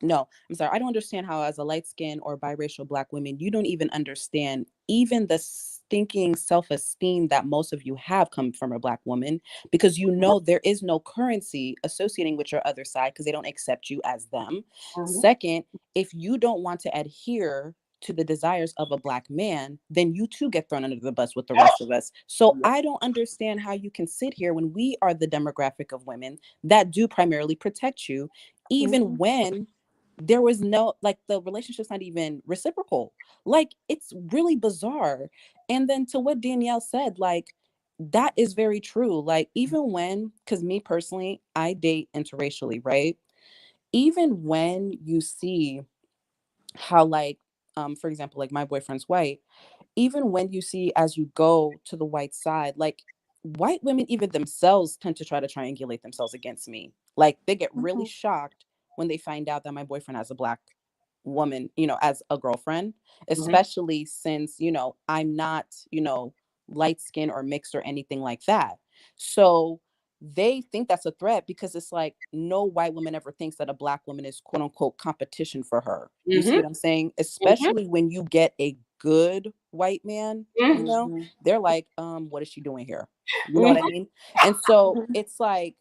no, I'm sorry. I don't understand how, as a light-skinned or biracial Black women, you don't even understand even the stinking self-esteem that most of you have come from a Black woman, because you know there is no currency associating with your other side because they don't accept you as them. Second, if you don't want to adhere to the desires of a Black man, then you too get thrown under the bus with the rest of us. So I don't understand how you can sit here when we are the demographic of women that do primarily protect you, even when there was no, like, the relationship's not even reciprocal. Like, it's really bizarre. And then to what Danielle said, like, that is very true. Like, even when, because me personally, I date interracially, right? Even when you see how, like, for example, like, my boyfriend's white, even when you see as you go to the white side, like, white women even themselves tend to try to triangulate themselves against me. Like, they get really shocked when they find out that my boyfriend has a Black woman, as a girlfriend, especially since, I'm not, light skin or mixed or anything like that. So they think that's a threat because it's like no white woman ever thinks that a Black woman is quote unquote competition for her. You see what I'm saying? Especially when you get a good white man, they're like, what is she doing here? You know what I mean? And so it's like,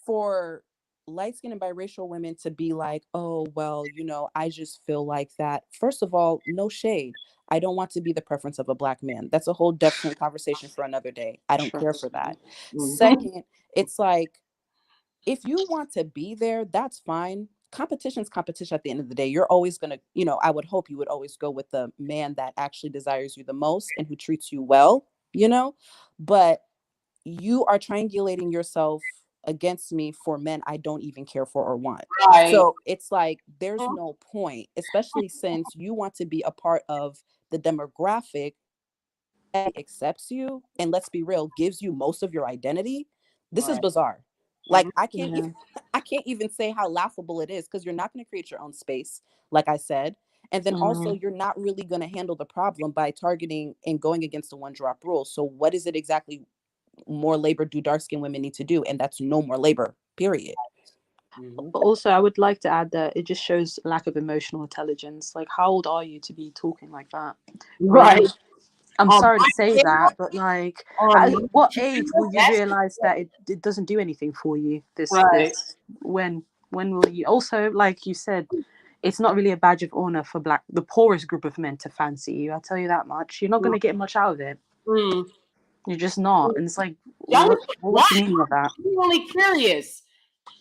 for light skinned and biracial women to be like, oh, well, I just feel like that. First of all, no shade. I don't want to be the preference of a Black man. That's a whole different conversation for another day. I don't care for that. Second, it's like, if you want to be there, that's fine. Competition's competition at the end of the day. You're always going to, I would hope you would always go with the man that actually desires you the most and who treats you well, but you are triangulating yourself against me for men I don't even care for or want. Right. So it's like, there's no point, especially since you want to be a part of the demographic that accepts you and, let's be real, gives you most of your identity. This is bizarre. Like, I can't even say how laughable it is, because you're not going to create your own space, like I said. And then also, you're not really going to handle the problem by targeting and going against the one drop rule. So what is it exactly more labor do dark skinned women need to do? And that's no more labor, period. But also, I would like to add that it just shows lack of emotional intelligence. Like, how old are you to be talking like that? Right. I'm sorry to say that, but like, at what age will you realize that it doesn't do anything for you? This when will you? Also, like you said, it's not really a badge of honor for the poorest group of men to fancy you. I tell you that much. You're not going to get much out of it. You're just not. And it's like, what's the meaning of that? I'm really curious,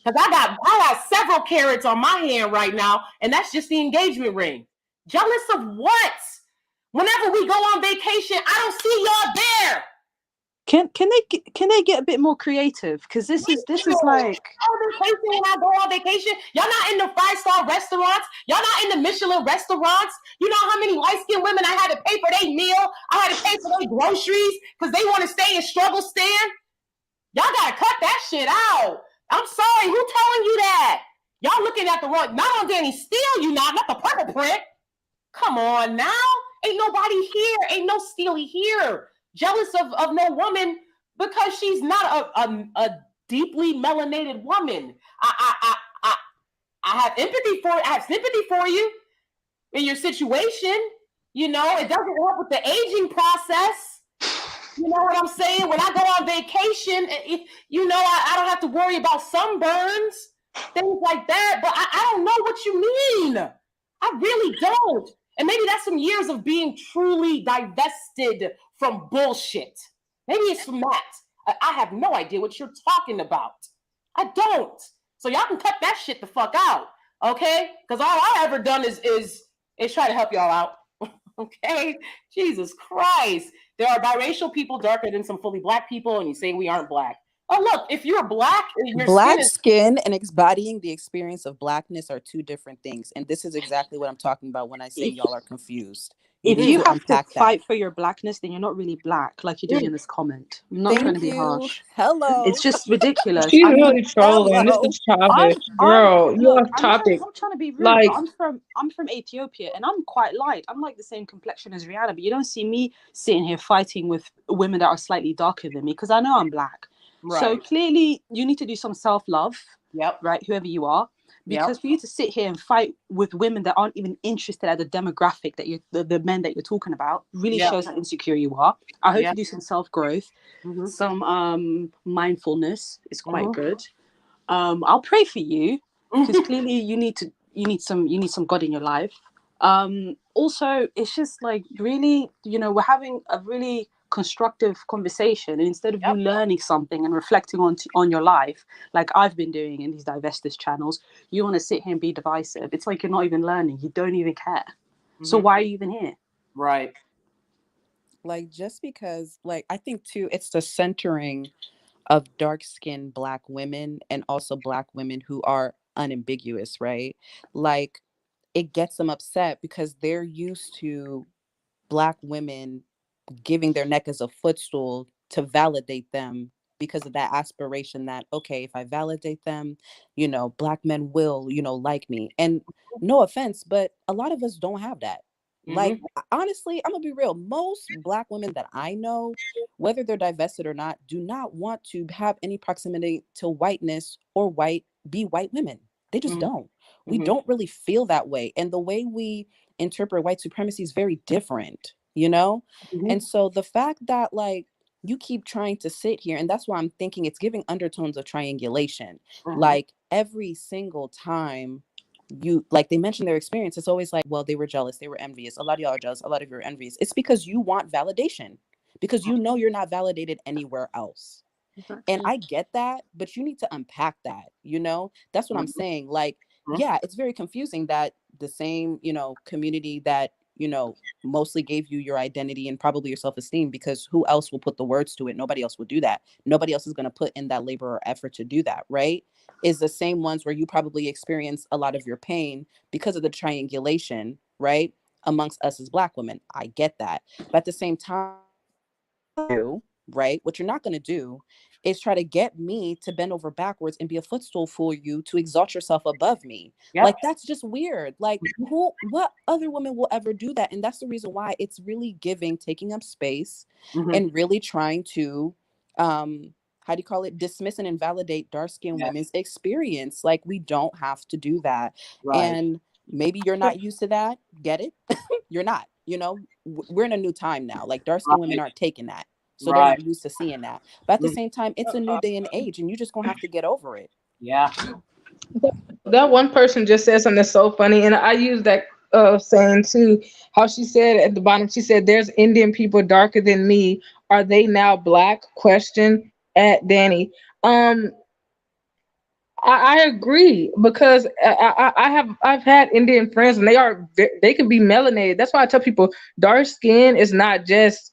because I got several carats on my hand right now, and that's just the engagement ring. Jealous of what? Whenever we go on vacation, I don't see y'all there. Can they get a bit more creative? Because this is like, when I go on vacation, y'all not in the 5-star restaurants. Y'all not in the Michelin restaurants. You know how many light-skinned women I had to pay for their meal? I had to pay for their groceries because they want to stay in struggle stand. Y'all gotta cut that shit out. I'm sorry, who telling you that? Y'all looking at the wrong, not on DanieSteel, not the purple print. Come on now. Ain't nobody here, ain't no Steely here jealous of no woman because she's not a deeply melanated woman. I have empathy for I have sympathy for you in your situation. You know, it doesn't help with the aging process. You know what I'm saying? When I go on vacation, you know, I don't have to worry about sunburns, things like that. But I don't know what you mean. I really don't. And maybe that's some years of being truly divested from bullshit. Maybe it's from that. I have no idea what you're talking about. I don't. So y'all can cut that shit the fuck out, okay? Because all I ever done is try to help y'all out. Okay, Jesus Christ. There are biracial people darker than some fully black people, and you say we aren't black. Oh, look, if you're black, your black skin and embodying the experience of blackness are two different things. And this is exactly what I'm talking about when I say y'all are confused. If you have to fight for your blackness, then you're not really black, like you're doing in this comment. I'm not trying to be harsh. Hello. It's just ridiculous. She's really trolling. This is topic. Girl, you're off topic. I'm trying to be rude, like, but I'm from Ethiopia and I'm quite light. I'm like the same complexion as Rihanna, but you don't see me sitting here fighting with women that are slightly darker than me because I know I'm black. Right. So clearly you need to do some self-love. Yep. Right, whoever you are. Because for you to sit here and fight with women that aren't even interested at the demographic that the men that you're talking about really shows how insecure you are. I hope you do some self-growth, some mindfulness is quite good. I'll pray for you because clearly you need some God in your life. Also, it's just like really, you know, we're having a really constructive conversation, and instead of you learning something and reflecting on your life like I've been doing in these Divestors channels, you want to sit here and be divisive. It's like you're not even learning, you don't even care. So why are you even here? Right. Like, just because, like, I think too it's the centering of dark-skinned black women and also black women who are unambiguous, right? Like, it gets them upset because they're used to black women giving their neck as a footstool to validate them because of that aspiration that, okay, if I validate them, you know, black men will, you know, like me. And no offense, but a lot of us don't have that. Like, honestly, I'm gonna be real. Most black women that I know, whether they're divested or not, do not want to have any proximity to whiteness or be white women. They just don't. We don't really feel that way. And the way we interpret white supremacy is very different, you know? And so the fact that, like, you keep trying to sit here, and that's why I'm thinking it's giving undertones of triangulation. Like, every single time you, like, they mention their experience, it's always like, well, they were jealous, they were envious, a lot of y'all are jealous, a lot of you are envious. It's because you want validation, because you know you're not validated anywhere else. And I get that, but you need to unpack that, you know? That's what I'm saying. Like, yeah, it's very confusing that the same, you know, community that, you know, mostly gave you your identity and probably your self-esteem, because who else will put the words to it? Nobody else will do that. Nobody else is going to put in that labor or effort to do that, right? Is the same ones where you probably experience a lot of your pain because of the triangulation, right? Amongst us as black women. I get that. But at the same time, right, what you're not going to do is try to get me to bend over backwards and be a footstool for you to exalt yourself above me. Like, that's just weird. Like, what other woman will ever do that? And that's the reason why it's really giving, taking up space and really trying to how do you call it, dismiss and invalidate dark-skinned women's experience. Like, we don't have to do that. And maybe you're not used to that. Get it? You're not, you know, we're in a new time now. Like, dark-skinned women aren't taking that. So they're not used to seeing that. But at the same time, it's a new day and age, and you're just gonna have to get over it. Yeah. That one person just said something that's so funny, and I use that saying too. How she said at the bottom, she said, "There's Indian people darker than me. Are they now black?" Question at Danie. I agree, because I've had Indian friends, and they can be melanated. That's why I tell people dark skin is not just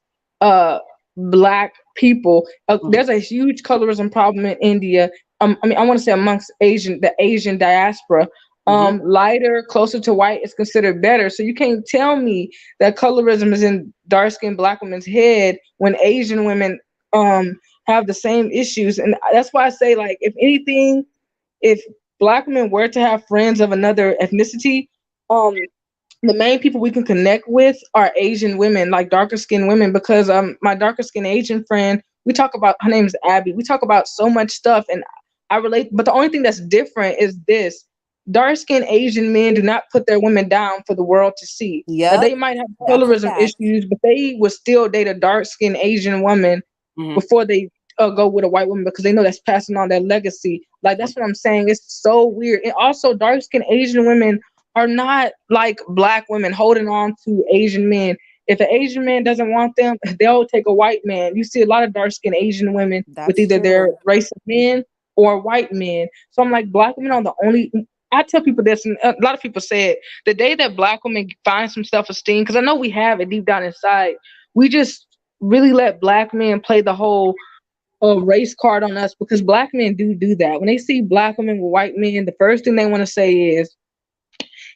black people. There's a huge colorism problem in India. I mean, I want to say amongst the Asian diaspora. Lighter, closer to white is considered better. So you can't tell me that colorism is in dark-skinned black women's head when Asian women have the same issues. And that's why I say, like, if anything, if black women were to have friends of another ethnicity, the main people we can connect with are Asian women, like darker skinned women, because my darker skinned Asian friend, we talk about, her name is Abby. We talk about so much stuff and I relate, but the only thing that's different is this. Dark skinned Asian men do not put their women down for the world to see. Now, they might have colorism issues, but they would still date a dark skinned Asian woman before they go with a white woman because they know that's passing on their legacy. Like, that's what I'm saying. It's so weird. And also, dark skinned Asian women are not like black women holding on to Asian men. If an Asian man doesn't want them, they'll take a white man. You see a lot of dark skinned Asian women with either their race of men or white men. So I'm like, black women are the only. I tell people this, and a lot of people say it, the day that black women find some self-esteem, because I know we have it deep down inside, we just really let black men play the whole race card on us, because black men do that. When they see black women with white men, the first thing they want to say is,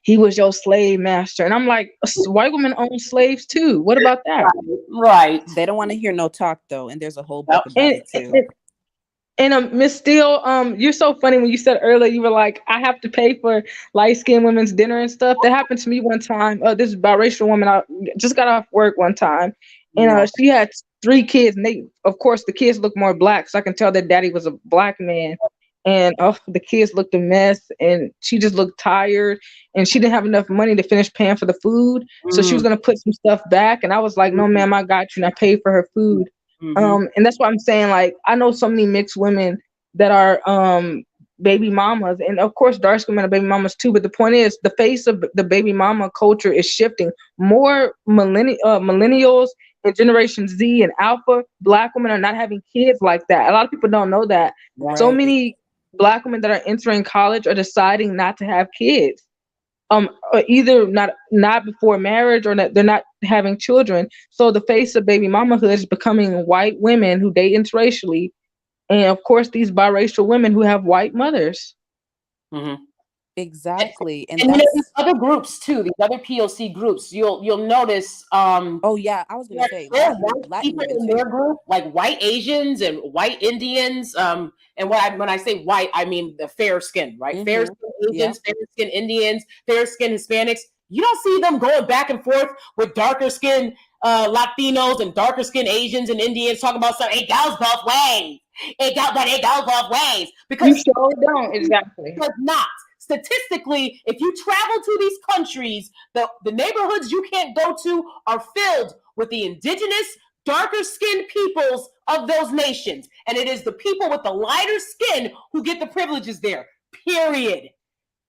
he was your slave master. And I'm like, white women own slaves too. What about that? Right. They don't want to hear no talk though. And there's a whole book about it too. And Miss Steele, you're so funny when you said earlier, you were like, I have to pay for light-skinned women's dinner and stuff. That happened to me one time. This biracial woman, I just got off work one time, and she had 3 kids, and they, of course, the kids look more black, so I can tell that daddy was a black man. And the kids looked a mess, and she just looked tired, and she didn't have enough money to finish paying for the food, so she was gonna put some stuff back, and I was like, no, ma'am, I got you, and I paid for her food. And that's what I'm saying. Like, I know so many mixed women that are baby mamas, and of course dark skinned women are baby mamas too. But the point is, the face of the baby mama culture is shifting. More millennials and Generation Z and Alpha black women are not having kids like that. A lot of people don't know that. Right. So many black women that are entering college are deciding not to have kids. Or either not before marriage, or they're not having children. So the face of baby mamahood is becoming white women who date interracially, and of course these biracial women who have white mothers. Exactly. And you know, these other groups too, these other POC groups, you'll notice oh yeah, I was gonna say white people in their group, like white Asians and white Indians, and when I say white, I mean the fair skin, right? Fair skin Asians, fair skin Indians, fair skin Hispanics. You don't see them going back and forth with darker skin Latinos and darker skin Asians and Indians talking about something. It goes both ways. It goes both ways, because you sure don't. Exactly. It does not. Statistically, if you travel to these countries, the neighborhoods you can't go to are filled with the indigenous, darker skinned peoples of those nations. And it is the people with the lighter skin who get the privileges there. Period.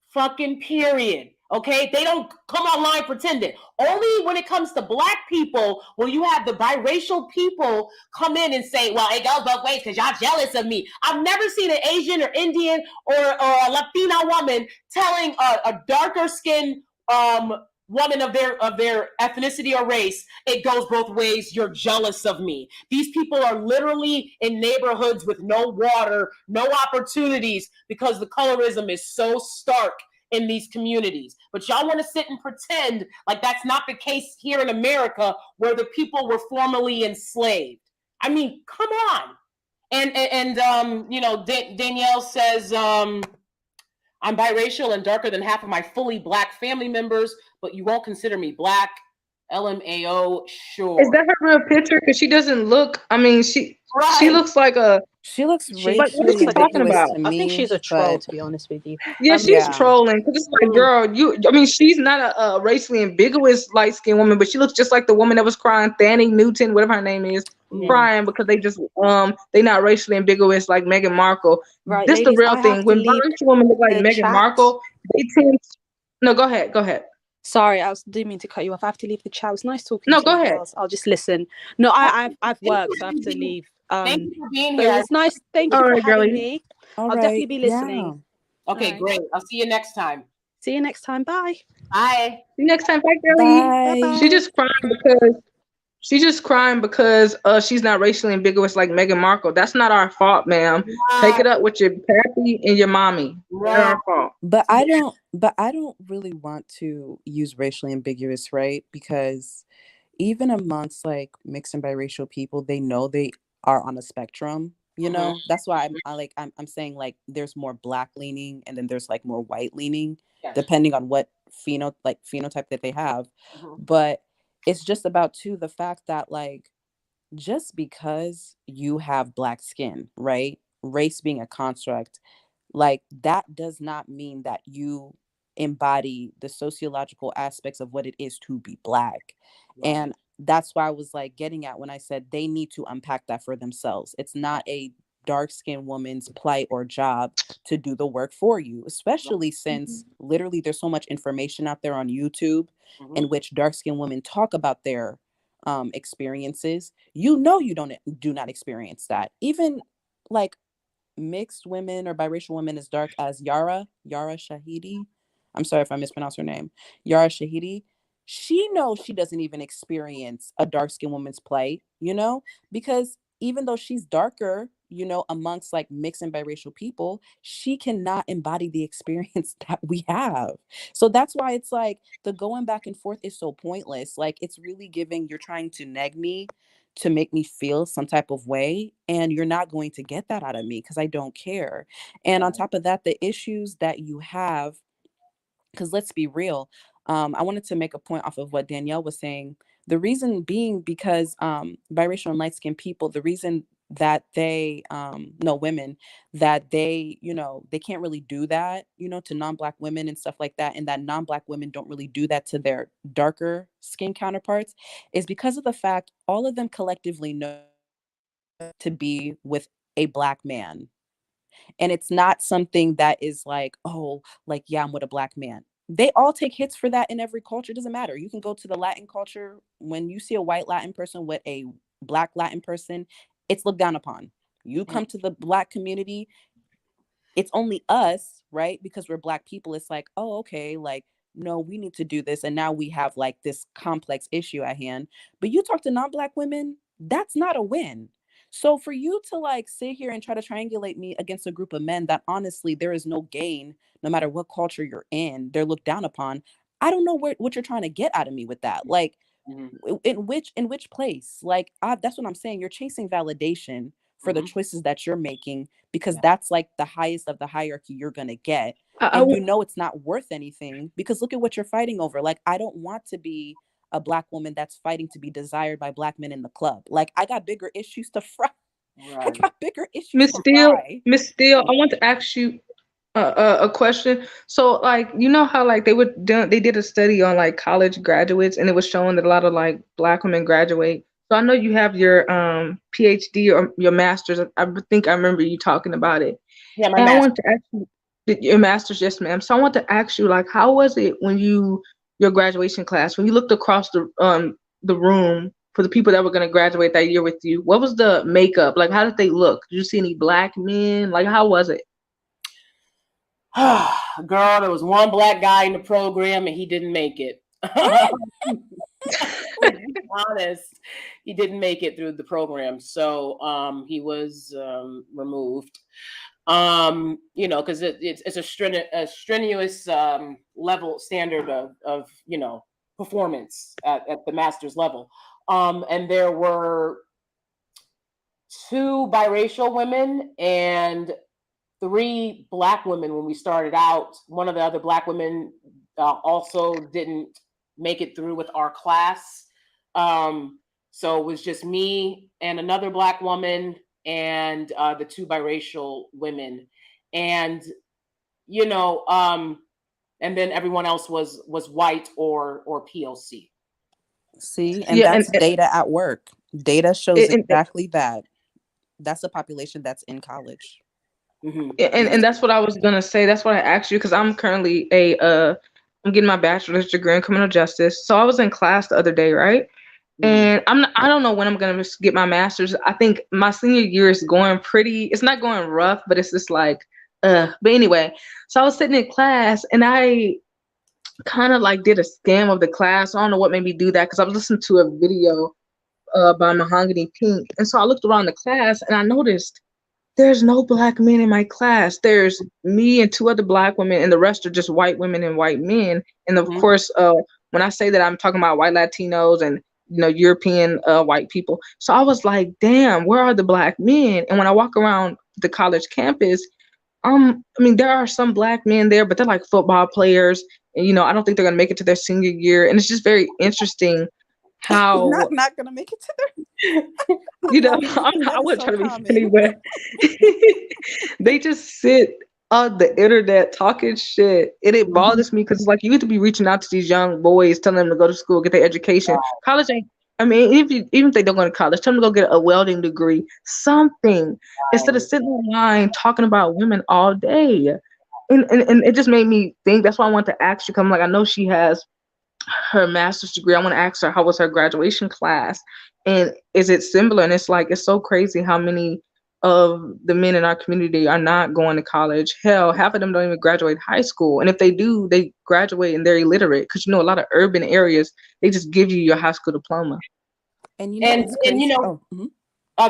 Fucking period. Okay? They don't come online pretending. Only when it comes to black people will you have the biracial people come in and say, well, it goes both ways because y'all jealous of me. I've never seen an Asian or Indian or a Latina woman telling a darker skinned woman of their ethnicity or race, it goes both ways, you're jealous of me. These people are literally in neighborhoods with no water, no opportunities, because the colorism is so stark in these communities. But y'all want to sit and pretend like that's not the case here in America, where the people were formerly enslaved. I mean, come on. And you know, Danielle says, I'm biracial and darker than half of my fully black family members, but you won't consider me black. LMAO, sure. Is that her real picture? Because she doesn't look, I mean, she looks like a... She looks racially what is she talking about? I think she's a troll, to be honest with you. Yeah, she's trolling. Because it's like, girl, I mean, she's not a racially ambiguous light-skinned woman, but she looks just like the woman that was crying, Thandiwe Newton, whatever her name is, crying because they just, they not racially ambiguous like Meghan Markle. Right, this is the real thing. When biracial women look like Meghan Markle, they tend to... No, go ahead. Sorry, I didn't mean to cut you off. I have to leave the chat. It's nice talking to you. No, go ahead. I'll just listen. No, I've worked, so I have to leave. Thank you for being here. It's nice. Thank you for having me. I'll definitely be listening. Yeah. Okay, great. I'll see you next time. See you next time. Bye. Bye. See you next time. Bye, girlie. Bye. She's just crying because she's not racially ambiguous like Meghan Markle. That's not our fault, ma'am. Wow. Take it up with your pappy and your mommy. Wow. Not our fault. But I don't really want to use racially ambiguous, right? Because even amongst like mixed and biracial people, they know they are on a spectrum, you know. That's why I'm saying like there's more black leaning and then there's like more white leaning. depending on what phenotype that they have. Mhm. But it's just about too the fact that like just because you have black skin, right? Race being a construct, like that does not mean that you embody the sociological aspects of what it is to be black. Right. And that's why I was like getting at when I said they need to unpack that for themselves. It's not a dark skinned woman's plight or job to do the work for you, especially since literally there's so much information out there on YouTube Mhm. in which dark skinned women talk about their experiences. You do not experience that. Even like mixed women or biracial women as dark as Yara Shahidi. I'm sorry if I mispronounced her name. Yara Shahidi. She knows she doesn't even experience a dark skinned woman's plight, because even though she's darker, amongst like mixed and biracial people, she cannot embody the experience that we have. So that's why it's like the going back and forth is so pointless. Like it's really giving, you're trying to neg me to make me feel some type of way, and you're not going to get that out of me because I don't care. And on top of that, the issues that you have, because let's be real, I wanted to make a point off of what Danielle was saying. The reason being because biracial and light-skinned people, the reason that they no women, that they can't really do that to non-black women and stuff like that, and that non-black women don't really do that to their darker skin counterparts, is because of the fact all of them collectively know to be with a black man. And it's not something that is like, oh, like, yeah, I'm with a black man. They all take hits for that in every culture. It doesn't matter. You can go to the Latin culture. When you see a white Latin person with a black Latin person, it's looked down upon. You come to the black community, it's only us, right? Because we're black people. It's like, oh, okay, like, no, we need to do this. And now we have like this complex issue at hand. But you talk to non-black women, that's not a win. So for you to like sit here and try to triangulate me against a group of men that honestly there is no gain, no matter what culture you're in, they're looked down upon. I don't know what you're trying to get out of me with that. Like, in which place? Like, that's what I'm saying. You're chasing validation for the choices that you're making, because that's like the highest of the hierarchy you're gonna get. And it's not worth anything, because look at what you're fighting over. Like, I don't want to be a black woman that's fighting to be desired by black men in the club. Like, I got bigger issues to fry. I got bigger issues Miss to Steele, fry. Miss Steele, I want to ask you a question. So like, you know how like they did a study on like college graduates, and it was showing that a lot of like black women graduate. So I know you have your PhD or your master's. I think I remember you talking about it. Yeah, my And I master's. want to ask you your master's, yes, ma'am. So I want to ask you, like, how was it when your graduation class, when you looked across the room for the people that were going to graduate that year with you? What was the makeup? Like, how did they look? Did you see any black men? Like, how was it? Girl, there was one black guy in the program and he didn't make it. Honest, he didn't make it through the program, so he was removed. Because it's a strenuous level standard of performance at the master's level. And there were 2 biracial women and 3 black women when we started out. One of the other black women also didn't make it through with our class. So it was just me and another black woman and the 2 biracial women. And, and then everyone else was white or POC. See, and that's data at work. Data shows exactly that. That's the population that's in college. And that's what I was gonna say. That's what I asked you, because I'm currently I'm getting my bachelor's degree in criminal justice. So I was in class the other day, right? And I don't know when I'm gonna get my master's. I think my senior year is going it's not going rough, but it's just like but anyway. So I was sitting in class and I kind of like did a scan of the class. I don't know what made me do that, because I was listening to a video by Mahogany Pink. And so I looked around the class and I noticed there's no black men in my class. There's me and 2 other black women, and the rest are just white women and white men. And of course, when I say that, I'm talking about white Latinos and European white people. So I was like, damn, where are the black men? And when I walk around the college campus, I mean, there are some black men there, but they're like football players, and you know, I don't think they're gonna make it to their senior year, and it's just very interesting how not gonna make it to their. you know, That I is wasn't so trying to be common. funny, but they just sit on the internet talking shit, and it bothers me because it's like you need to be reaching out to these young boys, telling them to go to school, get their education. College ain't. I mean, even if they don't go to college, tell them to go get a welding degree, something, instead of sitting online talking about women all day. And it just made me think. That's why I want to ask you. Cause I'm like, I know she has her master's degree. I want to ask her, how was her graduation class, and is it similar? And it's like, it's so crazy how many of the men in our community are not going to college. Hell, half of them don't even graduate high school, and if they do, they graduate and they're illiterate, because you know, a lot of urban areas, they just give you your high school diploma. And you know, it's crazy. you know,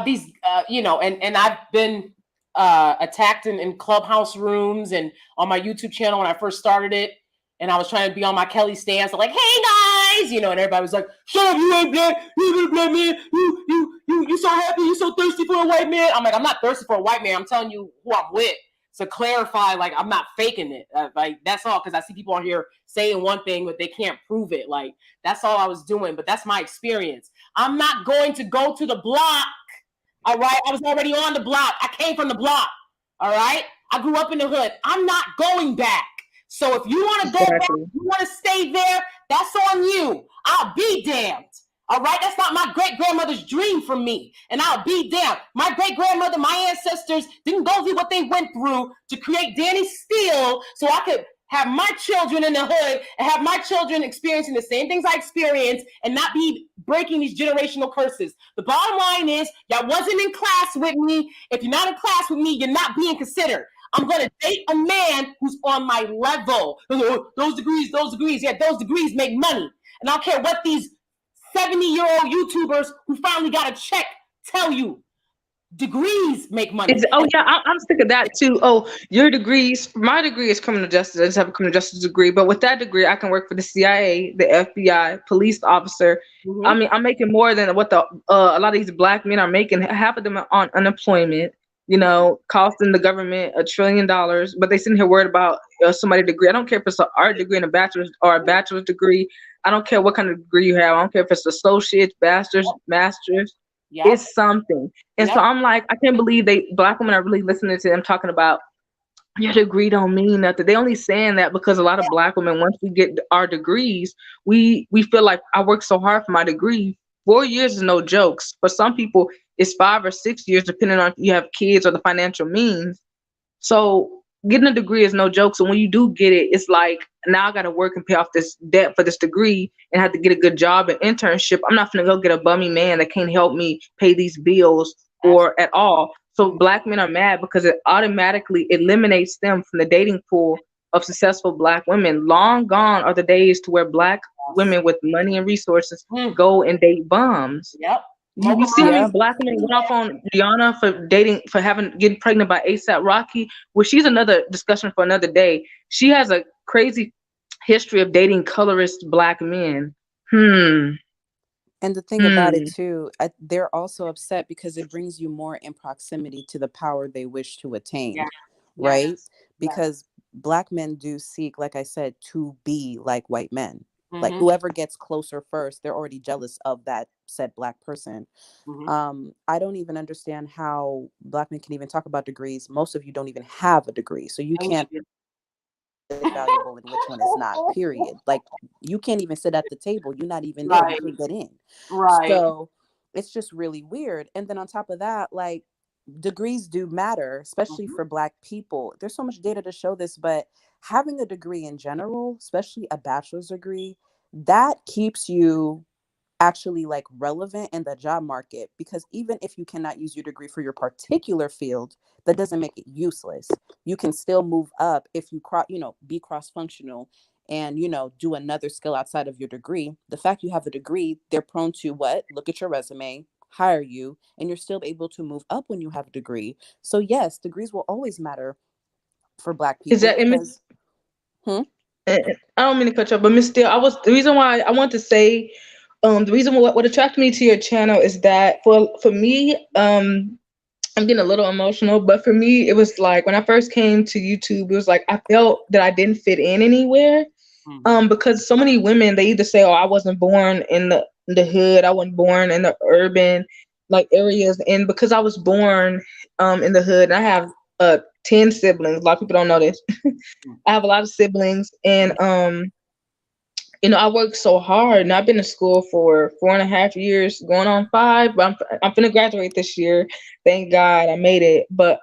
these you know, and I've been attacked in clubhouse rooms and on my YouTube channel when I first started it. And I was trying to be on my Kelly stance, like, hey guys, you know, and everybody was like, shut up, you ain't black, you ain't a black man, you so happy, you so thirsty for a white man. I'm like, I'm not thirsty for a white man. I'm telling you who I'm with. To clarify, like, I'm not faking it. Like, that's all, because I see people on here saying one thing, but they can't prove it. Like, that's all I was doing, but that's my experience. I'm not going to go to the block, all right? I was already on the block. I came from the block, all right? I grew up in the hood. I'm not going back. So if you want to go back, you want to stay there, that's on you. I'll be damned. All right? That's not my great-grandmother's dream for me. And I'll be damned. My great-grandmother, my ancestors didn't go through what they went through to create DanieSteel so I could have my children in the hood and have my children experiencing the same things I experienced and not be breaking these generational curses. The bottom line is, y'all wasn't in class with me. If you're not in class with me, you're not being considered. I'm going to date a man who's on my level. Those degrees. Yeah, those degrees make money. And I don't care what these 70-year-old YouTubers who finally got a check tell you. Degrees make money. I'm sick of that too. Oh, your degrees. My degree is criminal justice. I just have a criminal justice degree. But with that degree, I can work for the CIA, the FBI, police officer. I mean, I'm making more than what a lot of these black men are making. Half of them are on unemployment. You know, costing the government $1 trillion, but they sitting here worried about somebody's degree. I don't care if it's an art degree and a bachelor's or a bachelor's degree. I don't care what kind of degree you have. I don't care if it's associates, bachelor's, master's. It's something. And so I'm like, I can't believe black women are really listening to them talking about your degree don't mean nothing. They only saying that because a lot of black women, once we get our degrees, we feel like I worked so hard for my degree. 4 years is no jokes. For some people, it's 5 or 6 years, depending on if you have kids or the financial means. So getting a degree is no joke. So when you do get it, it's like, now I got to work and pay off this debt for this degree and have to get a good job and internship. I'm not going to go get a bummy man that can't help me pay these bills or at all. So black men are mad because it automatically eliminates them from the dating pool of successful black women. Long gone are the days to where black women with money and resources go and date bums. You see how many black women went off on Rihanna for getting pregnant by A$AP Rocky? Well, she's another discussion for another day. She has a crazy history of dating colorist black men. And the thing about it too, they're also upset because it brings you more in proximity to the power they wish to attain, right? Because black men do seek, like I said, to be like white men. Like whoever gets closer first, they're already jealous of that said black person. I don't even understand how black men can even talk about degrees. Most of you don't even have a degree, so you can't be valuable and which one is not, period. Like you can't even sit at the table. You're not even there. You can't get in. So it's just really weird. And then on top of that, like degrees do matter, especially for black people. There's so much data to show this, but having a degree in general, especially a bachelor's degree, that keeps you actually like relevant in the job market, because even if you cannot use your degree for your particular field, that doesn't make it useless. You can still move up if you be cross-functional and do another skill outside of your degree. The fact you have a degree, they're prone to look at your resume, hire you, and you're still able to move up when you have a degree. So yes, degrees will always matter for black people. Is that because, I don't mean to cut you off, but Miss Steele, the reason why I want to say, the reason what attracted me to your channel is that for me, I'm getting a little emotional, but for me, it was like when I first came to YouTube, it was like I felt that I didn't fit in anywhere. Because so many women, they either say, "Oh, I wasn't born in the hood, I wasn't born in the urban like areas," and because I was born in the hood, and I have 10 siblings. A lot of people don't know this. I have a lot of siblings, and I worked so hard, and I've been in school for 4.5 years, going on 5. But I'm finna graduate this year. Thank God I made it. But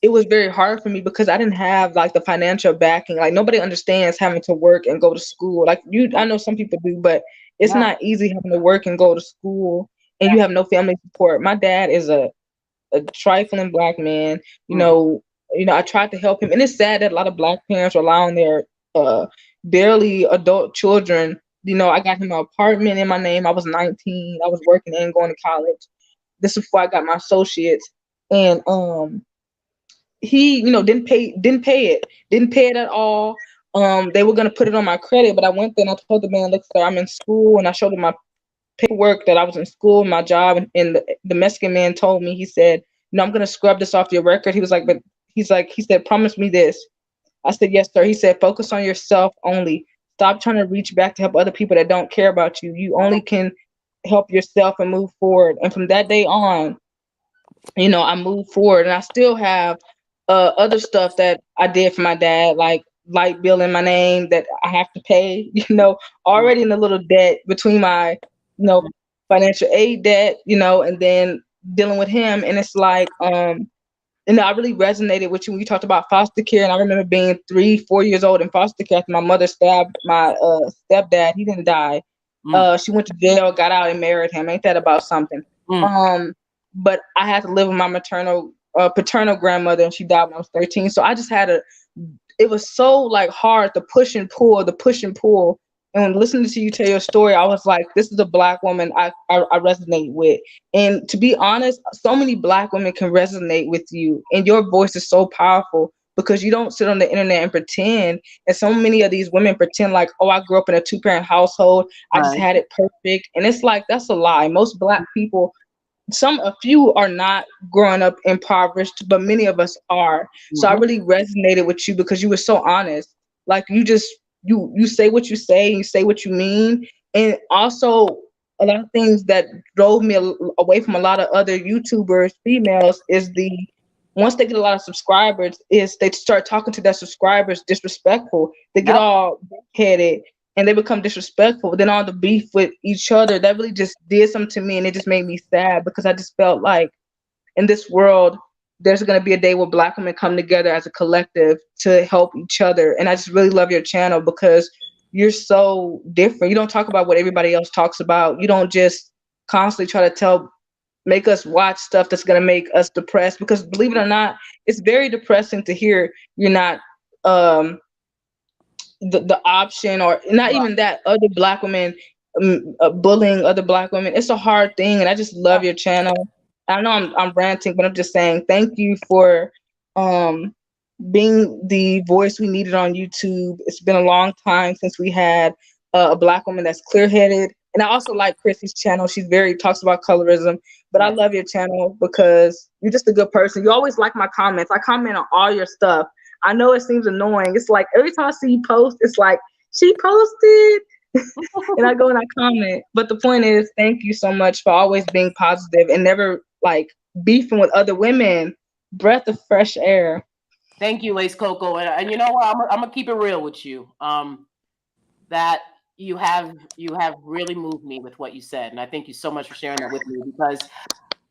it was very hard for me because I didn't have like the financial backing. Like nobody understands having to work and go to school. Like I know some people do, but it's not easy having to work and go to school, and you have no family support. My dad is a trifling Black man. I tried to help him, and it's sad that a lot of Black parents rely on their barely adult children. I got him an apartment in my name. I was 19. I was working and going to college. This is before I got my associates, and he, didn't pay it at all. They were gonna put it on my credit, but I went there and I told the man, "Look, sir, I'm in school," and I showed him my paperwork that I was in school, my job, and the Mexican man told me, he said, "No, I'm gonna scrub this off your record." He was like, he said, "Promise me this." I said, "Yes, sir." He said, "Focus on yourself only. Stop trying to reach back to help other people that don't care about you. You only can help yourself and move forward." And from that day on, I moved forward, and I still have other stuff that I did for my dad, like light bill in my name that I have to pay, already in a little debt between my, financial aid debt, and then dealing with him. And it's like, I really resonated with you when you talked about foster care. And I remember being 3-4 years old in foster care after my mother stabbed my stepdad. He didn't die. She went to jail, got out, and married him. Ain't that about something? But I had to live with my paternal grandmother, and she died when I was 13. So I just it was so like hard, the push and pull. And when listening to you tell your story, I was like, this is a Black woman I resonate with. And to be honest, so many Black women can resonate with you, and your voice is so powerful because you don't sit on the internet and pretend. And so many of these women pretend like, oh, I grew up in a 2-parent household. I just had it perfect. And it's like, that's a lie. Most Black people, a few are not growing up impoverished, but many of us are. So I really resonated with you because you were so honest. Like you say what you say, and you say what you mean. And also a lot of things that drove me away from a lot of other YouTubers, females, is once they get a lot of subscribers, is they start talking to their subscribers disrespectful. They get all headed and they become disrespectful. Then all the beef with each other, that really just did something to me, and it just made me sad because I just felt like in this world, there's going to be a day where Black women come together as a collective to help each other. And I just really love your channel because you're so different. You don't talk about what everybody else talks about. You don't just constantly try to make us watch stuff that's going to make us depressed, because believe it or not, it's very depressing to hear you're not the option, or not even that, other Black women bullying other Black women. It's a hard thing, and I just love your channel. I know I'm ranting, but I'm just saying thank you for being the voice we needed on YouTube. It's been a long time since we had a Black woman that's clear-headed. And I also like Chrissy's channel. She talks about colorism, but I love your channel because you're just a good person. You always like my comments. I comment on all your stuff. I know it seems annoying. It's like every time I see you post, it's like, she posted. And I go and I comment. But the point is, thank you so much for always being positive and never like beefing with other women. Breath of fresh air. Thank you, Lace Coco. And you know what? I'm gonna keep it real with you. That you have really moved me with what you said, and I thank you so much for sharing that with me, because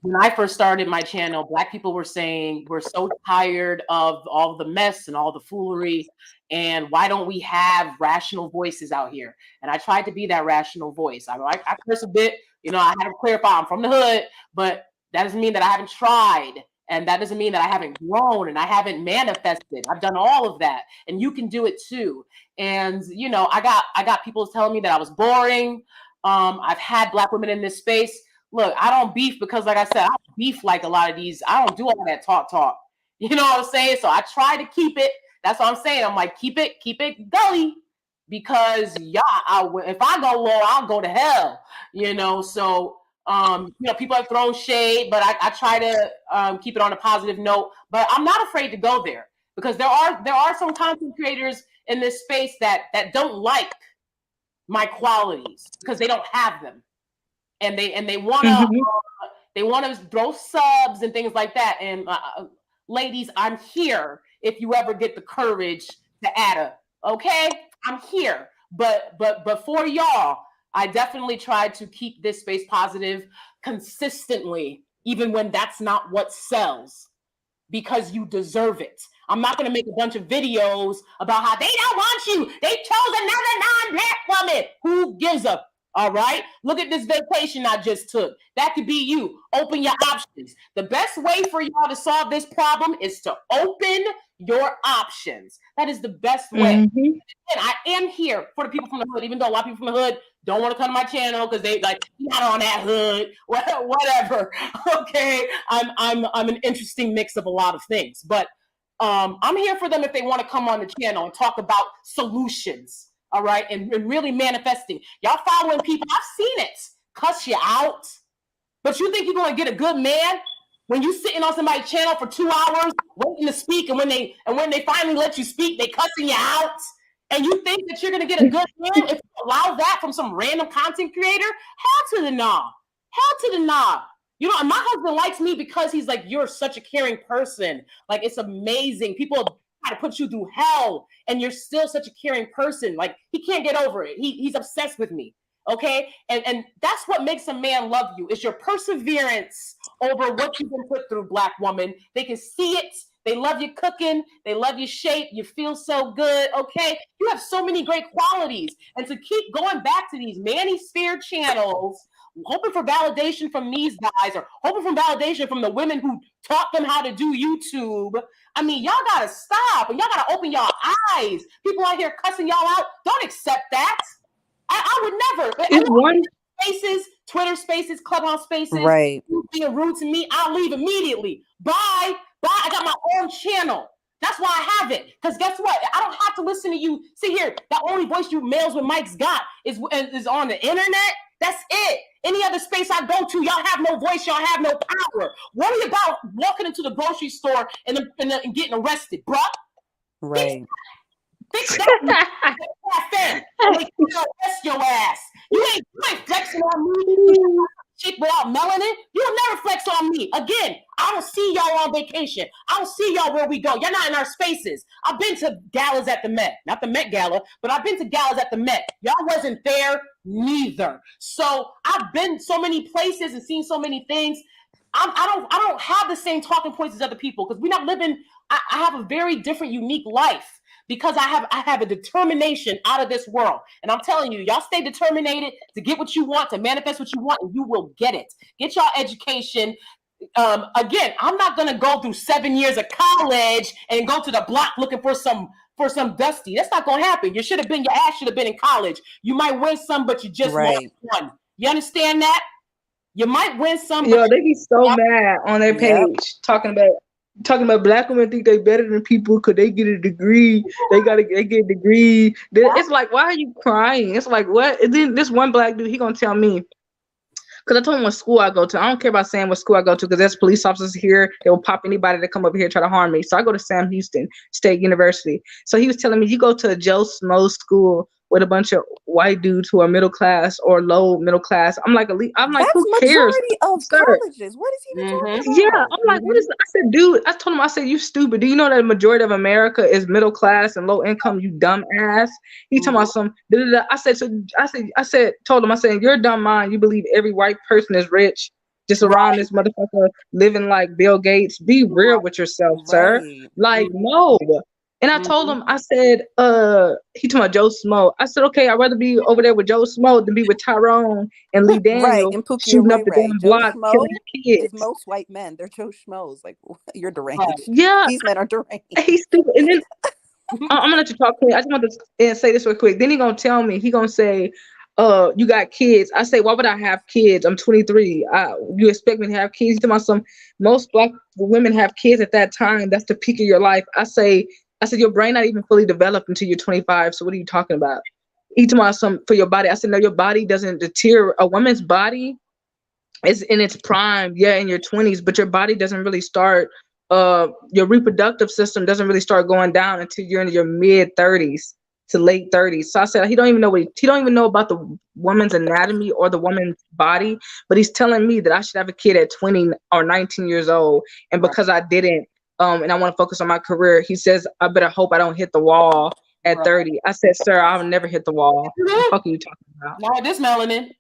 when I first started my channel, Black people were saying we're so tired of all the mess and all the foolery, and why don't we have rational voices out here? And I tried to be that rational voice. I curse a bit, I had to clarify I'm from the hood, but that doesn't mean that I haven't tried, and that doesn't mean that I haven't grown and I haven't manifested. I've done all of that, and you can do it too. And I got people telling me that I was boring. I've had Black women in this space. Look, I don't beef because, like I said, I don't beef like a lot of these. I don't do all that talk. You know what I'm saying? So I try to keep it. That's what I'm saying. I'm like, keep it gully, because if I go low, I'll go to hell. So People have thrown shade, but I try to keep it on a positive note. But I'm not afraid to go there because there are some content creators in this space that don't like my qualities because they don't have them, and they want to throw subs and things like that. And ladies, I'm here if you ever get the courage to add a. Okay, I'm here, but for y'all, I definitely try to keep this space positive consistently, even when that's not what sells, because you deserve it. I'm not going to make a bunch of videos about how they don't want you. They chose another non-black woman. Who gives a? All right. Look at this vacation I just took. That could be you. Open your options. The best way for y'all to solve this problem is to open your options. That is the best way. And I am here for the people from the hood, even though a lot of people from the hood don't want to come to my channel because they like not on that hood, whatever. Okay. I'm an interesting mix of a lot of things, but I'm here for them if they want to come on the channel and talk about solutions. All right, and really manifesting. Y'all following people, I've seen it. Cuss you out. But you think you're gonna get a good man when you sitting on somebody's channel for 2 hours waiting to speak, and when they finally let you speak, they cussing you out. And you think that you're gonna get a good man if you allow that from some random content creator? Hell to the nah. Hell to the nah. You know, my husband likes me because he's like, you're such a caring person. Like, it's amazing. People try to put you through hell and you're still such a caring person. Like, he can't get over it. He's obsessed with me. Okay. And that's what makes a man love you, is your perseverance over what you've been put through, Black woman. They can see it. They love you cooking. They love your shape. You feel so good. Okay. You have so many great qualities. And to keep going back to these manosphere channels, hoping for validation from these guys, or hoping for validation from the women who taught them how to do YouTube. I mean, y'all gotta stop, and y'all gotta open y'all eyes. People out here cussing y'all out. Don't accept that. I would never. It's one Spaces, Twitter Spaces, Clubhouse Spaces. Right. Being rude to me, I'll leave immediately. Bye. I got my own channel. That's why I have it. Because guess what? I don't have to listen to you. See here, the only voice you males with mics got is on the internet. That's it. Any other space I go to, y'all have no voice, y'all have no power. Worry about walking into the grocery store and getting arrested, bruh. Right. Fix that. They arrest your ass. You ain't flexing on me. Chick without melanin, you'll never flex on me. Again, I don't see y'all on vacation. I don't see y'all where we go. You're not in our spaces. I've been to galas at the Met. Not the Met Gala, but I've been to galas at the Met. Y'all wasn't there neither. So I've been so many places and seen so many things. I don't have the same talking points as other people because we're not living. I have a very different, unique life. Because I have a determination out of this world. And I'm telling you, y'all stay determined to get what you want, to manifest what you want, and you will get it. Get y'all education. Again, I'm not going to go through 7 years of college and go to the block looking for some dusty. That's not going to happen. Your ass should have been in college. You might win some, but you just won one. You understand that? You might win some. Yo, they be so mad on their page talking about Black women think they better than people because they get a degree. They get a degree. It's like, why are you crying? It's like, what? And then this one Black dude, he gonna tell me, because I told him what school I go to. I don't care about saying what school I go to because there's police officers here. They will pop anybody that come over here and try to harm me. So I go to Sam Houston State University. So he was telling me, you go to a Joe Smo school with a bunch of white dudes who are middle class or low middle class. I'm like, who cares? Majority of colleges. What is he even talking about? Yeah, I'm like, what is? I said, dude. I told him, I said, you stupid. Do you know that the majority of America is middle class and low income? You dumb ass. He talking about some. I said, told him, I said, you're a dumb mind. You believe every white person is rich, just around this motherfucker living like Bill Gates. Be real with yourself, sir. Like, no. And I told him, I said, he told me Joe Smo. I said, okay, I'd rather be over there with Joe Smo than be with Tyrone and Lee Daniel and Pookie shooting up the damn block, killing kids. Is most white men. They're Joe Schmoes. Like, you're deranged. Yeah. These men are deranged. He's stupid. And then I'm going to let you talk to me. I just want to say this real quick. Then he going to tell me, he going to say, you got kids. I say, why would I have kids? I'm 23. You expect me to have kids? He told me most Black women have kids at that time. That's the peak of your life. I said, your brain not even fully developed until you're 25. So what are you talking about? He told me for your body. I said, no, your body doesn't deteriorate. A woman's body it's in its prime, in your 20s, but your body doesn't really start, your reproductive system doesn't really start going down until you're in your mid 30s to late 30s. So I said he don't even know about the woman's anatomy or the woman's body, but he's telling me that I should have a kid at 20 or 19 years old, and because I didn't, and I want to focus on my career, he says I better hope I don't hit the wall at 30. I said, sir, I'll never hit the wall. What the fuck are you talking about? Not this melanin.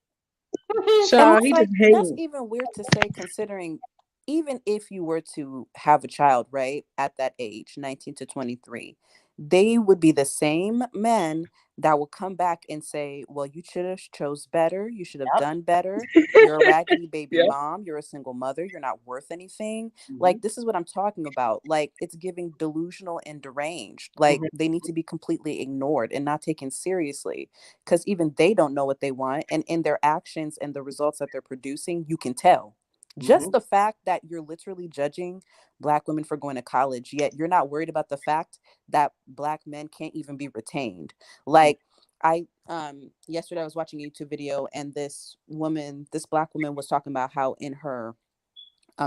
So he just hates. That's even weird to say, considering even if you were to have a child, right, at that age, 19 to 23, they would be the same men that will come back and say, well, you should have chose better. You should have done better. You're a raggedy baby mom. You're a single mother. You're not worth anything. Like, this is what I'm talking about. Like, it's giving delusional and deranged. Like, they need to be completely ignored and not taken seriously, because even they don't know what they want. And in their actions and the results that they're producing, you can tell. Just the fact that you're literally judging Black women for going to college, yet you're not worried about the fact that Black men can't even be retained. Like, yesterday I was watching a YouTube video, and this Black woman was talking about how in her,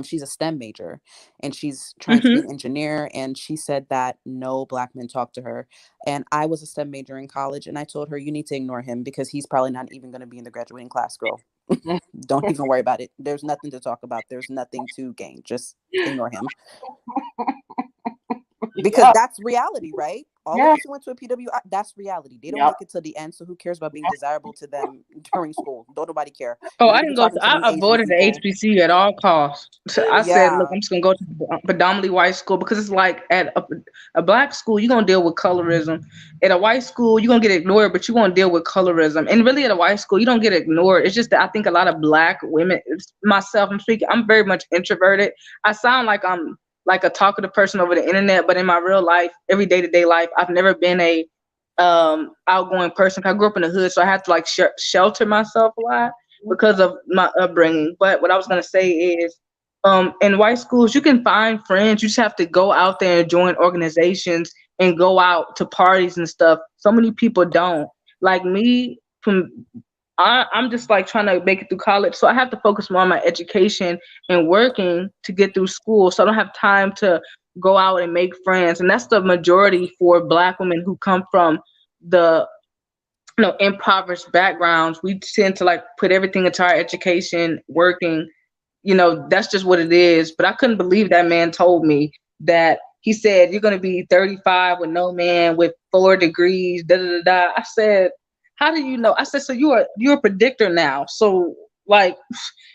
she's a STEM major and she's trying to be an engineer. And she said that no Black men talk to her. And I was a STEM major in college, and I told her, you need to ignore him because he's probably not even going to be in the graduating class, girl. Don't even worry about it. There's nothing to talk about. There's nothing to gain. Just ignore him. Because that's reality, right? All of us who went to a PW, that's reality. They don't make it to the end, so who cares about being desirable to them during school? Don't nobody care. Oh, I didn't go. I avoided the HBCU at all costs. So I said, look, I'm just gonna go to a predominantly white school, because it's like at a Black school, you're gonna deal with colorism. At a white school, you're gonna get ignored, but you're gonna deal with colorism. And really, at a white school, you don't get ignored. It's just that I think a lot of Black women, myself, I'm very much introverted. I sound like I'm like a talkative person over the internet, but in my real life, every day-to-day life, I've never been a outgoing person. I grew up in the hood, so I have to like shelter myself a lot because of my upbringing. But what I was gonna say is, in white schools, you can find friends. You just have to go out there and join organizations and go out to parties and stuff. So many people don't. Like me, I'm just like trying to make it through college. So I have to focus more on my education and working to get through school. So I don't have time to go out and make friends. And that's the majority for Black women who come from the, impoverished backgrounds. We tend to like put everything into our education, working, that's just what it is. But I couldn't believe that man told me that. He said, you're going to be 35 with no man with 4 degrees, da da da da. I said, how do you know? I said, so you're a predictor now. So like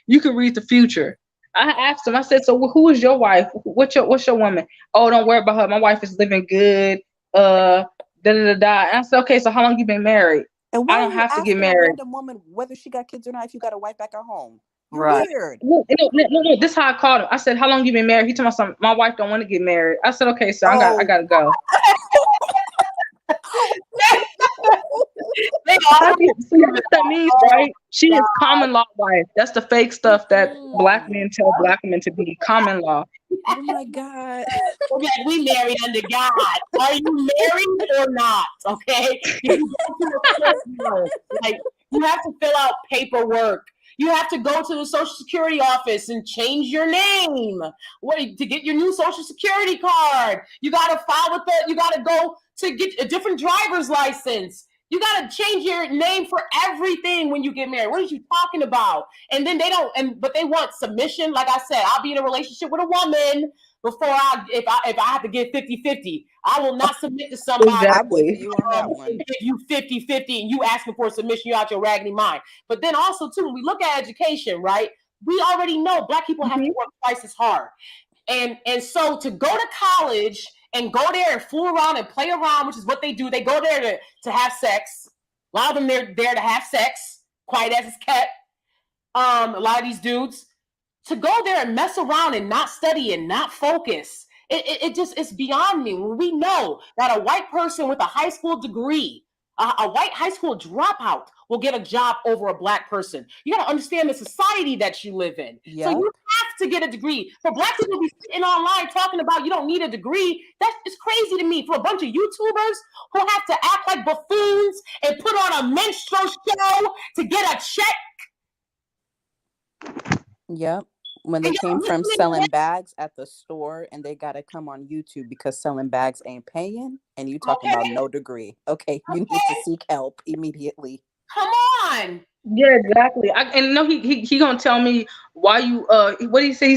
you can read the future. I asked him, I said, so who is your wife? What's your woman? Oh, don't worry about her. My wife is living good. Da da da da. And I said, okay, so how long you been married? And why I don't have to get married. A random woman whether she got kids or not if you got a wife back at home. You're right. Weird. No, this is how I called him. I said, how long you been married? He told me something. My wife don't want to get married. I said, okay, so I gotta go. See what that means, right? She is common law wife. That's the fake stuff that Black men tell Black women to be. Common law. Oh my God. Okay, we married under God. Are you married or not? Okay. Like, you have to fill out paperwork. You have to go to the Social Security office and change your name. To get your new Social Security card. You got to file with you got to go to get a different driver's license. You got to change your name for everything when you get married. What are you talking about? And then but they want submission. Like I said, I'll be in a relationship with a woman before if I have to get 50-50. I will not submit to somebody. Exactly. You on that one. Give you 50-50 and you asking for a submission, you out your raggedy mind. But then also too, when we look at education, right? We already know Black people have to work twice as hard. And so to go to college and go there and fool around and play around, which is what they do. They go there to have sex. A lot of them, they're there to have sex, quiet as it's kept. A lot of these dudes, to go there and mess around and not study and not focus, it's beyond me. When we know that a white person with a high school degree, a white high school dropout will get a job over a Black person. You got to understand the society that you live in. Yep. So you have to get a degree. For Black people to be sitting online talking about you don't need a degree, it's crazy to me. For a bunch of YouTubers who have to act like buffoons and put on a minstrel show to get a check. Yep. When they came from selling bags at the store and they got to come on YouTube because selling bags ain't paying, and you talking about no degree. Okay, you need to seek help immediately. Come on. Yeah, exactly. And no, he gonna tell me why you what did he say? He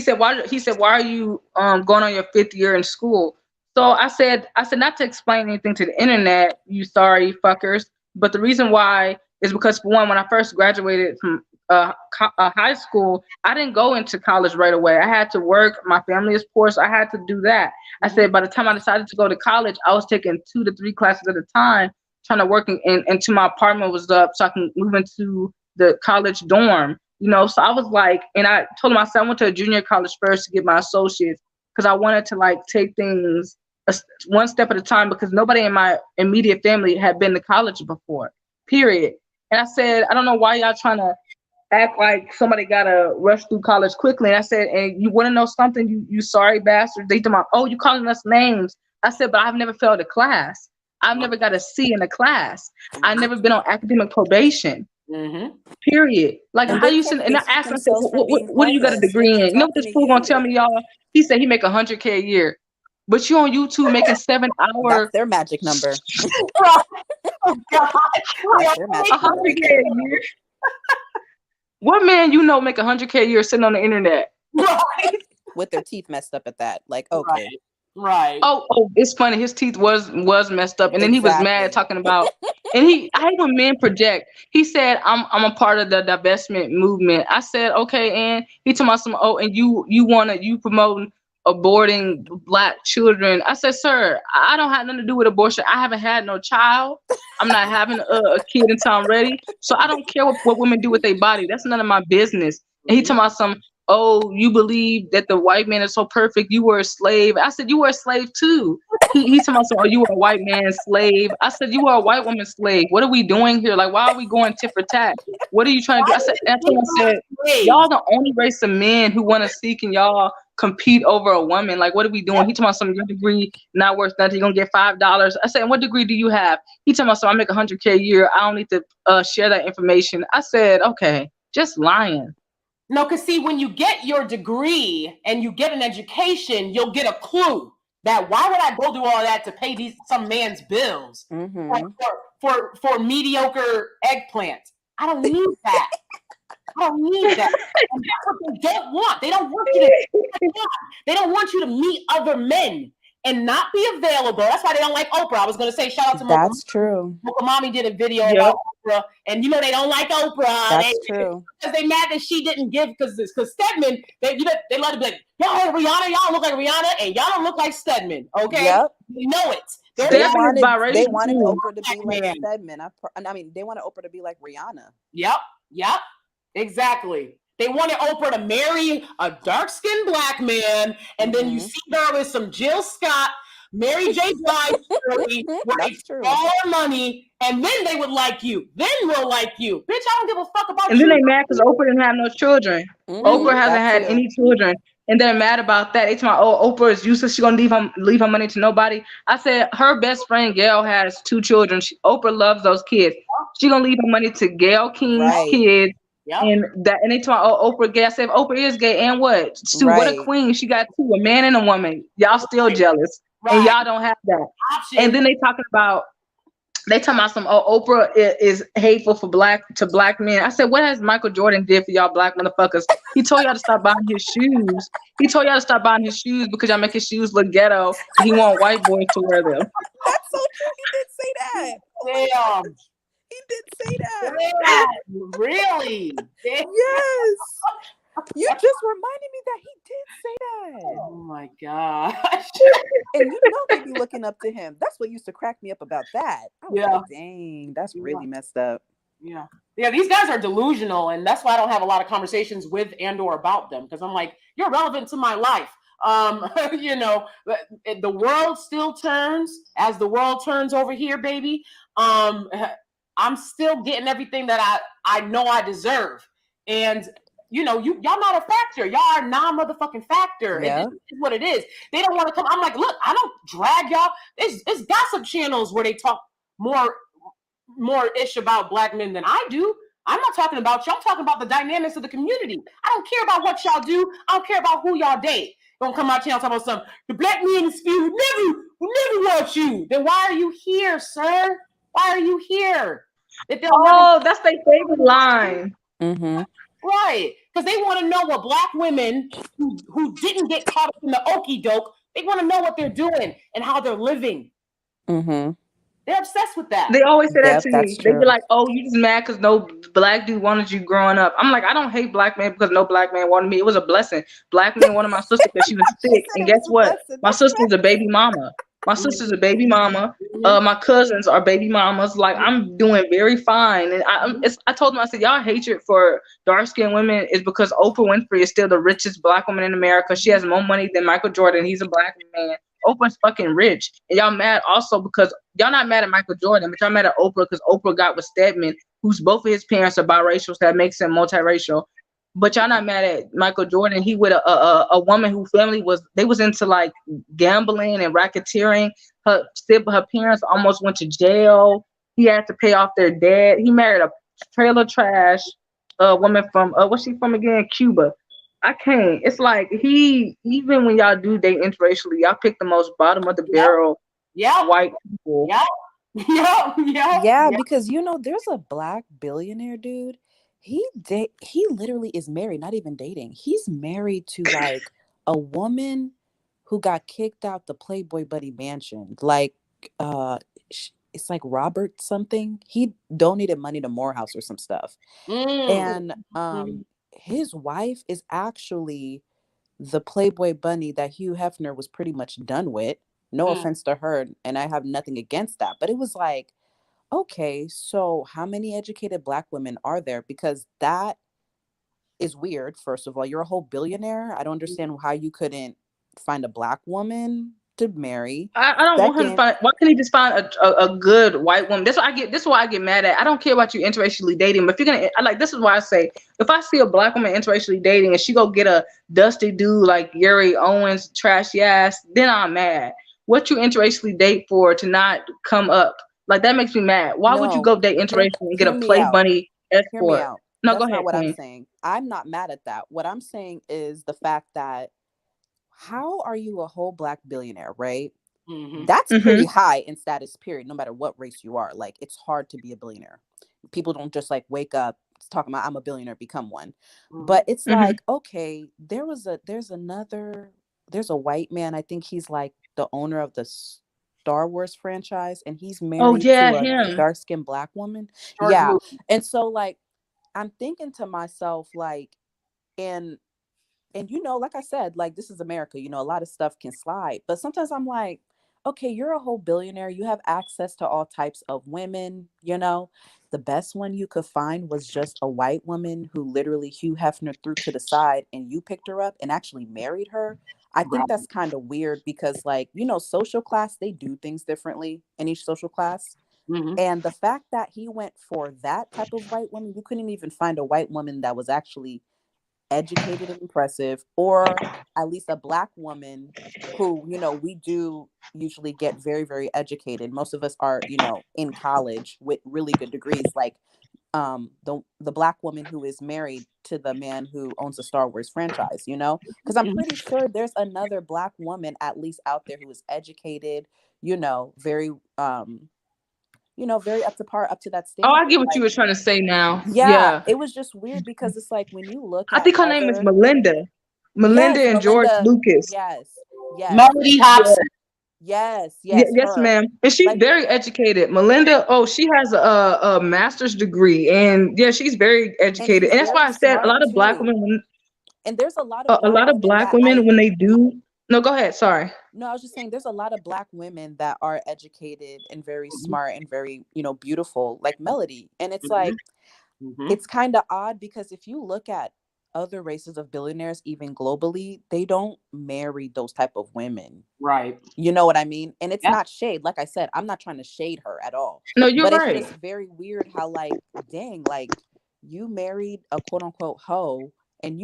said why are you going on your 5th year in school? So I said not to explain anything to the internet, you sorry fuckers, but the reason why is because, for one, when I first graduated from high school, I didn't go into college right away. I had to work. My family is poor, so I had to do that. I said by the time I decided to go to college, I was taking 2 to 3 classes at a time, trying to work until my apartment was up so I can move into the college dorm, you know. So I was like, and I told him, I said I went to a junior college first to get my associates because I wanted to like take things one step at a time, because nobody in my immediate family had been to college before, period. And I said, I don't know why y'all trying to act like somebody gotta rush through college quickly. And I said, and you want to know something, you sorry bastards? They told me, oh, you calling us names. I said, but I've never failed a class. I've never got a C in a class. I've never been on academic probation. Period. Like, how you send? And I asked him, what do you got a degree in? You know what this fool gonna tell me, y'all? He said he make $100K a year, but you on YouTube making 7 hours. That's their magic number. Oh God. That's their magic number. $100K a year. What man you know make $100K a year sitting on the internet? Right. With their teeth messed up at that. Like, okay. Right. Oh, it's funny. His teeth was messed up, and then he was mad talking about. And I hate when men project. He said, "I'm a part of the divestment movement." I said, "Okay," and he told me some. Oh, and you promoting aborting Black children. I said, "Sir, I don't have nothing to do with abortion. I haven't had no child. I'm not having a kid until I'm ready. So I don't care what women do with their body. That's none of my business." And he told me some. Oh, you believe that the white man is so perfect, you were a slave. I said, you were a slave too. He told me, oh, you were a white man's slave. I said, you were a white woman's slave. What are we doing here? Like, why are we going tit for tat? What are you trying to do? I said, y'all the only race of men who want to seek and y'all compete over a woman. Like, what are we doing? He told me, some your degree not worth nothing. You're gonna get $5. I said, and what degree do you have? He told me, so I make $100K a year. I don't need to share that information. I said, okay, just lying. No, because see, when you get your degree and you get an education, you'll get a clue that why would I go do all that to pay some man's bills for mediocre eggplant? I don't need that. I don't need that. And that's what they don't want. They don't want you to. They don't want you to meet other men and not be available. That's why they don't like Oprah. I was going to say shout out to Mocha. That's true. Mocha Mommy did a video about Oprah, and you know they don't like Oprah. That's true. Because they mad that she didn't give, because Stedman, they love to be like, y'all Rihanna, y'all look like Rihanna, and y'all don't look like Stedman. Okay, you know it. They wanted Oprah to be like Stedman. I mean, they wanted Oprah to be like Rihanna. Yep, exactly. They wanted Oprah to marry a dark-skinned Black man, and then you see her with some Jill Scott, Mary J. Blige story, where they all our money, and then they would like you. Then we'll like you. Bitch, I don't give a fuck about you. And then they mad because Oprah didn't have no children. Oprah hasn't had any children. And they're mad about that. They tell me, oh, Oprah is useless. She's going to leave her money to nobody. I said, her best friend, Gail, has 2 children. Oprah loves those kids. She's going to leave her money to Gail King's kids. And they told me, oh, Oprah gay. I said, if Oprah is gay, and what? So what a queen. She got 2, a man and a woman. Y'all still jealous. And y'all don't have that. And then they talking about some, Oprah is hateful for black men. I said, what has Michael Jordan did for y'all Black motherfuckers? He told y'all to stop buying his shoes. He told y'all to stop buying his shoes because y'all make his shoes look ghetto. And he want white boys to wear them. That's so true. He did say that. Damn. He did say that. Yeah, really? Yes. You just reminded me that he did say that. Oh my gosh. And you know they be looking up to him. That's what used to crack me up about that. I was like, dang, that's really messed up. Yeah, these guys are delusional, and that's why I don't have a lot of conversations with and or about them, because I'm like, you're relevant to my life. You know, the world still turns as the world turns over here, baby. I'm still getting everything that I know I deserve. And, you know, y'all not a factor. Y'all are non-motherfucking factor. Yeah. It is what it is. They don't want to come. I'm like, look, I don't drag y'all. It's gossip channels where they talk more ish about Black men than I do. I'm not talking about you. I'm talking about the dynamics of the community. I don't care about what y'all do. I don't care about who y'all date. Don't come out here and talk about something. The black man is few never want you. Then why are you here, sir? Why are you here? If they'll never that's their favorite line. Right. Because they want to know what black women who didn't get caught up in the okie doke, they want to know what they're doing and how they're living. They're obsessed with that. They always say that to me. That's They true. be like, "Oh, you just mad because no black dude wanted you growing up." I'm like, I don't hate black men because no black man wanted me. It was a blessing. Black man wanted my sister because she was sick, and guess what? My sister's a baby mama. My sister's a baby mama. My cousins are baby mamas. Like, I'm doing very fine. And I told them, I said, y'all hatred for dark skinned women is because Oprah Winfrey is still the richest black woman in America. She has more money than Michael Jordan. He's a black man. Oprah's fucking rich. And y'all mad also because y'all not mad at Michael Jordan, but y'all mad at Oprah because Oprah got with Stedman, who's both of his parents are biracial, so that makes him multiracial. But y'all not mad at Michael Jordan. He with a woman whose family was into like gambling and racketeering. Her parents almost went to jail. He had to pay off their debt. He married a trailer trash woman from what's she from again? Cuba. I can't. It's like even when y'all do date interracially, y'all pick the most bottom of the barrel white people. Yeah, because there's a black billionaire dude. He literally is married, not even dating. He's married to like a woman who got kicked out the Playboy Buddy mansion. Like it's like Robert something. He donated money to Morehouse or some stuff. And his wife is actually the Playboy bunny that Hugh Hefner was pretty much done with. No offense to her, and I have nothing against that. But it was like, okay, so how many educated black women are there? Because that is weird. First of all, you're a whole billionaire. I don't understand how you couldn't find a black woman to marry. I don't want him to find. Why can't he just find a good white woman? That's what I get. This is why I get mad at. I don't care about you interracially dating, but if you're gonna, this is why I say, if I see a black woman interracially dating and she go get a dusty dude like Yuri Owens, trashy ass, then I'm mad. What you interracially date for to not come up? Like, that makes me mad. Why would you go date interracially and get a play bunny escort? Hear me out. No, That's go ahead. Not what I'm saying. I'm not mad at that. What I'm saying is the fact that how are you a whole black billionaire, right? That's pretty high in status, period, no matter what race you are. Like, it's hard to be a billionaire. People don't just like wake up talking about I'm a billionaire, become one. But it's like, okay, there's a white man, I think he's like the owner of the Star Wars franchise, and he's married to a dark-skinned black woman. And so like I'm thinking to myself, like, and like I said, like, this is America, a lot of stuff can slide, but sometimes I'm like, okay, you're a whole billionaire, you have access to all types of women, the best one you could find was just a white woman who literally Hugh Hefner threw to the side and you picked her up and actually married her. I think that's kind of weird because, like, social class, they do things differently in each social class. And the fact that he went for that type of white woman, you couldn't even find a white woman that was actually educated and impressive, or at least a black woman who, we do usually get very, very educated. Most of us are, in college with really good degrees, like the black woman who is married to the man who owns the Star Wars franchise, because I'm pretty sure there's another black woman at least out there who is educated, very very up to par, up to that standard. Oh, I get what you were trying to say now. Yeah, it was just weird because it's like when you look at I think her name is Melinda. Melinda and George Lucas. Yes. Melody Hobson. Yes, ma'am. And she's very educated. Melinda, she has a master's degree, and she's very educated. And that's why I said a lot of black women. And there's a lot of black women when they do. No, go ahead. Sorry. No, I was just saying there's a lot of black women that are educated and very smart and very, beautiful, like Melody. And it's like, it's kind of odd because if you look at other races of billionaires, even globally, they don't marry those type of women. Right. You know what I mean? And it's not shade. Like I said, I'm not trying to shade her at all. No, you're right. It's just very weird how, like, dang, like, you married a quote unquote hoe, and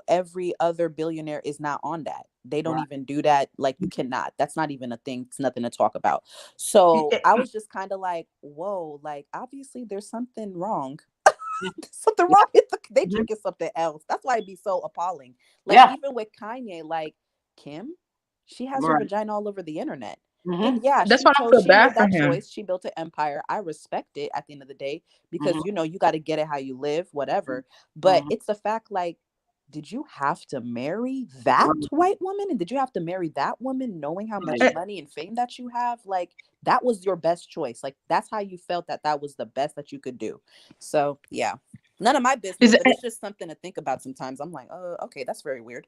every other billionaire is not on that. They don't even do that. Like, you cannot. That's not even a thing. It's nothing to talk about. So I was just kind of like, whoa, like, obviously there's something wrong. something wrong with they drinking something else. That's why it'd be so appalling. Like even with Kanye, like Kim, she has her vagina all over the internet. And that's why I feel she bad made for that him. choice. She built an empire. I respect it at the end of the day because you know you got to get it how you live, whatever. But it's a fact. Like, did you have to marry that white woman, and did you have to marry that woman, knowing how much money and fame that you have? Like, that was your best choice. Like, that's how you felt that was the best that you could do. So yeah, none of my business, but it's just something to think about sometimes. I'm like, oh, okay, that's very weird.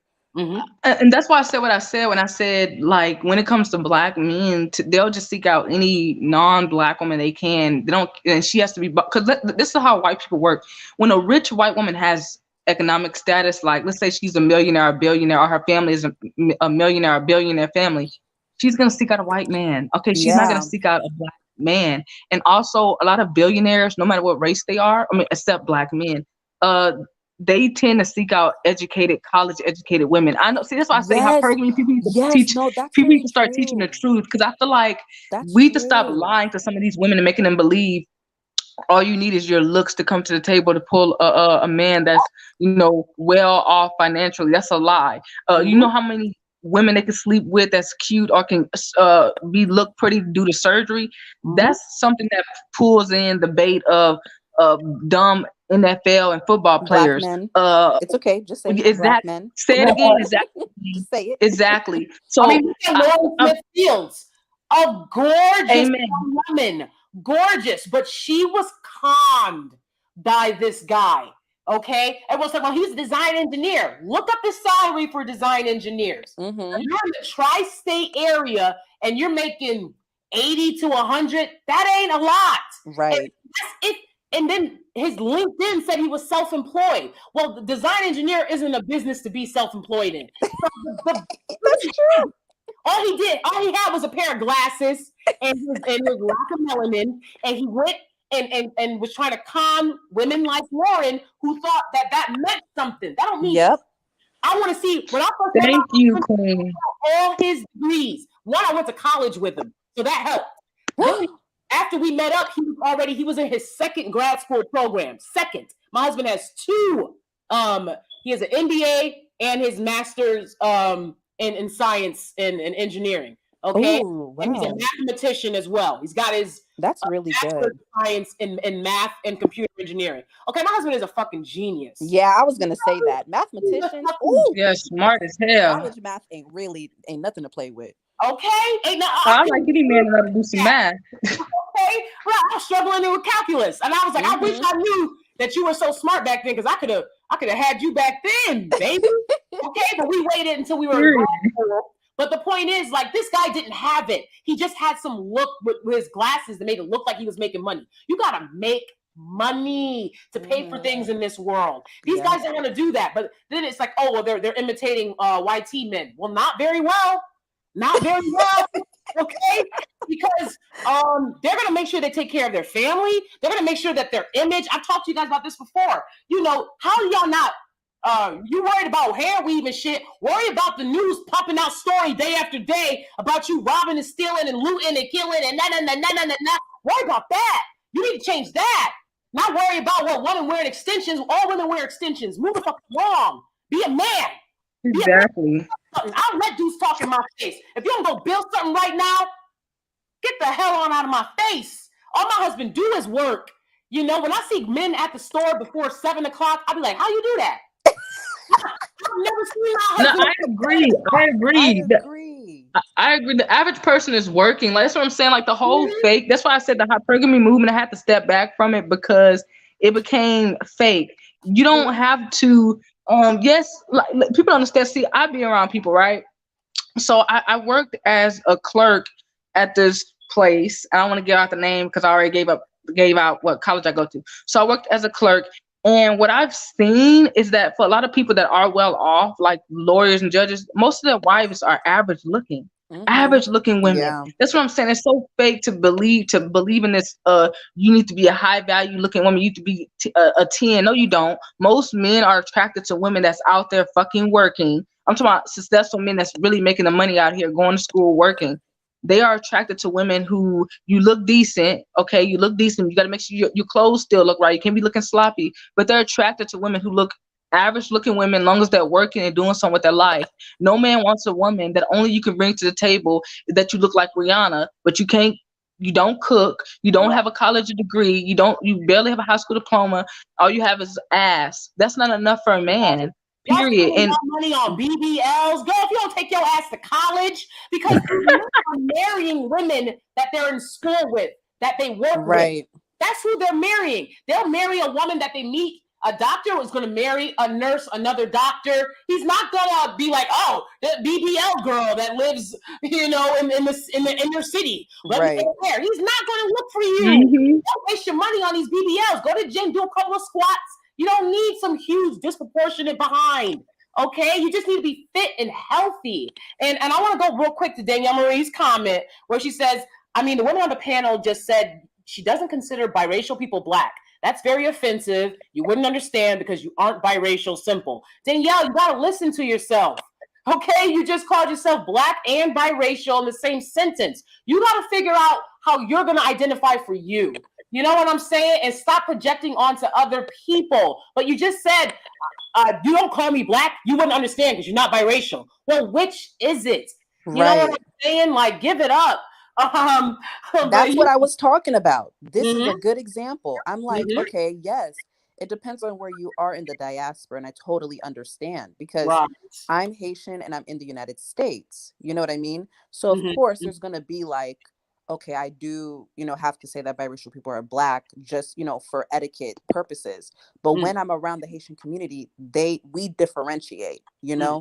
And that's why I said what I said when I said, like, when it comes to black men, they'll just seek out any non-black woman they can. They don't, and she has to be, because this is how white people work. When a rich white woman has economic status, like let's say she's a millionaire, a billionaire, or her family is a millionaire, or billionaire family, she's gonna seek out a white man. Okay, she's not gonna seek out a black man. And also, a lot of billionaires, no matter what race they are, I mean, except black men, they tend to seek out educated, college-educated women. I know. See, that's why I say hypergamy. People need to teach. People need to start teaching the truth, because I feel like we need to stop lying to some of these women and making them believe all you need is your looks to come to the table to pull a man that's, you know, well off financially. That's a lie. You know how many women they can sleep with that's cute or can look pretty due to surgery? That's something that pulls in the bait of dumb NFL and football players. Black men. It's okay. Just say black men. Say it again. Exactly. Just say it. Exactly. So I mean, Lauren Smith Fields, a gorgeous woman, gorgeous, but she was conned by this guy. Okay, everyone's like, well, he's a design engineer. Look up the salary for design engineers. You're in the tri-state area and you're making 80 to 100. That ain't a lot, right? And then his LinkedIn said he was self-employed. Well, the design engineer isn't a business to be self-employed in. That's true. All he had was a pair of glasses and his lack of melanin, and he went and was trying to con women like Lauren who thought that meant something. That don't mean shit. I want to see when I first Thank you, Queen. All his degrees. One, I went to college with him, so that helped. After we met up, he was in his second grad school program. Second. My husband has two. He has an MBA and his master's in science and engineering. Okay. Ooh, wow. And he's a mathematician as well. He's got his that's really good science in math and computer engineering. Okay, my husband is a fucking genius. Yeah, I was gonna say that. Mathematician. Ooh, yeah, smart as hell. College math ain't nothing to play with. Okay. I'm like any man that to do some math. Okay. Well, I was struggling with calculus. And I was like, I wish I knew that you were so smart back then, because I could have had you back then, baby. Okay, but we waited until we were in grad school. But the point is, like, this guy didn't have it. He just had some look with his glasses that made it look like he was making money. You gotta make money to pay for things in this world. These guys don't want to do that. But then it's like, oh, well, they're imitating YT men. Well, not very well. Not very well. Okay, because they're gonna make sure they take care of their family. They're gonna make sure that their image. I've talked to you guys about this before. You know, how do y'all not? You worried about hair weave and shit. Worry about the news popping out story day after day about you robbing and stealing and looting and killing and nah. Worry about that. You need to change that. Not worry about what women wearing extensions. All women wear extensions. Move the fuck along. Be a man. Exactly. I'll let dudes talk in my face. If you don't go build something right now, get the hell on out of my face. All my husband do is work. You know, when I see men at the store before 7 o'clock, I'll be like, how you do that? I've never seen my husband. No, I agree. I agree. The average person is working. Like, that's what I'm saying. Like, the whole fake. That's why I said the hypergamy movement, I had to step back from it because it became fake. You don't have to. Yes, like people understand. See, I be around people, right? So I worked as a clerk at this place. I don't want to give out the name because I already gave out what college I go to. So I worked as a clerk, and what I've seen is that for a lot of people that are well off, like lawyers and judges, most of their wives are average looking. Average looking women. Yeah. That's what I'm saying. It's so fake to believe in this. You need to be a high value looking woman. You need to be a 10. No, you don't. Most men are attracted to women that's out there fucking working. I'm talking about successful men that's really making the money out here, going to school, working. they are attracted to women who you look decent. Okay, you look decent. You got to make sure your clothes still look right. You can't be looking sloppy. But they're attracted to women who look average looking women, long as they're working and doing something with their life. No man wants a woman that only you can bring to the table that you look like Rihanna, but you don't cook, you don't have a college degree, you barely have a high school diploma, all you have is ass. That's not enough for a man. Y'all Period. spending And money on BBLs. Girl, if you don't take your ass to college, because men are marrying women that they're in school with, that they work with. That's who they're marrying. They'll marry a woman that they meet. A doctor was going to marry a nurse, another doctor. He's not going to be like, oh, the BBL girl that lives, in the inner city. Let me take care. He's not going to look for you. Don't waste your money on these BBLs. Go to the gym, do a couple of squats. You don't need some huge disproportionate behind. Okay, you just need to be fit and healthy. And I want to go real quick to Danielle Marie's comment where she says, the woman on the panel just said she doesn't consider biracial people Black. That's very offensive. You wouldn't understand because you aren't biracial. Simple. Danielle, you got to listen to yourself. Okay, you just called yourself Black and biracial in the same sentence. You got to figure out how you're going to identify for you. You know what I'm saying? And stop projecting onto other people. But you just said, you don't call me Black. You wouldn't understand because you're not biracial. Well, which is it? You know what I'm saying? Like, give it up. That's what I was talking about. This is a good example. I'm like, okay, yes, it depends on where you are in the diaspora. And I totally understand because I'm Haitian and I'm in the United States. You know what I mean? So of course there's going to be like, okay, I do, have to say that biracial people are Black just, for etiquette purposes. But when I'm around the Haitian community, we differentiate,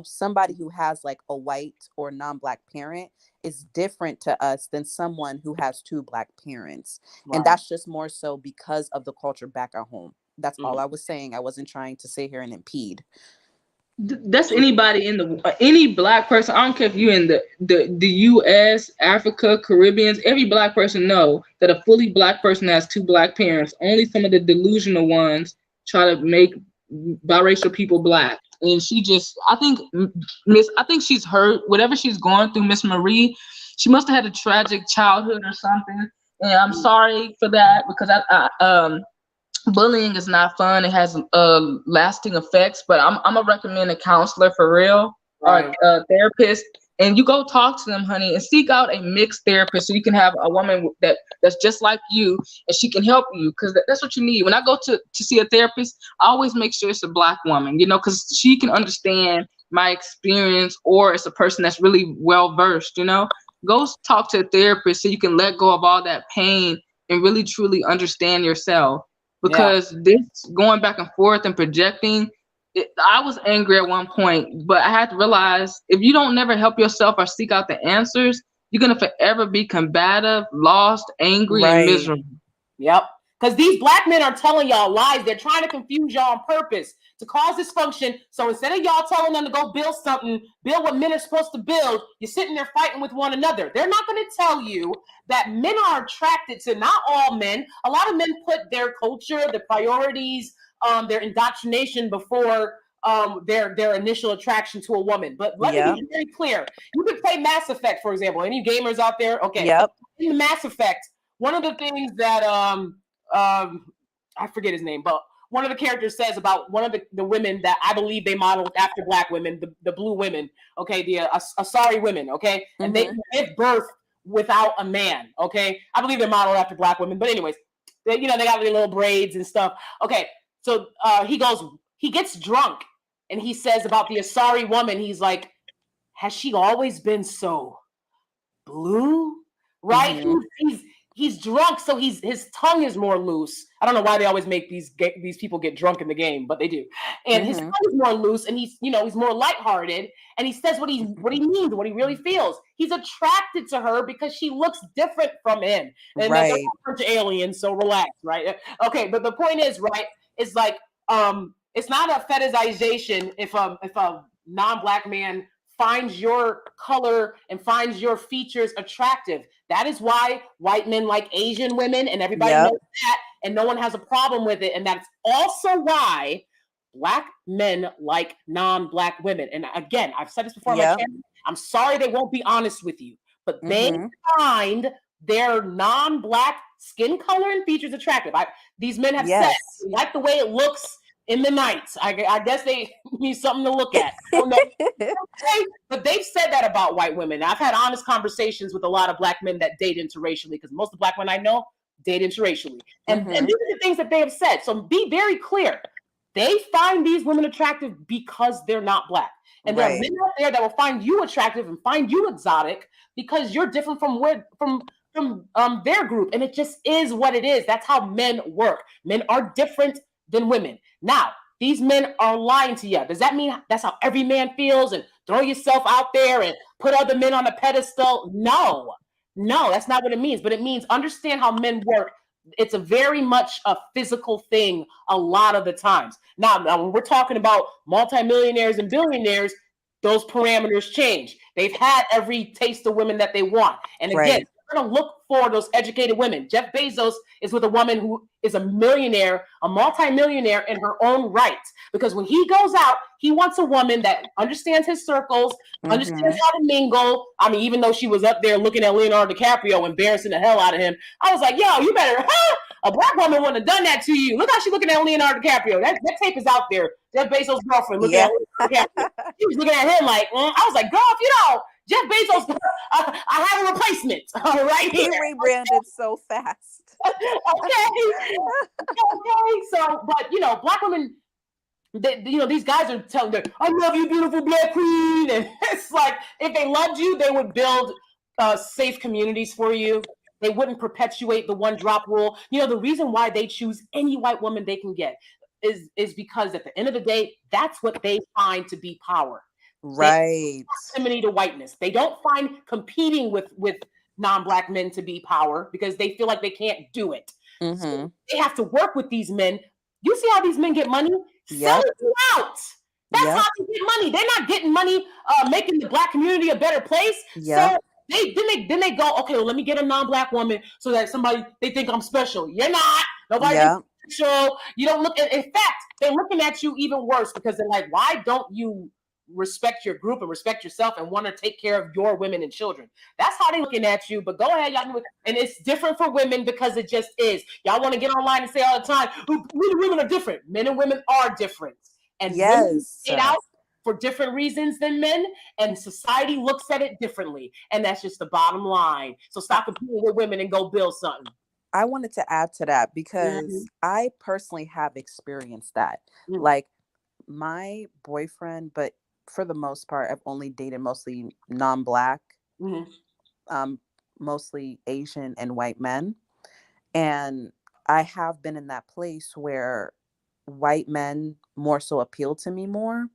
somebody who has like a white or non-Black parent is different to us than someone who has two Black parents. And that's just more so because of the culture back at home. That's all I was saying. I wasn't trying to sit here and impede. That's anybody any Black person. I don't care if you're in the U.S., Africa, Caribbeans. Every Black person know that a fully Black person has two Black parents. Only some of the delusional ones try to make biracial people Black. And I think she's hurt. Whatever she's going through, Miss Marie, she must have had a tragic childhood or something. And I'm sorry for that because bullying is not fun. It has lasting effects. But I'm gonna recommend a counselor for real, or a therapist, and you go talk to them, honey, and seek out a mixed therapist so you can have a woman that's just like you, and she can help you because that's what you need. When I go to see a therapist, I always make sure it's a Black woman, because she can understand my experience, or it's a person that's really well versed. Go talk to a therapist so you can let go of all that pain and really truly understand yourself. Because this going back and forth and projecting, I was angry at one point, but I had to realize if you don't never help yourself or seek out the answers, you're going to forever be combative, lost, angry, and miserable. Yep. Because these Black men are telling y'all lies. They're trying to confuse y'all on purpose to cause dysfunction. So instead of y'all telling them to go build something, build what men are supposed to build, you're sitting there fighting with one another. They're not going to tell you that men are attracted to, not all men. A lot of men put their culture, their priorities, their indoctrination before their initial attraction to a woman. But let me be very clear. You can play Mass Effect, for example. Any gamers out there? Okay. In Mass Effect, one of the things that I forget his name, but one of the characters says about one of the women that I believe they modeled after Black women, the blue women, okay, the Asari women, okay, and they give birth without a man, okay. I believe they're modeled after Black women, but anyways, they got their little braids and stuff. Okay, so he gets drunk and he says about the Asari woman, he's like, has she always been so blue? Right? He's drunk, so his tongue is more loose. I don't know why they always make these people get drunk in the game, but they do. And his tongue is more loose, and he's more lighthearted, and he says what he means, what he really feels. He's attracted to her because she looks different from him. And they're a bunch of aliens, so relax, right? Okay, but the point is, right, it's like it's not a fetishization if a non-Black man finds your color and finds your features attractive. That is why white men like Asian women, and everybody knows that, and no one has a problem with it. And that's also why Black men like non-Black women. And again, I've said this before on my channel. I'm sorry they won't be honest with you, but they find their non-Black skin color and features attractive. These men have said, they like the way it looks in the night. I guess they need something to look at. I don't know. But they've said that about white women. I've had honest conversations with a lot of Black men that date interracially, because most of the Black men I know date interracially. And these are the things that they have said. So be very clear. They find these women attractive because they're not Black. And there are men out there that will find you attractive and find you exotic because you're different from their group. And it just is what it is. That's how men work. Men are different than women. Now, these men are lying to you. Does that mean that's how every man feels and throw yourself out there and put other men on a pedestal? No, that's not what it means. But it means understand how men work. It's a very much a physical thing a lot of the times. Now when we're talking about multimillionaires and billionaires, those parameters change. They've had every taste of women that they want. And again, we're going to look for those educated women. Jeff Bezos is with a woman who is a millionaire, a multimillionaire in her own right. Because when he goes out, he wants a woman that understands his circles, understands how to mingle. I mean, even though she was up there looking at Leonardo DiCaprio, embarrassing the hell out of him, I was like, yo, you better, a Black woman wouldn't have done that to you. Look how she's looking at Leonardo DiCaprio. That tape is out there. Jeff Bezos' girlfriend looking at Leonardo DiCaprio. She was looking at him like, I was like, girl, if you know, Jeff Bezos, I have a replacement right here. He rebranded so fast. Okay. So, but Black women, these guys are telling them, I love you, beautiful Black queen. And it's like, if they loved you, they would build safe communities for you. They wouldn't perpetuate the one drop rule. The reason why they choose any white woman they can get is because at the end of the day, that's what they find to be power. Right. Proximity to whiteness. They don't find competing with non-Black men to be power because they feel like they can't do it. So they have to work with these men. You see how these men get money? Sell it out. That's how they get money. They're not getting money making the Black community a better place. So then they go, okay, well, let me get a non-Black woman so that they think I'm special. You're not. Nobody special. You don't look. In fact, they're looking at you even worse because they're like, why don't you respect your group and respect yourself and want to take care of your women and children? That's how they're looking at you. But go ahead, y'all. And it's different for women because it just is. Y'all want to get online and say all the time, women are different. Men and women are different. And women get out for different reasons than men, and society looks at it differently. And that's just the bottom line. So stop competing with women and go build something. I wanted to add to that because I personally have experienced that. Like my boyfriend, but for the most part, I've only dated mostly non-Black, mostly Asian and white men. And I have been in that place where white men more so appeal to me more.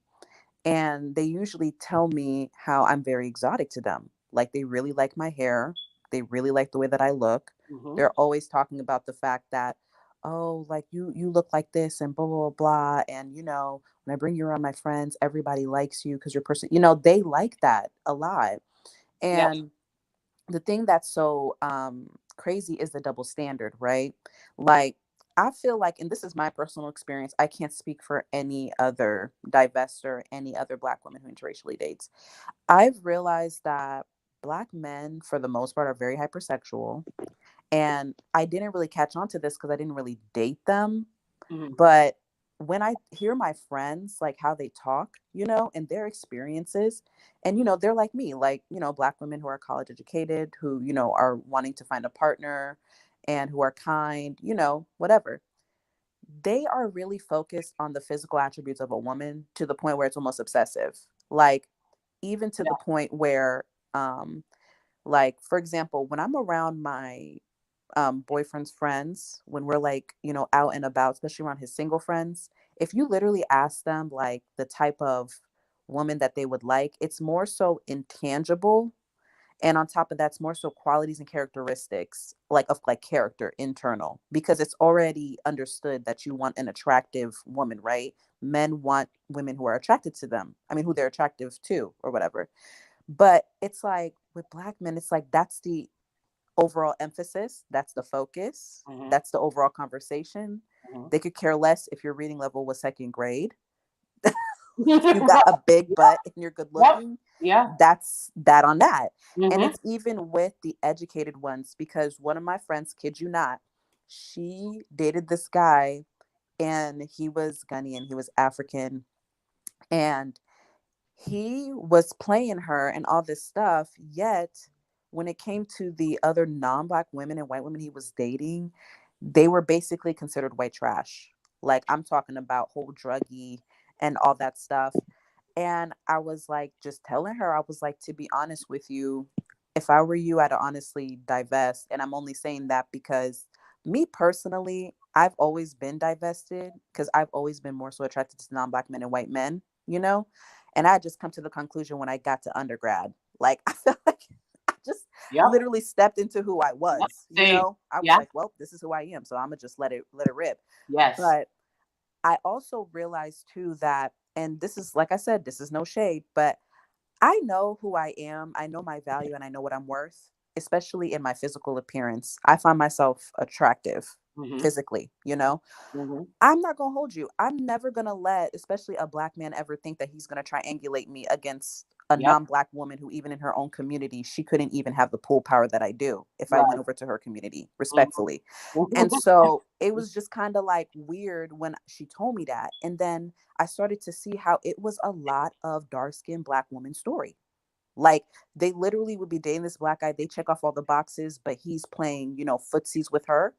And they usually tell me how I'm very exotic to them. Like they really like my hair. They really like the way that I look. They're always talking about the fact that, oh, like you look like this and blah, blah, blah. And, when I bring you around my friends, everybody likes you because you're person, they like that a lot. And the thing that's so crazy is the double standard, right? Like, I feel like, and this is my personal experience, I can't speak for any other divestor, any other Black woman who interracially dates. I've realized that Black men, for the most part, are very hypersexual. And I didn't really catch on to this because I didn't really date them. But when I hear my friends, like how they talk, and their experiences, and, they're like me, like, Black women who are college educated, who, are wanting to find a partner and who are kind, whatever. They are really focused on the physical attributes of a woman to the point where it's almost obsessive. Like, even to the point where, like, for example, when I'm around my boyfriend's friends, when we're like, out and about, especially around his single friends, if you literally ask them like the type of woman that they would like, it's more so intangible. And on top of that, it's more so qualities and characteristics of character internal, because it's already understood that you want an attractive woman, right? Men want women who are attracted to them. I mean, who they're attractive to or whatever. But it's like with Black men, it's like that's the overall emphasis. That's the focus. That's the overall conversation. They could care less if your reading level was second grade. You got a big butt and you're good Yep. looking. Yeah. That's that on that. And Mhm. it's even with the educated ones, because one of my friends, kid you not, she dated this guy and he was Ghanaian, he was African, and he was playing her and all this stuff. Yet when it came to the other non-black women and white women he was dating, they were basically considered white trash. Like, I'm talking about whole druggy and all that stuff. And I was like, just telling her, I was like, to be honest with you, if I were you, I'd honestly divest. And I'm only saying that because me personally, I've always been divested because I've always been more so attracted to non-black men and white men, you know? And I just come to the conclusion when I got to undergrad. Like, I felt like I just Yep. literally stepped into who I was, you Same. know? I was Yeah. like, well, this is who I am. So I'm gonna just let it rip. Yes. But I also realized too that, and this is, like I said, this is no shade, but I know who I am. I know my value and I know what I'm worth, especially in my physical appearance. I find myself attractive Mhm. physically, you know? Mhm. I'm not going to hold you. I'm never going to let, especially a black man, ever think that he's going to triangulate me against a Yep. non-black woman who, even in her own community, she couldn't even have the pull power that I do if I Right. went over to her community, respectfully. Mhm. And so it was just kind of like weird when she told me that. And then I started to see how it was a lot of dark-skinned black woman story. Like, they literally would be dating this black guy. They check off all the boxes, but he's playing, you know, footsies with her.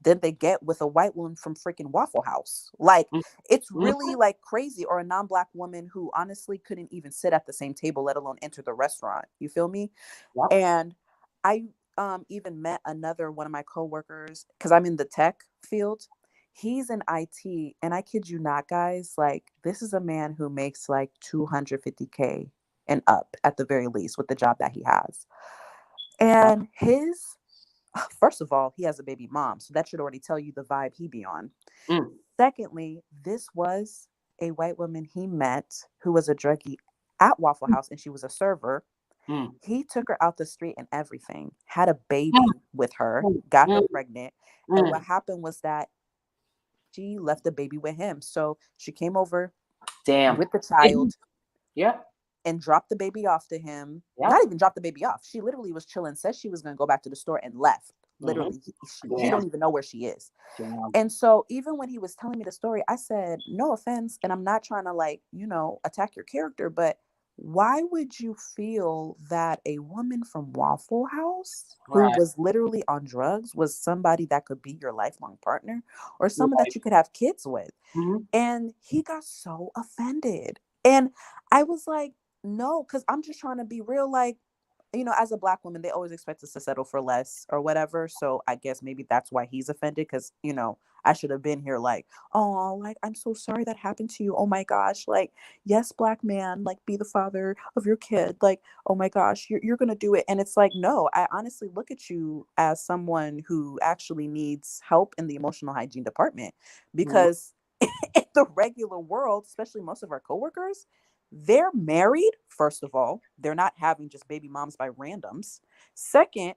Then they get with a white woman from freaking Waffle House. Like, it's really like crazy. Or a non-black woman who honestly couldn't even sit at the same table, let alone enter the restaurant. You feel me? Yep. And I even met another one of my coworkers, because I'm in the tech field. He's in IT, and I kid you not, guys, like, this is a man who makes like 250K and up at the very least with the job that he has. And his, first of all, he has a baby mom, so that should already tell you the vibe he be on. Mm. Secondly, this was a white woman he met who was a druggie at Waffle House, and she was a server. Mm. He took her out the street and everything, had a Mm. baby with her, Mm. got her Mm. pregnant. And what Mm. happened was that she left the baby with him. So she came over Damn. with the child Yeah. and dropped the baby off to him. Yeah. Not even dropped the baby off. She literally was chilling, said she was going to go back to the store, and left. Literally, he Damn. don't even know where she is. Damn. And so even when he was telling me the story, I said, no offense, and I'm not trying to, like, you know, attack your character, but why would you feel that a woman from Waffle House who Right. was literally on drugs was somebody that could be your lifelong partner or someone Right. that you could have kids with? Mhm. And he got so offended. And I was like, no, because I'm just trying to be real. Like, you know, as a black woman, they always expect us to settle for less or whatever. So I guess maybe that's why he's offended, because, you know, I should have been here like, oh, like, I'm so sorry that happened to you. Oh my gosh. Like, yes, black man, like, be the father of your kid. Like, oh my gosh, you're going to do it. And it's like, no, I honestly look at you as someone who actually needs help in the emotional hygiene department, Mhm. because in the regular world, especially most of our coworkers, they're married. First of all, they're not having just baby moms by randoms. Second,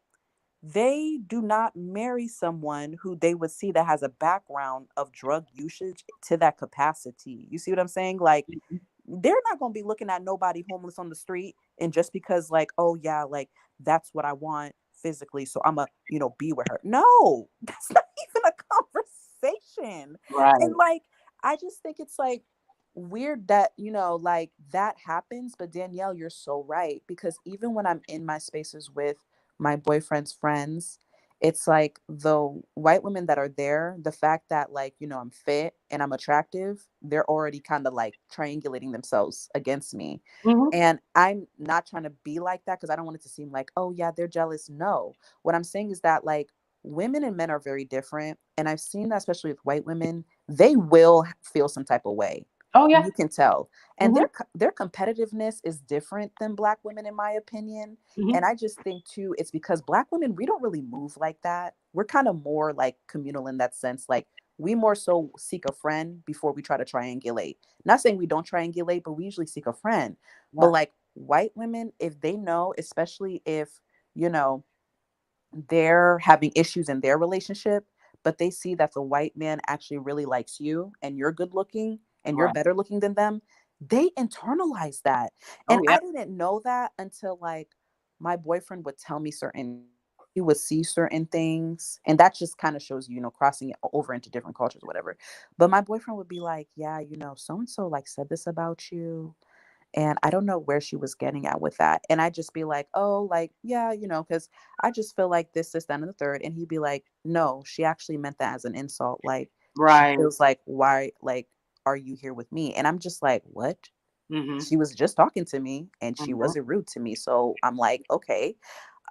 they do not marry someone who they would see that has a background of drug usage to that capacity. You see what I'm saying? Like, Mhm. they're not going to be looking at nobody homeless on the street and just because, like, oh yeah, like, that's what I want physically, so I'm a, you know, be with her. No, that's not even a conversation. Right. And like, I just think it's like weird that, you know, like, that happens. But Danielle, you're so right, because even when I'm in my spaces with my boyfriend's friends, it's like the white women that are there, the fact that, like, you know, I'm fit and I'm attractive, they're already kind of like triangulating themselves against me. Mhm. And I'm not trying to be like that because I don't want it to seem like, oh yeah, they're jealous. No, what I'm saying is that, like, women and men are very different, and I've seen that especially with white women, they will feel some type of way, Oh and yeah. you can tell. And Mhm. their competitiveness is different than black women, in my opinion. And Mhm. I just think too, it's because black women, we don't really move like that. We're kind of more like communal in that sense. Like, we more so seek a friend before we try to triangulate. Not saying we don't triangulate, but we usually seek a friend. But Yeah. like, white women, if they know, especially if, you know, they're having issues in their relationship, but they see that the white man actually really likes you and you're good looking and you're Right. better looking than them, they internalize that. Oh And yeah. I didn't know that until like my boyfriend would tell me certain, he would see certain things, and that just kind of shows you, you know, crossing it over into different cultures or whatever. But my boyfriend would be like, yeah, you know, so and so like said this about you, and I don't know where she was getting at with that. And I'd just be like, oh, like, yeah, you know, because I just feel like this, that, and the third. And he'd be like, no, she actually meant that as an insult. Like, she Right. feels like, why, like, are you here with me? And I'm just like, what? Mm-hmm. She was just talking to me and she Mm-hmm. wasn't rude to me. So I'm like, okay,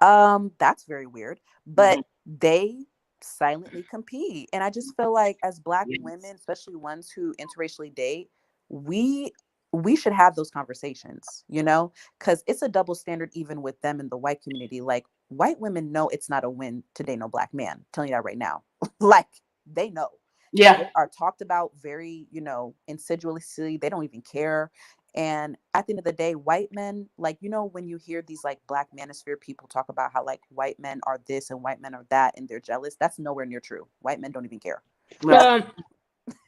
that's very weird. Mm-hmm. But they silently compete. And I just feel like as Black Yes. women, especially ones who interracially date, we we should have those conversations, you know, because it's a double standard even with them in the white community. Like white women know it's not a win to date no Black man. I'm telling you that right now. Like they know. Yeah. They are talked about very, you know, insidiously. They don't even care. And at the end of the day, white men, like, you know, when you hear these like Black manosphere people talk about how like white men are this and white men are that and they're jealous, that's nowhere near true. White men don't even care. Yeah. Um,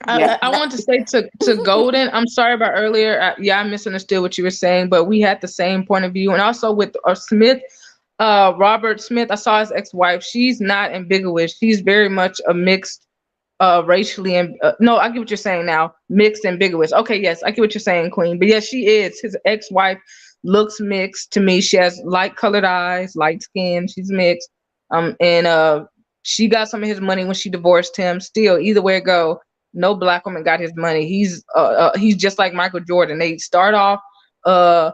Yeah. I want to say to Golden, I'm sorry about earlier. Yeah, I misunderstood what you were saying, but we had the same point of view. And also with Smith, Robert Smith, I saw his ex-wife. She's not ambiguous. She's very much a mixed, racially and no, I get what you're saying now. Mixed ambiguous. Okay, yes, I get what you're saying, Queen. But yes, she is. His ex-wife looks mixed to me. She has light colored eyes, light skin. She's mixed. And she got some of his money when she divorced him. Still, either way it go, no Black woman got his money. He's just like Michael Jordan. They start off uh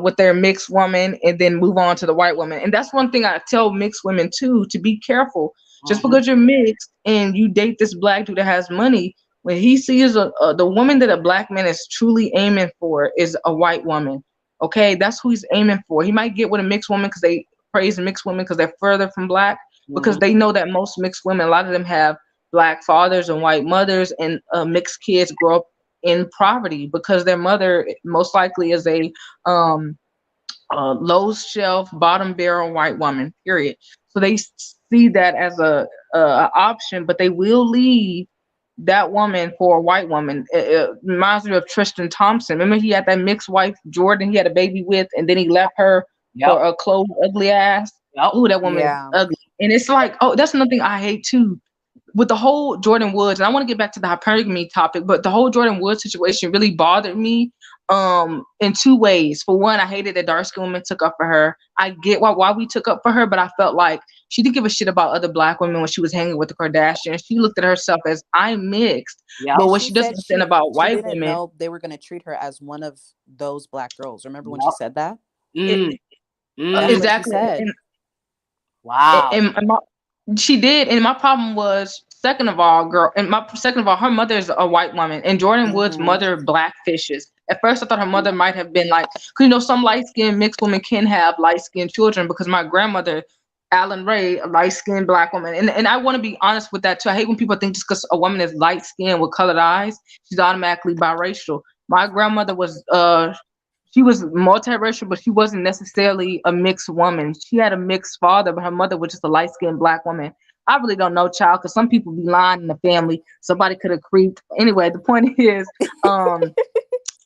with their mixed woman and then move on to the white woman. And that's one thing I tell mixed women too, to be careful. Just Mm-hmm. because you're mixed and you date this Black dude that has money, when he sees the woman that a Black man is truly aiming for is a white woman. Okay, that's who he's aiming for. He might get with a mixed woman because they praise mixed women because they're further from Black, because Mm-hmm. they know that most mixed women, a lot of them have Black fathers and white mothers, and mixed kids grow up in poverty because their mother most likely is a um low shelf, bottom barrel white woman. Period. So they see that as a option, but they will leave that woman for a white woman. It reminds me of Tristan Thompson. Remember, he had that mixed wife, Jordan. He had a baby with, and then he left her Yep. for a clothed, ugly ass. Yep. Ooh, that woman is Yeah. ugly. And it's like, oh, that's another thing I hate too with the whole Jordan Woods. And I want to get back to the hypergamy topic, but the whole Jordan Woods situation really bothered me in two ways. For one, I hated that dark skin women took up for her. I get why we took up for her, but I felt like she didn't give a shit about other Black women when she was hanging with the Kardashians. She looked at herself as, I'm mixed. Yep. But And what she she said doesn't understand about she white didn't women, know they were going to treat her as one of those Black girls. Remember when she Yep. said that? Mm. That's Mm. what she exactly. said. Wow. And she did, and my problem was, second of all, her mother is a white woman, and Jordan Wood's Mm-hmm. mother blackfishes. At first, I thought her mother might have been like, because you know, some light skinned mixed women can have light skinned children. Because my grandmother, Alan Ray, a light skinned Black woman, and I want to be honest with that too. I hate when people think just because a woman is light skinned with colored eyes, she's automatically biracial. My grandmother was she was multiracial, but she wasn't necessarily a mixed woman. She had a mixed father, but her mother was just a light skinned Black woman. I really don't know, child, because some people be lying in the family. Somebody could have creeped. Anyway, the point is,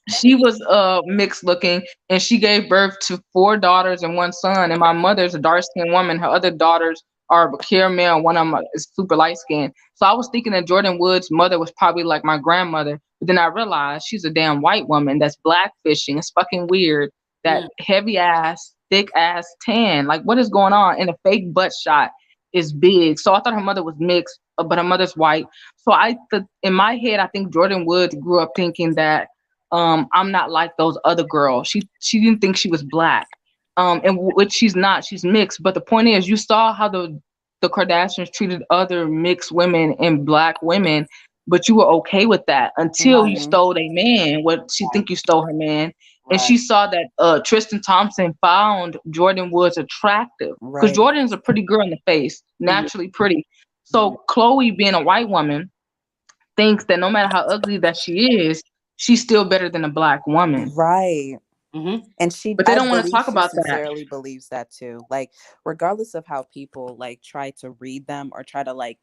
she was mixed looking, and she gave birth to 4 daughters and 1 son. And my mother's a dark skinned woman. Her other daughters are caramel. One of them is super light skinned. So I was thinking that Jordan Wood's mother was probably like my grandmother. But then I realized she's a damn white woman that's blackfishing. It's fucking weird. That Mm. heavy ass, thick ass tan. Like, what is going on? And a fake butt shot is big. So I thought her mother was mixed, but her mother's white. So in my head, I think Jordan Woods grew up thinking that I'm not like those other girls. She didn't think she was Black. And which she's not. She's mixed. But the point is, you saw how the Kardashians treated other mixed women and Black women, but you were okay with that until you Mm-hmm. stole a man. What she think you stole her man. And Right. she saw that Tristan Thompson found Jordan Woods attractive because Right. Jordan's a pretty girl in the face, naturally pretty. So Chloe, being a white woman, thinks that no matter how ugly that she is, she's still better than a Black woman. Right. Mm-hmm. And she, But they I don't want to believe talk she about that. sincerely believes that too. Like, regardless of how people like try to read them or try to like,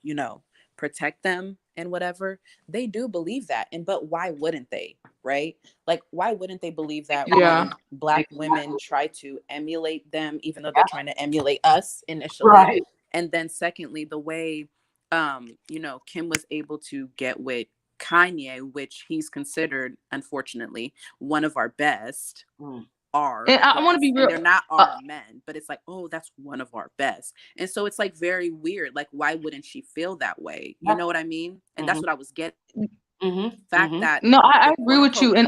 protect them and whatever, they do believe that. And but why wouldn't they? right? Like, why wouldn't they believe that Yeah. when Black women try to emulate them, even though they're trying to emulate us initially? Right. And then secondly, the way, you know, Kim was able to get with Kanye, which he's considered, unfortunately, one of our best. And I want to be real. And they're not our men, but it's like, oh, that's one of our best. And so it's like very weird. Like, why wouldn't she feel that way? You know what I mean? And that's what I was getting. Fact that no, I agree with you. And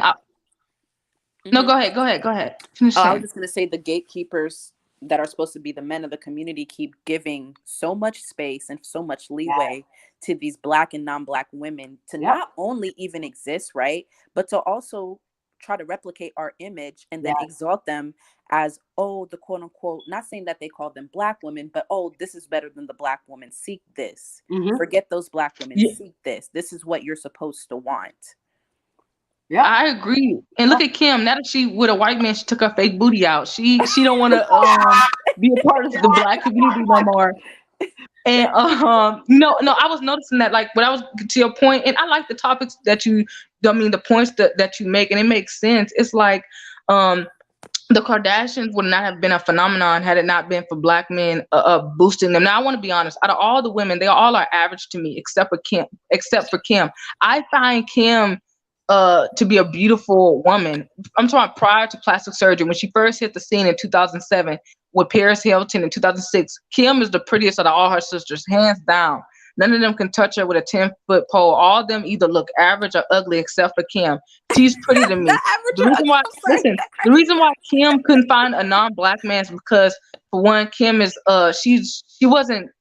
no, go ahead. Finish I was saying. just gonna say the gatekeepers that are supposed to be the men of the community keep giving so much space and so much leeway to these Black and non-Black women to not only even exist, right, but to also try to replicate our image and then exalt them as, oh, the quote unquote, not saying that they call them Black women, but oh, this is better than the Black woman. Seek this. Forget those Black women. Seek this. This is what you're supposed to want. Yeah, I agree. And look at Kim. Now that she with a white man, she took her fake booty out. She don't want to be a part of the Black community no more. And no, I was noticing that, like, when I was to your point, and I like the topics that the points that you make, and it makes sense. It's like the Kardashians would not have been a phenomenon had it not been for Black men boosting them. Now, I want to be honest. Out of all the women, they all are average to me, except for Kim. I find Kim to be a beautiful woman. I'm talking prior to plastic surgery, when she first hit the scene in 2007 with Paris Hilton in 2006. Kim is the prettiest out of all her sisters, hands down. None of them can touch her with a 10-foot pole. All of them either look average or ugly, except for Kim. She's pretty to me. The reason why Kim couldn't find a non-Black man is because, for one, Kim is she wasn't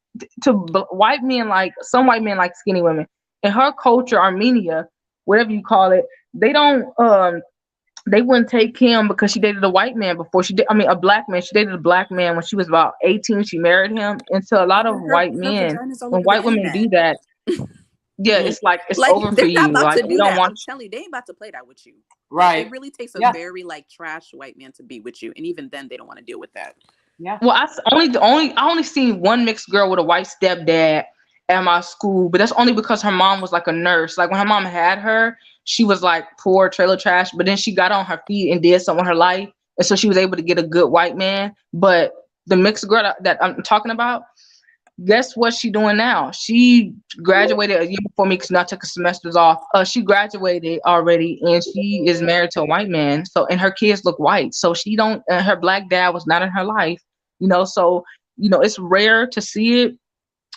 to white men, like some white men like skinny women. In her culture, Armenia, whatever you call it, they wouldn't take Kim because she dated a white man before a Black man. She dated a Black man when she was about 18. She married him. And so a lot of white men, when white women do that, it's like it's like, over for you. Like, they don't want. I'm telling you, they ain't about to play that with you. Right. Like, it really takes a very like trash white man to be with you, and even then, they don't want to deal with that. Yeah. Well, I only seen one mixed girl with a white stepdad at my school, but that's only because her mom was like a nurse. Like, when her mom had her, she was like poor trailer trash, but then she got on her feet and did something with her life, and so she was able to get a good white man. But the mixed girl that I'm talking about, guess what she doing now? She graduated a year before me because I took a semesters off. She graduated already, and she is married to a white man. So, and her kids look white. So she don't. Her Black dad was not in her life, So it's rare to see it.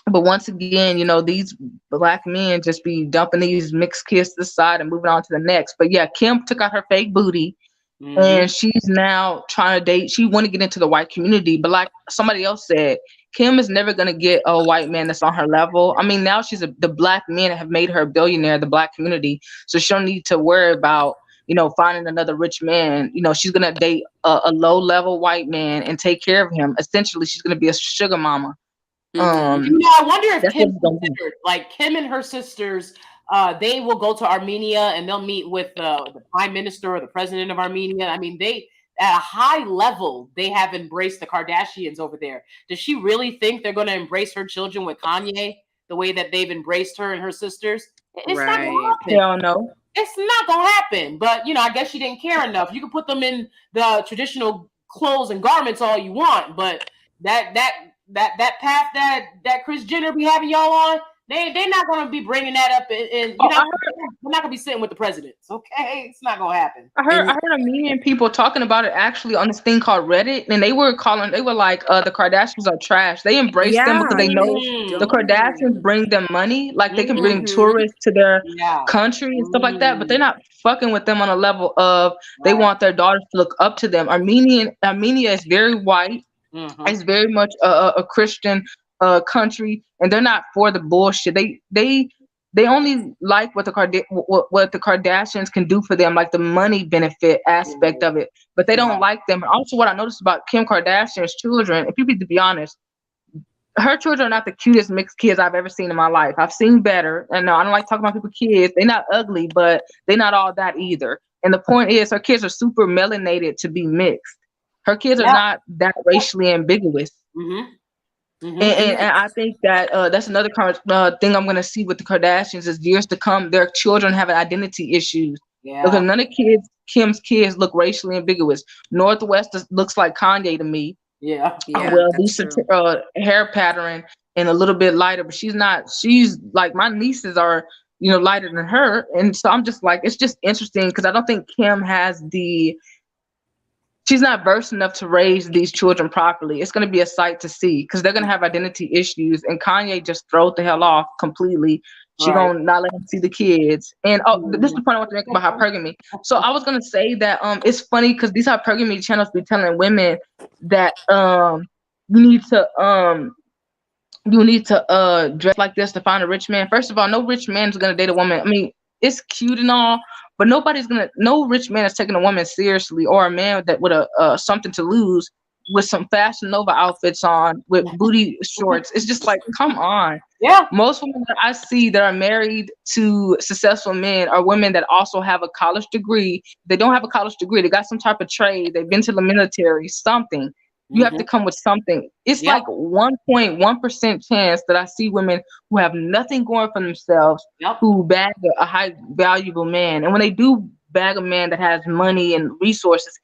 But once again, these Black men just be dumping these mixed kids to the side and moving on to the next. But yeah, Kim took out her fake booty, and she's now trying to date. She want to get into the white community, but like somebody else said, Kim is never going to get a white man that's on her level. I mean, now the Black men have made her a billionaire, the Black community. So she don't need to worry about, finding another rich man. She's going to date a low level white man and take care of him. Essentially, she's going to be a sugar mama. I wonder if Kim and her sisters, they will go to Armenia and they'll meet with the prime minister or the president of Armenia. I mean, they at a high level, they have embraced the Kardashians over there. Does she really think they're going to embrace her children with Kanye the way that they've embraced her and her sisters? It's not going to happen. Hell no. It's not going to happen. But, I guess she didn't care enough. You can put them in the traditional clothes and garments all you want, but that path that Kris Jenner be having y'all on, they're not going to be bringing that up, and we're not going to be sitting with the presidents. Okay, it's not going to happen. I heard a million people talking about it actually on this thing called Reddit, and they were like, the Kardashians are trash. They embrace them because they know the Kardashians bring them money, like they can bring tourists to their country and stuff like that, but they're not fucking with them on a level of they want their daughters to look up to them. Armenia is very white. It's very much a Christian country, and they're not for the bullshit. They only like what the Kardashians can do for them, like the money benefit aspect of it. But they don't like them. And also, what I noticed about Kim Kardashian's children, if you be to be honest, her children are not the cutest mixed kids I've ever seen in my life. I've seen better, and no, I don't like talking about people's kids. They're not ugly, but they're not all that either. And the point is, her kids are super melanated to be mixed. Her kids are not that racially ambiguous. And I think that that's another thing I'm going to see with the Kardashians is years to come. Their children have identity issues Because none of Kim's kids look racially ambiguous. Northwest looks like Kanye to me. Yeah. Well, decent hair pattern and a little bit lighter, but she's not. She's like, my nieces are, lighter than her, and so I'm just like, it's just interesting because I don't think Kim has she's not versed enough to raise these children properly. It's going to be a sight to see because they're going to have identity issues, and Kanye just throws the hell off completely. She gonna not let him see the kids. And this is the point I want to make about hypergamy. So I was gonna say that it's funny because these hypergamy channels be telling women that you need to dress like this to find a rich man. First of all, no rich man is gonna date a woman. I mean, it's cute and all, but no rich man is taking a woman seriously, or a man that with a something to lose with some Fashion Nova outfits on with booty shorts. It's just like, come on. Yeah. Most women that I see that are married to successful men are women that also have a college degree. They don't have a college degree. They got some type of trade. They've been to the military, something. You have to come with something. It's like 1.1% chance that I see women who have nothing going for themselves who bag a high valuable man. And when they do bag a man that has money and resources,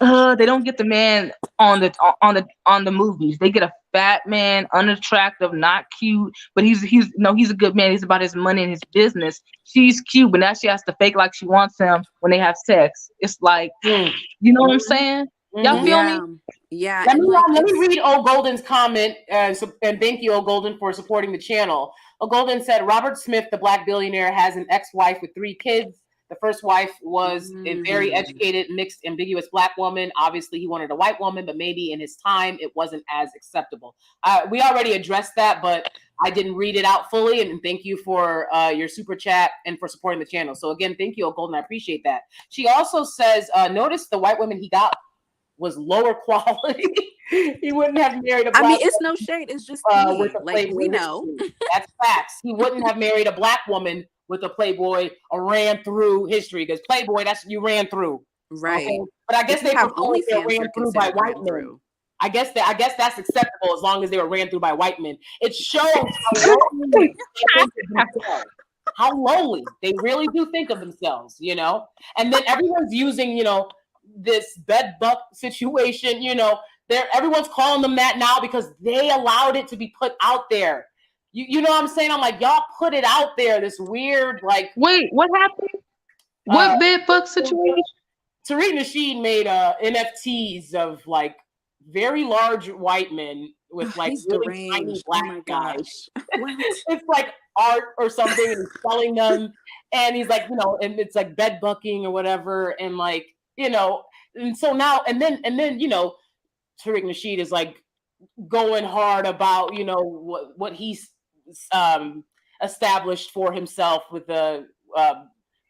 they don't get the man on the movies. They get a fat man, unattractive, not cute, but he's a good man. He's about his money and his business. She's cute, but now she has to fake like she wants him when they have sex. It's like, you know what I'm saying? Y'all feel me? Yeah. Let me read O Golden's comment, and thank you, O Golden, for supporting the channel. O Golden said, Robert Smith, the black billionaire, has an ex-wife with 3 kids. The first wife was a very educated, mixed, ambiguous black woman. Obviously, he wanted a white woman, but maybe in his time, it wasn't as acceptable. We already addressed that, but I didn't read it out fully. And thank you for your super chat and for supporting the channel. So again, thank you, O Golden. I appreciate that. She also says, notice the white women he got was lower quality. He wouldn't have married a black woman. It's no shade. It's just with a like, we know. That's facts. He wouldn't have married a black woman with a Playboy or ran through history, because Playboy, you ran through. Right. Okay? But I guess they have only ran through by white men. I guess that's acceptable as long as they were ran through by white men. It shows how lowly they really do think of themselves, And then everyone's using, this bed buck situation, everyone's calling them that now because they allowed it to be put out there. You know what I'm saying? I'm like, y'all put it out there, this weird, like... Wait, what happened? What bed bug situation? Tariq Nasheed made NFTs of, like, very large white men with, like, really tiny black guys. It's like art or something, and he's selling them. And he's like, and it's like bed bucking or whatever. And, like, and so now, and then, Tariq Nasheed is, like, going hard about, what he's established for himself with the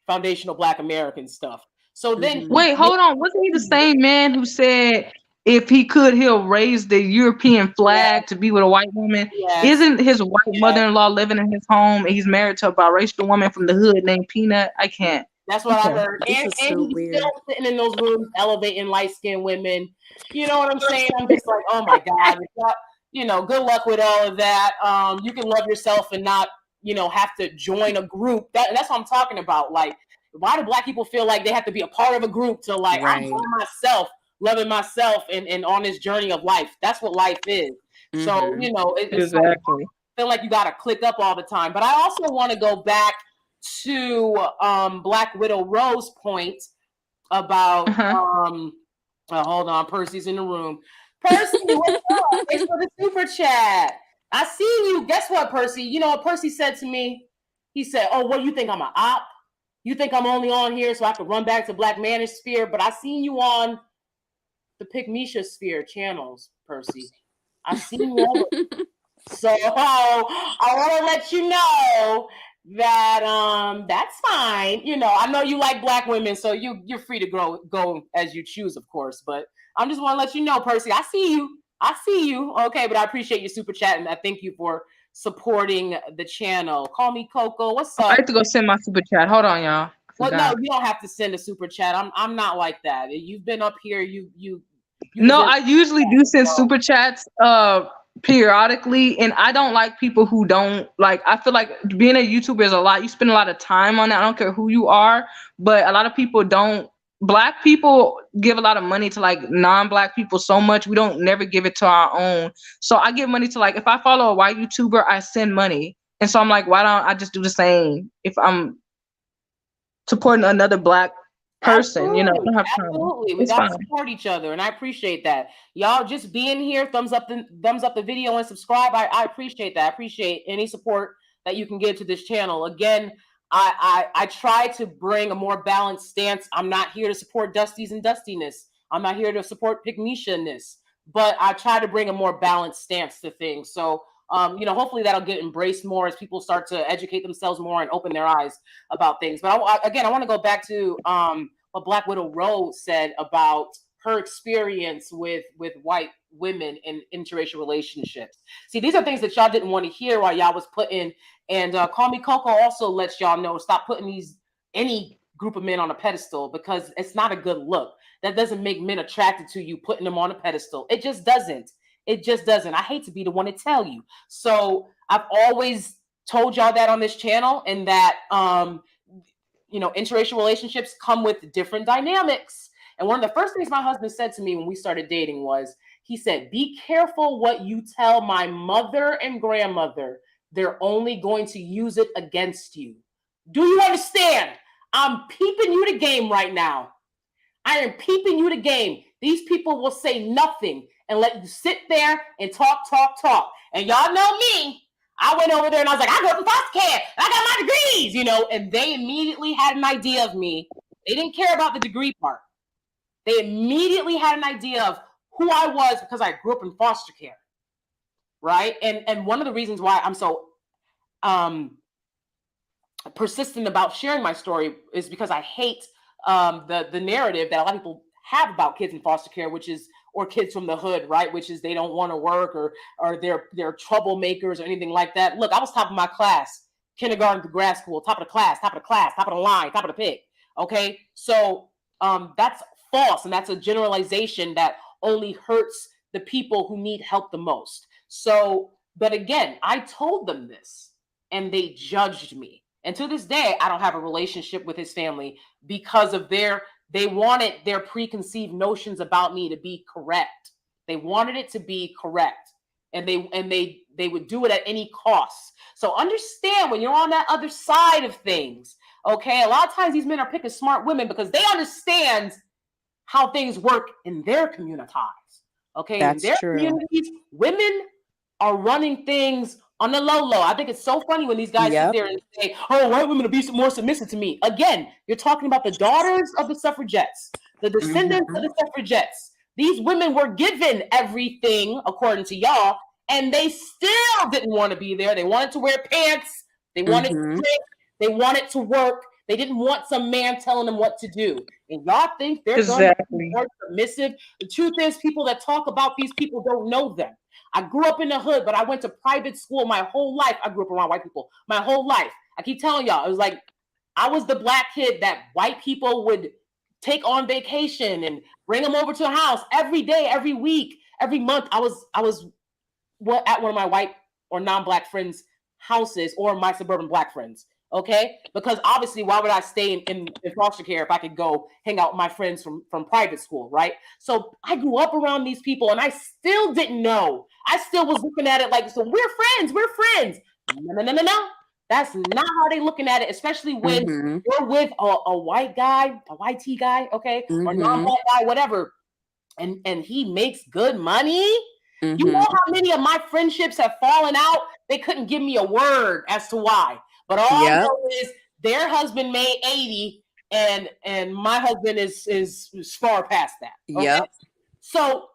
foundational Black American stuff. So then wait, hold on. Wasn't he the same man who said if he could, he'll raise the European flag to be with a white woman? Isn't his white mother-in-law living in his home and he's married to a biracial woman from the hood named Peanut? I can't. That's what I heard. And he's still sitting in those rooms elevating light-skinned women. You know what I'm saying? I'm just like, oh my God. Good luck with all of that. You can love yourself and not, have to join a group. That's what I'm talking about. Like, why do Black people feel like they have to be a part of a group to, like, I'm myself, loving myself and on this journey of life? That's what life is. So, it's like, I feel like you got to click up all the time. But I also want to go back to Black Widow Rose point about, hold on, Percy's in the room. Percy, what's up? Thanks for the super chat. I see you. Guess what, Percy? You know what Percy said to me? He said, oh, what, you think I'm an op? You think I'm only on here so I can run back to Black Manosphere? But I seen you on the Pick Misha Sphere channels, Percy. I seen you. So I want to let you know that that's fine. I know you like Black women, so you're free to go as you choose, of course. But I'm just want to let you know, Percy, I see you. Okay, but I appreciate your super chat, and I thank you for supporting the channel. Call me Coco. What's up? I have to go send my super chat. Hold on, y'all. Well, no, you don't have to send a super chat. I'm not like that. You've been up here. You no, I usually do send super chats periodically, and I don't like people who don't like. I feel like being a YouTuber is a lot. You spend a lot of time on it. I don't care who you are, but a lot of people don't. Black people give a lot of money to like non-black people so much. We don't never give it to our own. So I give money to like, if I follow a white YouTuber, I send money. And so I'm like, why don't I just do the same if I'm supporting another black person? You know, I don't have time. Absolutely. We gotta support each other, and I appreciate that. Y'all just being here, thumbs up the video and subscribe. I appreciate that. I appreciate any support that you can give to this channel. Again, I try to bring a more balanced stance. I'm not here to support Dusties and Dustiness. I'm not here to support Pygmisha-ness, but I try to bring a more balanced stance to things. So, you know, hopefully that'll get embraced more as people start to educate themselves more and open their eyes about things. But I want to go back to what Black Widow Rose said about her experience with white women in interracial relationships. See, these are things that y'all didn't want to hear while y'all was putting, and Call Me Coco also lets y'all know, stop putting any group of men on a pedestal, because it's not a good look. That doesn't make men attracted to you, putting them on a pedestal. It just doesn't. It just doesn't. I hate to be the one to tell you. So I've always told y'all that on this channel, and that, you know, interracial relationships come with different dynamics. And one of the first things my husband said to me when we started dating was, he said, be careful what you tell my mother and grandmother. They're only going to use it against you. Do you understand? I'm peeping you the game right now. I am peeping you the game. These people will say nothing and let you sit there and talk. And y'all know me. I went over there and I was like, I grew up in foster care. I got my degrees, you know, and they immediately had an idea of me. They didn't care about the degree part. They immediately had an idea of who I was because I grew up in foster care, right? And one of the reasons why I'm so persistent about sharing my story is because I hate the narrative that a lot of people have about kids in foster care, which is, or kids from the hood, right? Which is they don't want to work, or they're troublemakers or anything like that. Look, I was top of my class, kindergarten to grad school, top of the class, top of the line, top of the pig. Okay, so that's false, and that's a generalization that only hurts the people who need help the most. So, but again, I told them this, and they judged me. And to this day, I don't have a relationship with his family because of they wanted their preconceived notions about me to be correct. They wanted it to be correct. And they would do it at any cost. So understand, when you're on that other side of things, okay, a lot of times these men are picking smart women because they understand how things work in their communities. Okay, that's in their true. Communities, women are running things on the low. I think it's so funny when these guys sit there and say, oh, white women will be more submissive to me. Again, you're talking about the daughters of the suffragettes, the descendants of the suffragettes. These women were given everything, according to y'all, and they still didn't want to be there. They wanted to wear pants. They wanted to drink. They wanted to work. They didn't want some man telling them what to do. And y'all think they're going to be more submissive. The truth is, people that talk about these people don't know them. I grew up in the hood, but I went to private school my whole life. I grew up around white people my whole life. I keep telling y'all, it was like I was the black kid that white people would take on vacation and bring them over to a house every day, every week, every month. I was at one of my white or non-black friends' houses or my suburban black friends. Okay, because obviously, why would I stay in foster care if I could go hang out with my friends from private school, right? So I grew up around these people, and I still didn't know. I still was looking at it like, so we're friends. No. That's not how they looking at it, especially when you're with a white guy, a white T guy, okay, or non-white guy, whatever, and he makes good money. You know how many of my friendships have fallen out? They couldn't give me a word as to why. But all I know is their husband made 80, and my husband is far past that. Okay? Yep. So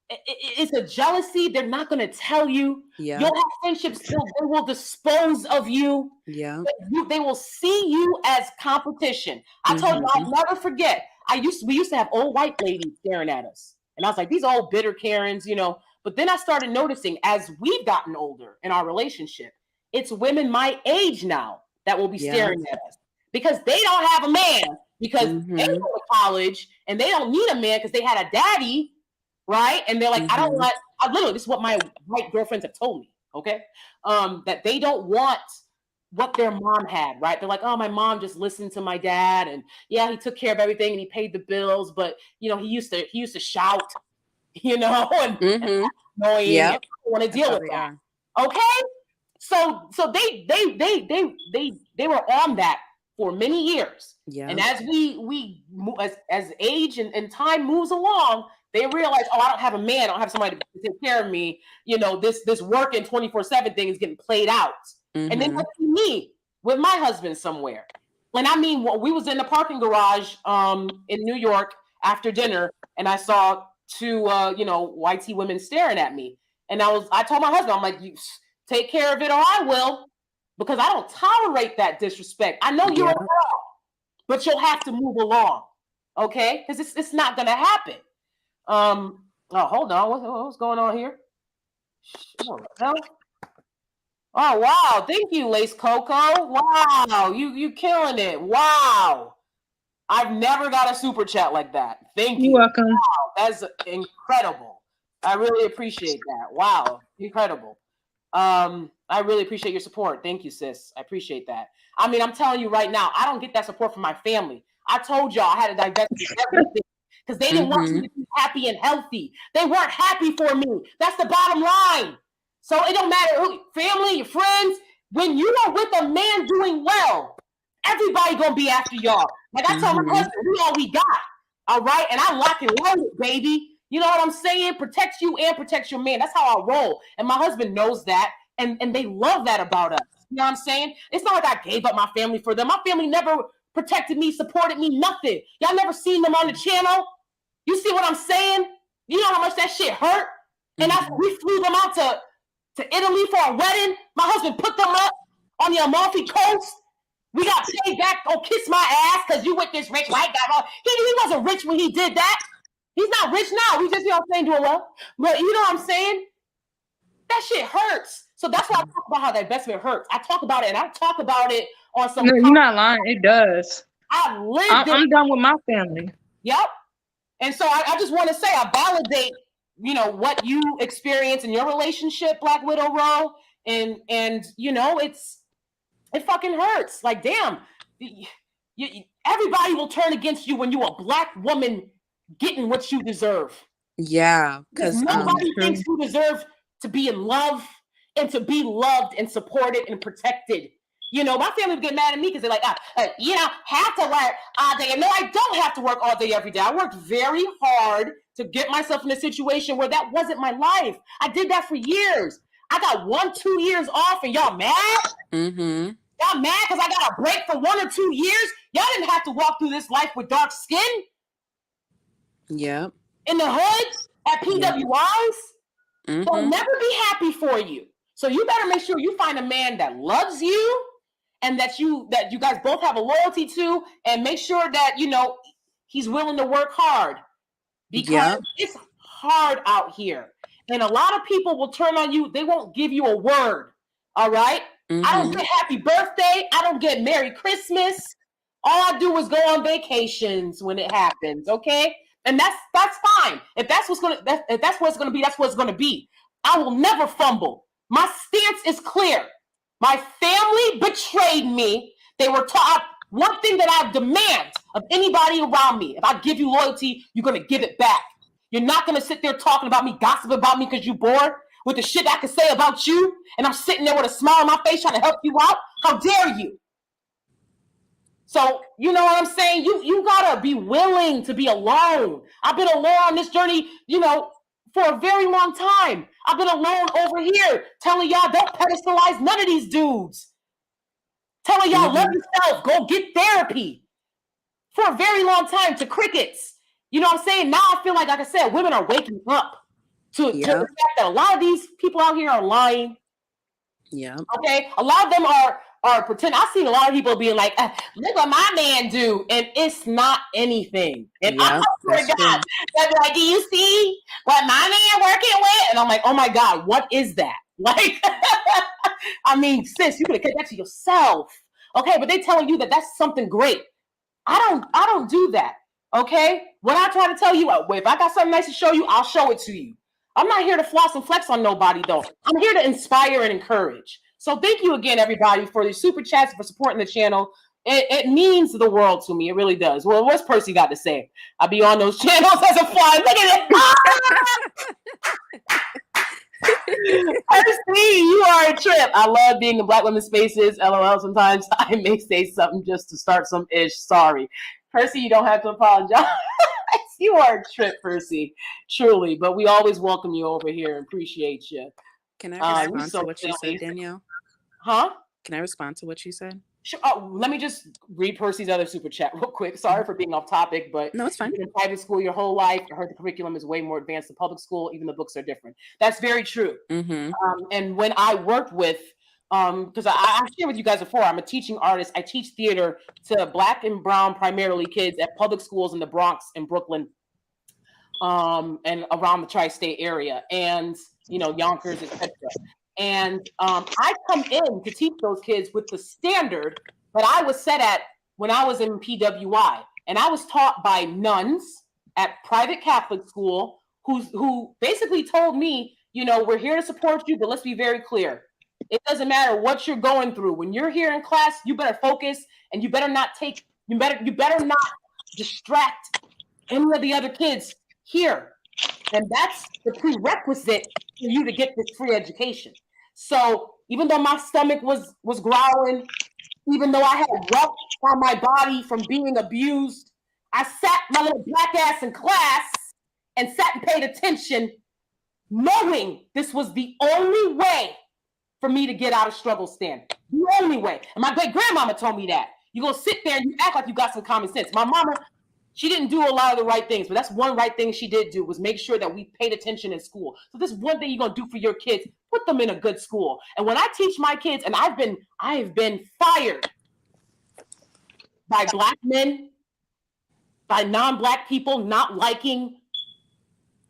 it's a jealousy. They're not going to tell you. You'll have friendships. They will dispose of you. Yeah. They will see you as competition. I told you, I'll never forget. We used to have old white ladies staring at us, and I was like, these old bitter Karens, you know. But then I started noticing, as we've gotten older in our relationship, it's women my age now that will be staring at us because they don't have a man, because they go to college and they don't need a man because they had a daddy right? And they're like, I don't Mhm. want, literally, this is what my white girlfriends have told me, okay? That they don't want what their mom had, right? They're like, oh, my mom just listened to my dad, and yeah, he took care of everything and he paid the bills, but you know, he used to shout, you know, and Mhm. annoying. Yep. And I don't want to That's deal how with they that. are. Okay. So they were on that for many years. Yeah. And as as age and time moves along, they realize, oh, I don't have a man, I don't have somebody to take care of me. You know, this working 24/7 thing is getting played out. And then Mhm. they see me with my husband somewhere. And I mean, we was in the parking garage in New York after dinner, and I saw two white tea women staring at me. And I told my husband, I'm like, you take care of it or I will, because I don't tolerate that disrespect. I know you're Yeah. a girl, but you'll have to move along, okay? Because it's not gonna happen. Oh, hold on, what's going on here? What the hell? Oh wow, thank you, Lace Coco. Wow, you killing it. Wow. I've never got a super chat like that. Thank you. You're welcome. Wow, that's incredible. I really appreciate that. Wow, incredible. I really appreciate your support. Thank you, sis. I appreciate that. I mean, I'm telling you right now, I don't get that support from my family. I told y'all I had to divest everything because they didn't want me to be happy and healthy. They weren't happy for me. That's the bottom line. So it don't matter who, family, your friends. When you are with a man doing well, everybody gonna be after y'all. Like I told my husband, we all we got. All right, and I lock and load it, baby. You know what I'm saying? Protect you and protect your man. That's how I roll. And my husband knows that. And they love that about us. You know what I'm saying? It's not like I gave up my family for them. My family never protected me, supported me, nothing. Y'all never seen them on the channel. You see what I'm saying? You know how much that shit hurt? And we flew them out to Italy for a wedding. My husband put them up on the Amalfi Coast. We got paid back. Oh, kiss my ass because you with this rich white guy. He wasn't rich when he did that. He's not rich now. He's just, you know what I'm saying, doing well. But you know what I'm saying? That shit hurts. So that's why I talk about how that investment hurts. I talk about it, and I talk about it on some. No, you're not lying. It does. I'm done with my family. Yep. And so I just want to say I validate, you know, what you experience in your relationship, Black Widow Row, and you know, it fucking hurts. Like, damn, everybody will turn against you when you're a Black woman getting what you deserve. Yeah, because nobody thinks you deserve to be in love and to be loved and supported and protected. You know, my family would get mad at me because they're like, you know, have to work all day. No, I don't have to work all day every day. I worked very hard to get myself in a situation where that wasn't my life. I did that for years. I got 1-2 years off, and y'all mad? Mm-hmm. Y'all mad because I got a break for 1 or 2 years? Y'all didn't have to walk through this life with dark skin. Yep. In the hood at PWIs. Mm-hmm. They'll never be happy for you. So you better make sure you find a man that loves you and that you guys both have a loyalty to, and make sure that, you know, he's willing to work hard, because it's hard out here. And a lot of people will turn on you. They won't give you a word. All right. I don't get happy birthday. I don't get Merry Christmas. All I do is go on vacations when it happens. Okay. And that's fine. If that's what's gonna if that's what it's gonna be, that's what it's gonna be. I will never fumble. My stance is clear. My family betrayed me. They were taught one thing that I demand of anybody around me. If I give you loyalty, you're gonna give it back. You're not gonna sit there talking about me, gossiping about me because you're bored with the shit I can say about you, and I'm sitting there with a smile on my face trying to help you out. How dare you? So, you know what I'm saying? You gotta be willing to be alone. I've been alone on this journey, you know, for a very long time. I've been alone over here telling y'all don't pedestalize none of these dudes. Telling y'all love yourself, go get therapy for a very long time, to crickets. You know what I'm saying? Now I feel like I said, women are waking up to the fact that a lot of these people out here are lying. Yeah. Okay. A lot of them are pretend. I've seen a lot of people being like, look what my man do, and it's not anything. And I swear to God, they're like, do you see what my man working with? And I'm like, oh my God, what is that? Like, I mean, sis, you could have kept that to yourself. Okay, but they're telling you that that's something great. I don't do that. Okay? When I try to tell you, if I got something nice to show you, I'll show it to you. I'm not here to floss and flex on nobody, though. I'm here to inspire and encourage. So thank you again, everybody, for the super chats, for supporting the channel. It means the world to me. It really does. Well, what's Percy got to say? I'll be on those channels as a fly. Look at it. Percy, you are a trip. I love being in Black women's spaces. LOL. Sometimes I may say something just to start some ish. Sorry. Percy, you don't have to apologize. You are a trip, Percy. Truly. But we always welcome you over here and appreciate you. Can I respond so to what you silly. said, Danielle? Huh? Can I respond to what you said? Sure. Let me just read Percy's other super chat real quick. Sorry for being off topic, but no, it's fine. You've been in private school your whole life. I heard the curriculum is way more advanced than public school. Even the books are different. That's very true. Mm-hmm. And when I worked with, because I shared with you guys before, I'm a teaching artist. I teach theater to Black and brown, primarily kids at public schools in the Bronx and Brooklyn, and around the tri-state area, and Yonkers, etc. And I come in to teach those kids with the standard that I was set at when I was in PWI. And I was taught by nuns at private Catholic school who basically told me, we're here to support you, but let's be very clear. It doesn't matter what you're going through. When you're here in class, you better focus, and you better not distract any of the other kids here. And that's the prerequisite for you to get this free education. So even though my stomach was growling, even though I had rough on my body from being abused, I sat my little Black ass in class and sat and paid attention, knowing this was the only way for me to get out of struggle stand. The only way. And my great grandmama told me that. You're going to sit there and you act like you got some common sense. My mama, she didn't do a lot of the right things, but that's one right thing she did do, was make sure that we paid attention in school. So this is one thing you're going to do for your kids, put them in a good school. And when I teach my kids, and I have been fired by Black men, by non-Black people not liking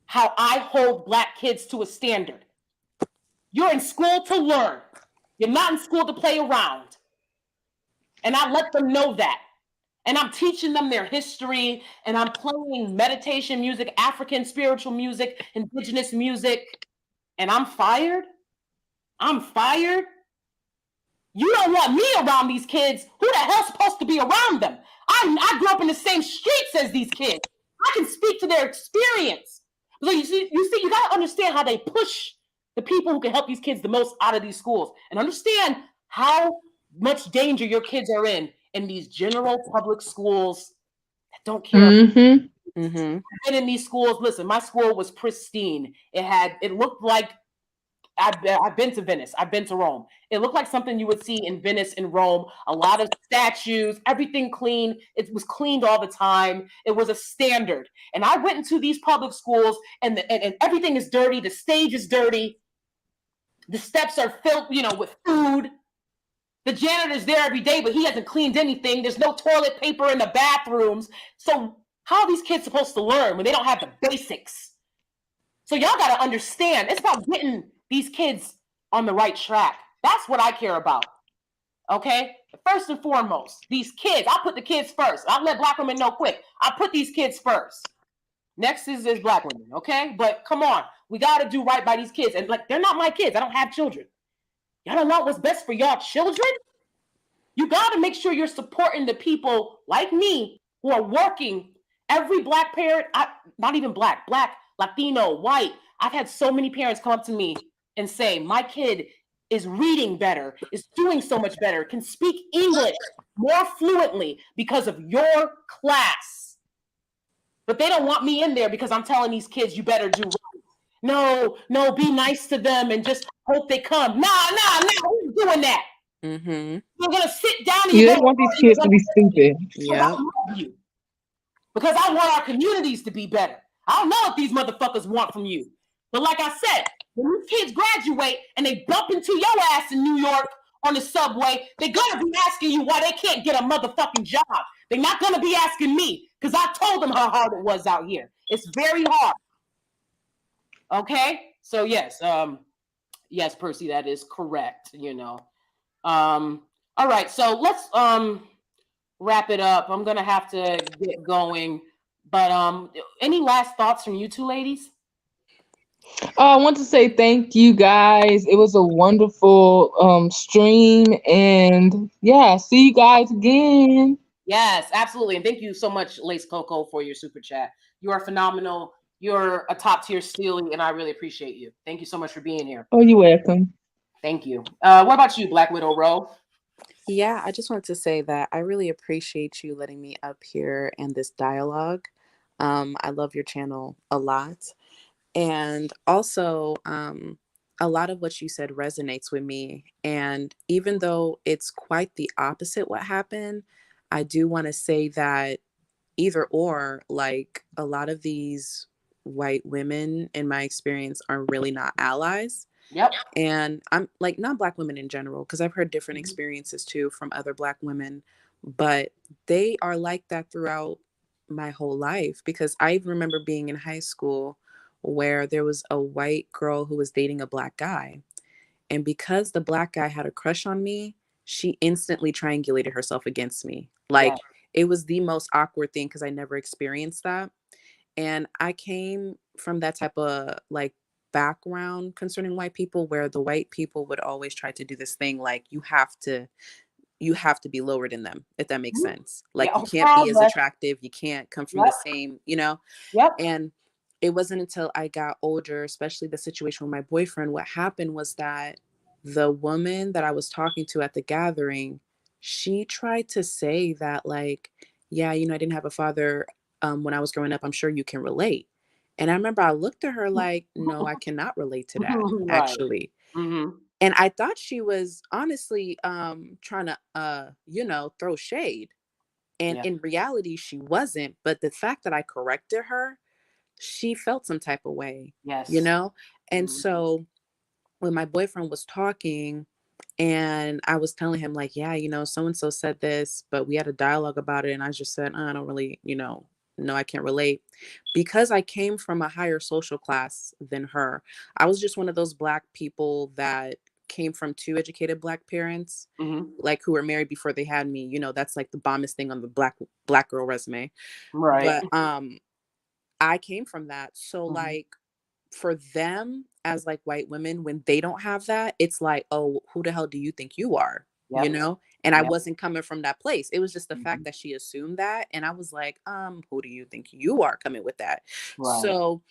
how I hold Black kids to a standard. You're in school to learn. You're not in school to play around. And I let them know that. And I'm teaching them their history, and I'm playing meditation music, African spiritual music, indigenous music, and I'm fired? I'm fired? You don't want me around these kids. Who the hell's supposed to be around them? I grew up in the same streets as these kids. I can speak to their experience. So you see, you got to understand how they push the people who can help these kids the most out of these schools, and understand how much danger your kids are in these general public schools that don't care. Mm-hmm. Mm-hmm. I've been in these schools. Listen, my school was pristine. It looked like, I've been to Venice. I've been to Rome. It looked like something you would see in Venice and Rome. A lot of statues, everything clean. It was cleaned all the time. It was a standard. And I went into these public schools, and everything is dirty. The stage is dirty. The steps are filled, with food. The janitor's there every day, but he hasn't cleaned anything. There's no toilet paper in the bathrooms. So how are these kids supposed to learn when they don't have the basics? So y'all got to understand, it's about getting these kids on the right track. That's what I care about. Okay? First and foremost, these kids. I'll put the kids first. I'll let Black women know quick. I'll put these kids first. Next is Black women, okay? But come on. We got to do right by these kids. And they're not my kids. I don't have children. Y'all don't know what's best for y'all children? You got to make sure you're supporting the people like me who are working. Every Black parent, not even Black, Latino, white. I've had so many parents come up to me and say, my kid is reading better, is doing so much better, can speak English more fluently because of your class. But they don't want me in there because I'm telling these kids, you better do right. No, be nice to them and just hope they come. Nah, who's doing that? Mm-hmm. You're going to sit down and you don't want these kids to be stupid. Yeah. Because I want our communities to be better. I don't know what these motherfuckers want from you. But like I said, when these kids graduate and they bump into your ass in New York on the subway, they're going to be asking you why they can't get a motherfucking job. They're not going to be asking me because I told them how hard it was out here. It's very hard. Okay? So yes, Percy, that is correct, all right, so let's wrap it up. I'm gonna have to get going. But any last thoughts from you two ladies? I want to say thank you guys. It was a wonderful stream, and yeah, see you guys again. Yes, absolutely. And thank you so much, Lace Coco, for your super chat. You are phenomenal. You're a top tier Steely, and I really appreciate you. Thank you so much for being here. Oh, you're welcome. Thank you. What about you, Black Widow Rowe? Yeah, I just wanted to say that I really appreciate you letting me up here and this dialogue. I love your channel a lot. And also, a lot of what you said resonates with me. And even though it's quite the opposite what happened, I do want to say that either or, like a lot of these white women, in my experience, are really not allies. Yep. And I'm like, not Black women in general, because I've heard different experiences too from other Black women, but they are like that throughout my whole life. Because I even remember being in high school where there was a white girl who was dating a Black guy. And because the Black guy had a crush on me, she instantly triangulated herself against me. Like, it was the most awkward thing because I never experienced that. And I came from that type of like background concerning white people, where the white people would always try to do this thing like you have to be lower than them, if that makes sense. Like, you can't be as attractive, you can't come from the same, and it wasn't until I got older, especially the situation with my boyfriend, what happened was that the woman that I was talking to at the gathering, she tried to say that, like, yeah, I didn't have a father when I was growing up. I'm sure you can relate. And I remember I looked at her like, no, I cannot relate to that, actually. Mm-hmm. And I thought she was honestly trying to, throw shade. And in reality, she wasn't. But the fact that I corrected her, she felt some type of way, Yes. And so when my boyfriend was talking and I was telling him like, yeah, so-and-so said this, but we had a dialogue about it. And I just said, I don't really, no, I can't relate, because I came from a higher social class than her. I was just one of those Black people that came from 2 educated Black parents, like who were married before they had me. That's like the bombest thing on the black girl resume. Right. But I came from that. So like, for them as like white women, when they don't have that, it's like, oh, who the hell do you think you are? And I wasn't coming from that place. It was just the fact that she assumed that. And I was like, who do you think you are coming with that? Right. So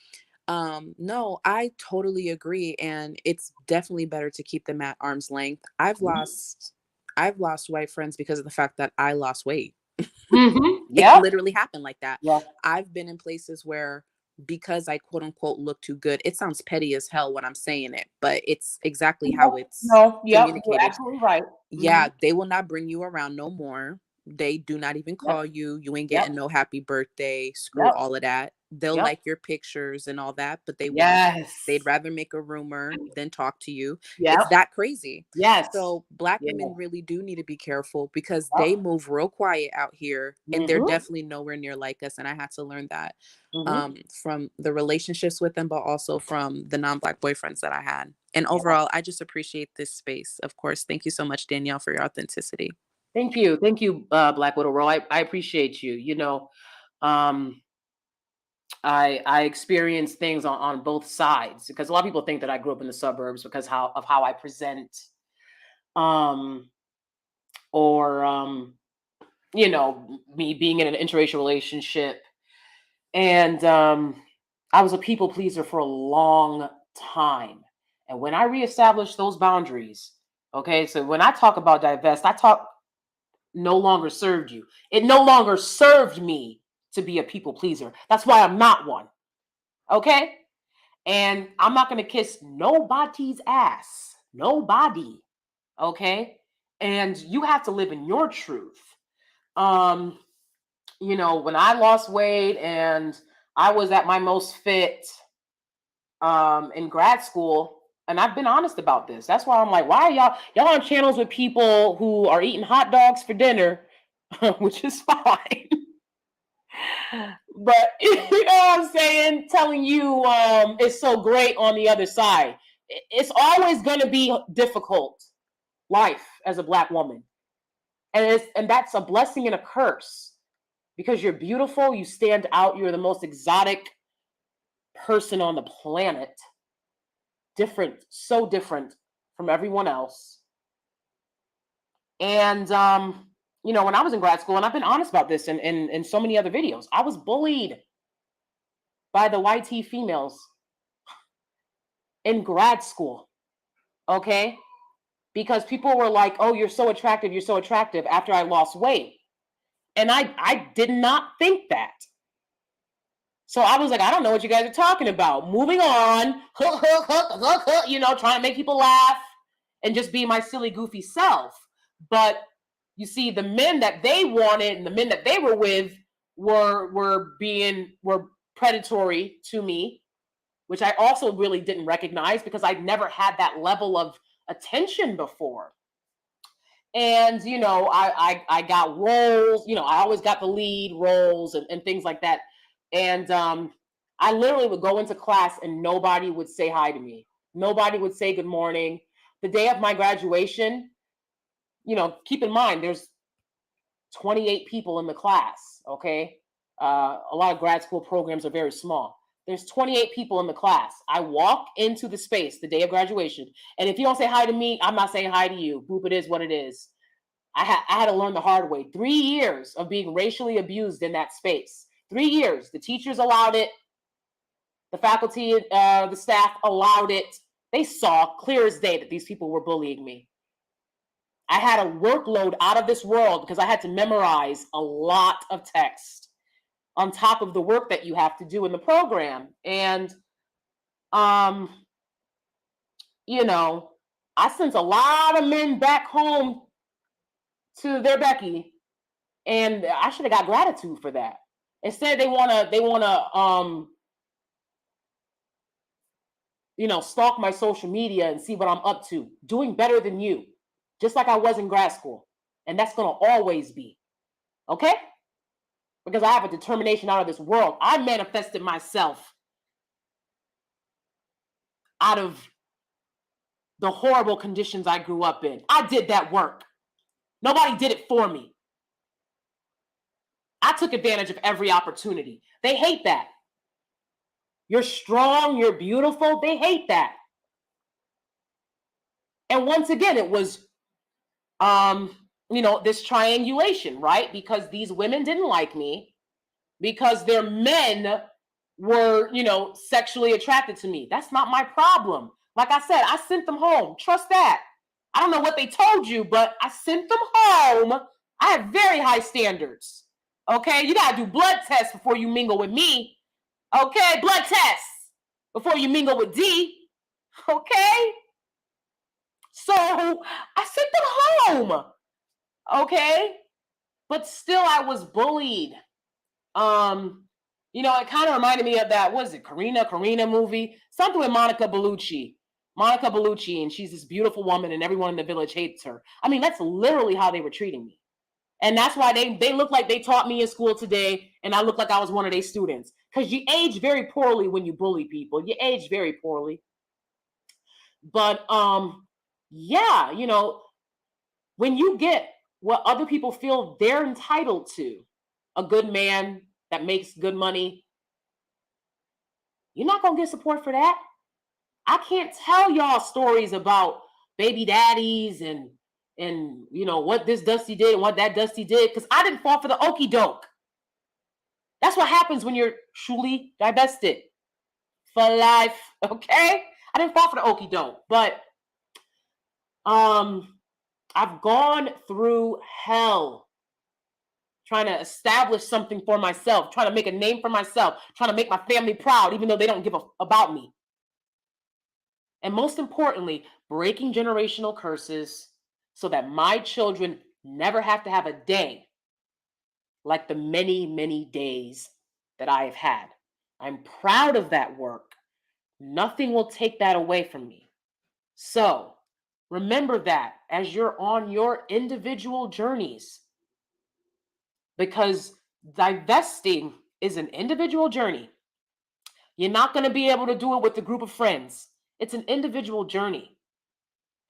no, I totally agree. And it's definitely better to keep them at arm's length. I've lost white friends because of the fact that I lost weight. It literally happened like that. I've been in places where, because I quote unquote look too good, it sounds petty as hell when I'm saying it, but it's exactly how it's communicated. You're absolutely right. Yeah, they will not bring you around no more. They do not even call you. You ain't getting no happy birthday. Screw all of that. They'll like your pictures and all that, but they won't. They'd rather make a rumor than talk to you. It's that crazy. So Black women really do need to be careful, because they move real quiet out here, and they're definitely nowhere near like us. And I had to learn that from the relationships with them, but also from the non-Black boyfriends that I had. And overall, I just appreciate this space. Of course, thank you so much, Danielle, for your authenticity. Thank you, Black Widow Rowe. I appreciate you. I experience things on both sides, because a lot of people think that I grew up in the suburbs because of how I present, me being in an interracial relationship. And I was a people pleaser for a long time. And when I reestablished those boundaries, okay, so when I talk about divest, I talk no longer served you. It no longer served me to be a people pleaser. That's why I'm not one. Okay? And I'm not going to kiss nobody's ass. Nobody. Okay? And you have to live in your truth. When I lost weight and I was at my most fit in grad school, and I've been honest about this. That's why I'm like, why are y'all on channels with people who are eating hot dogs for dinner, which is fine. But you know what I'm saying? Telling you it's so great on the other side. It's always going to be difficult life as a Black woman. And that's a blessing and a curse. because you're beautiful, you stand out, you're the most exotic person on the planet. Different, so different from everyone else. And you know, when I was in grad school, and I've been honest about this in so many other videos, I was bullied by the YT females in grad school, okay? Because people were like, oh, you're so attractive after I lost weight. And I did not think that. So I was like, I don't know what you guys are talking about. Moving on, you know, trying to make people laugh and just be my silly, goofy self. But you see, the men that they wanted and the men that they were with were predatory to me, which I also really didn't recognize because I'd never had that level of attention before. And, you know, I got roles, you know, I always got the lead roles and things like that. And I literally would go into class and nobody would say hi to me. Nobody would say good morning. The day of my graduation, you know, keep in mind, there's 28 people in the class, okay? A lot of grad school programs are very small. There's 28 people in the class. I walk into the space the day of graduation, and if you don't say hi to me, I'm not saying hi to you. Boop, it is what it is. I had to learn the hard way. 3 years of being racially abused in that space. 3 years. The teachers allowed it. The faculty, the staff allowed it. They saw clear as day that these people were bullying me. I had a workload out of this world because I had to memorize a lot of text on top of the work that you have to do in the program. And, you know, I sent a lot of men back home to their Becky, and I should have got gratitude for that. Instead, they wanna, you know, stalk my social media and see what I'm up to, doing better than you, just like I was in grad school. And that's gonna always be, okay? Because I have a determination out of this world. I manifested myself out of the horrible conditions I grew up in. I did that work. Nobody did it for me. I took advantage of every opportunity. They hate that. You're strong, you're beautiful. They hate that. And once again, it was, you know, this triangulation, right? Because these women didn't like me because their men were, you know, sexually attracted to me. That's not my problem. Like I said, I sent them home. Trust that. I don't know what they told you, but I sent them home. I have very high standards. Okay, you gotta do blood tests before you mingle with me. Okay, blood tests before you mingle with D. Okay, so I sent them home. Okay, but still I was bullied. You know, it kind of reminded me of that, what is it, Karina movie? Something with Monica Bellucci, and she's this beautiful woman and everyone in the village hates her. I mean, that's literally how they were treating me. And that's why they look like they taught me in school today, and I look like I was one of their students. Because you age very poorly when you bully people. You age very poorly. But yeah, you know, when you get what other people feel they're entitled to, a good man that makes good money, you're not gonna get support for that. I can't tell y'all stories about baby daddies and you know what this Dusty did and what that Dusty did, because I didn't fall for the okie doke. That's what happens when you're truly divested for life. Okay, I didn't fall for the okie doke, but I've gone through hell trying to establish something for myself, trying to make a name for myself, trying to make my family proud, even though they don't give about me. And most importantly, breaking generational curses so that my children never have to have a day like the many, many days that I have had. I'm proud of that work. Nothing will take that away from me. So remember that as you're on your individual journeys, because divesting is an individual journey. You're not going to be able to do it with a group of friends. It's an individual journey.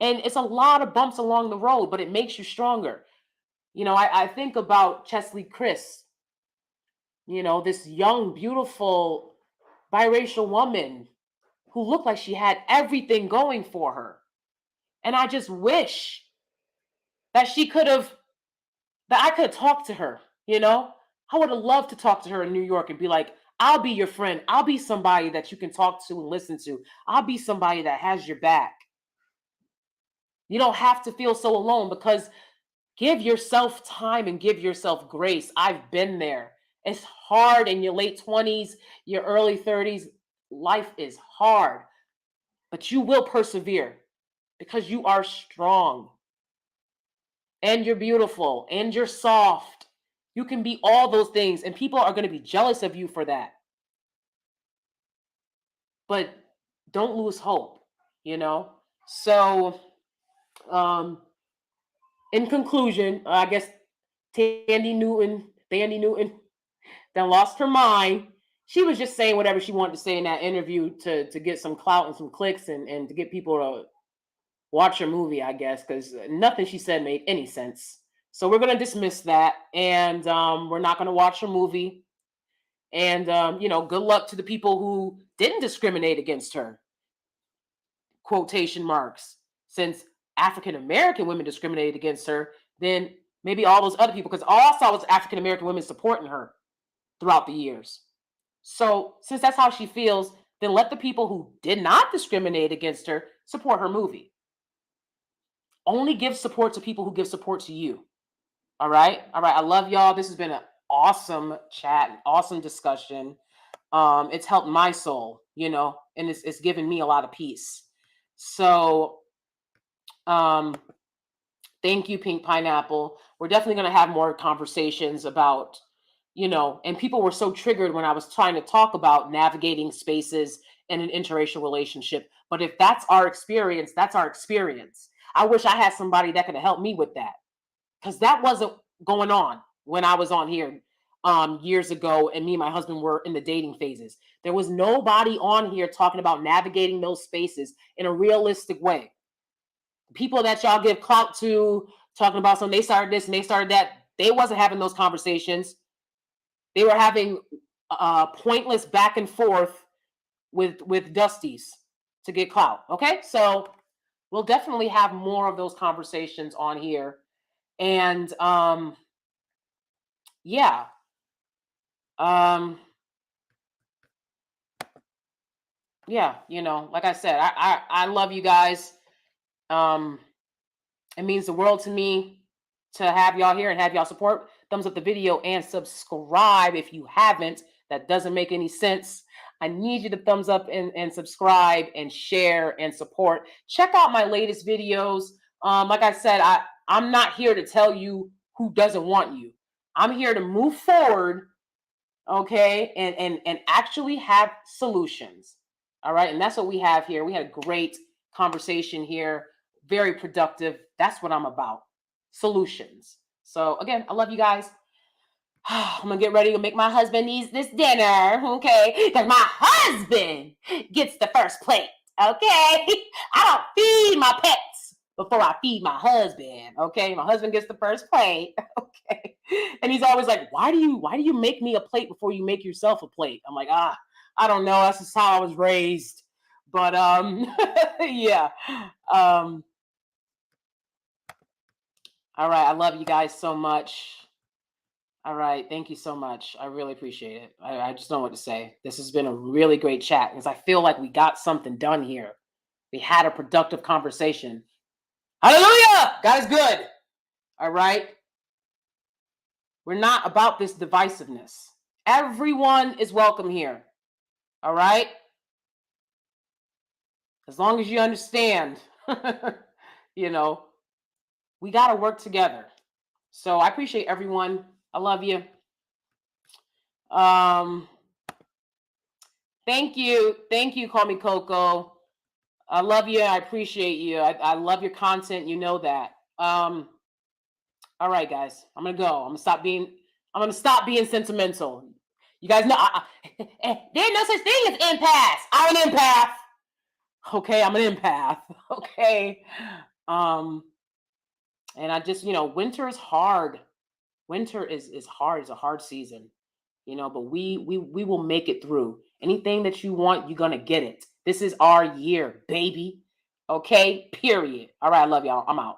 And it's a lot of bumps along the road, but it makes you stronger. You know, I think about Chesley Chris, this young, beautiful biracial woman who looked like she had everything going for her. And I just wish that I could have talked to her, I would have loved to talk to her in New York and be like, I'll be your friend. I'll be somebody that you can talk to and listen to. I'll be somebody that has your back. You don't have to feel so alone, because give yourself time and give yourself grace. I've been there. It's hard in your late 20s, your early 30s. Life is hard, but you will persevere because you are strong and you're beautiful and you're soft. You can be all those things, and people are going to be jealous of you for that. But don't lose hope, So, in conclusion, I guess Thandie Newton that lost her mind. She was just saying whatever she wanted to say in that interview to get some clout and some clicks and to get people to watch her movie, I guess, because nothing she said made any sense. So we're going to dismiss that, and we're not going to watch her movie. And, good luck to the people who didn't discriminate against her, quotation marks. Since African-American women discriminated against her, then maybe all those other people, because all I saw was African-American women supporting her throughout the years. So since that's how she feels, then let the people who did not discriminate against her support her movie. Only give support to people who give support to you. All right. I love y'all. This has been an awesome chat, an awesome discussion. It's helped my soul, and it's given me a lot of peace. So, thank you, Pink Pineapple. We're definitely going to have more conversations about, and people were so triggered when I was trying to talk about navigating spaces in an interracial relationship. But if that's our experience, that's our experience. I wish I had somebody that could help me with that, because that wasn't going on when I was on here years ago, and me and my husband were in the dating phases. There was nobody on here talking about navigating those spaces in a realistic way. People that y'all give clout to, talking about something, they started this and they started that, they wasn't having those conversations. They were having pointless back and forth with Dusties to get clout. Okay, so we'll definitely have more of those conversations on here. And yeah. Yeah, like I said, I love you guys. It means the world to me to have y'all here and have y'all support. Thumbs up the video and subscribe if you haven't. That doesn't make any sense. I need you to thumbs up and subscribe and share and support. Check out my latest videos. Like I said, I'm not here to tell you who doesn't want you. I'm here to move forward, okay, and actually have solutions. All right, and that's what we have here. We had a great conversation here, very productive. That's what I'm about, solutions. So again, I love you guys. I'm gonna get ready to make my husband eat this dinner, okay? Because my husband gets the first plate, okay? I don't feed my pets before I feed my husband, okay? My husband gets the first plate, okay? And he's always like, why do you make me a plate before you make yourself a plate? I'm like, I don't know. That's just how I was raised. But yeah. All right. I love you guys so much. All right. Thank you so much. I really appreciate it. I just don't know what to say. This has been a really great chat because I feel like we got something done here. We had a productive conversation. Hallelujah! God is good. All right. We're not about this divisiveness. Everyone is welcome here. All right. As long as you understand, we got to work together. So I appreciate everyone. I love you. Thank you. Thank you. Call me Coco. I love you. I appreciate you. I love your content. You know that. All right, guys. I'm going to go. I'm going to stop being sentimental. You guys know there's no such thing as empaths. I'm an empath. Okay, I'm an empath. Okay. And I just, winter is hard. Winter is hard. It's a hard season. you know, but we will make it through. Anything that you want, you're gonna get it. This is our year, baby. Okay, period. All right, I love y'all. I'm out.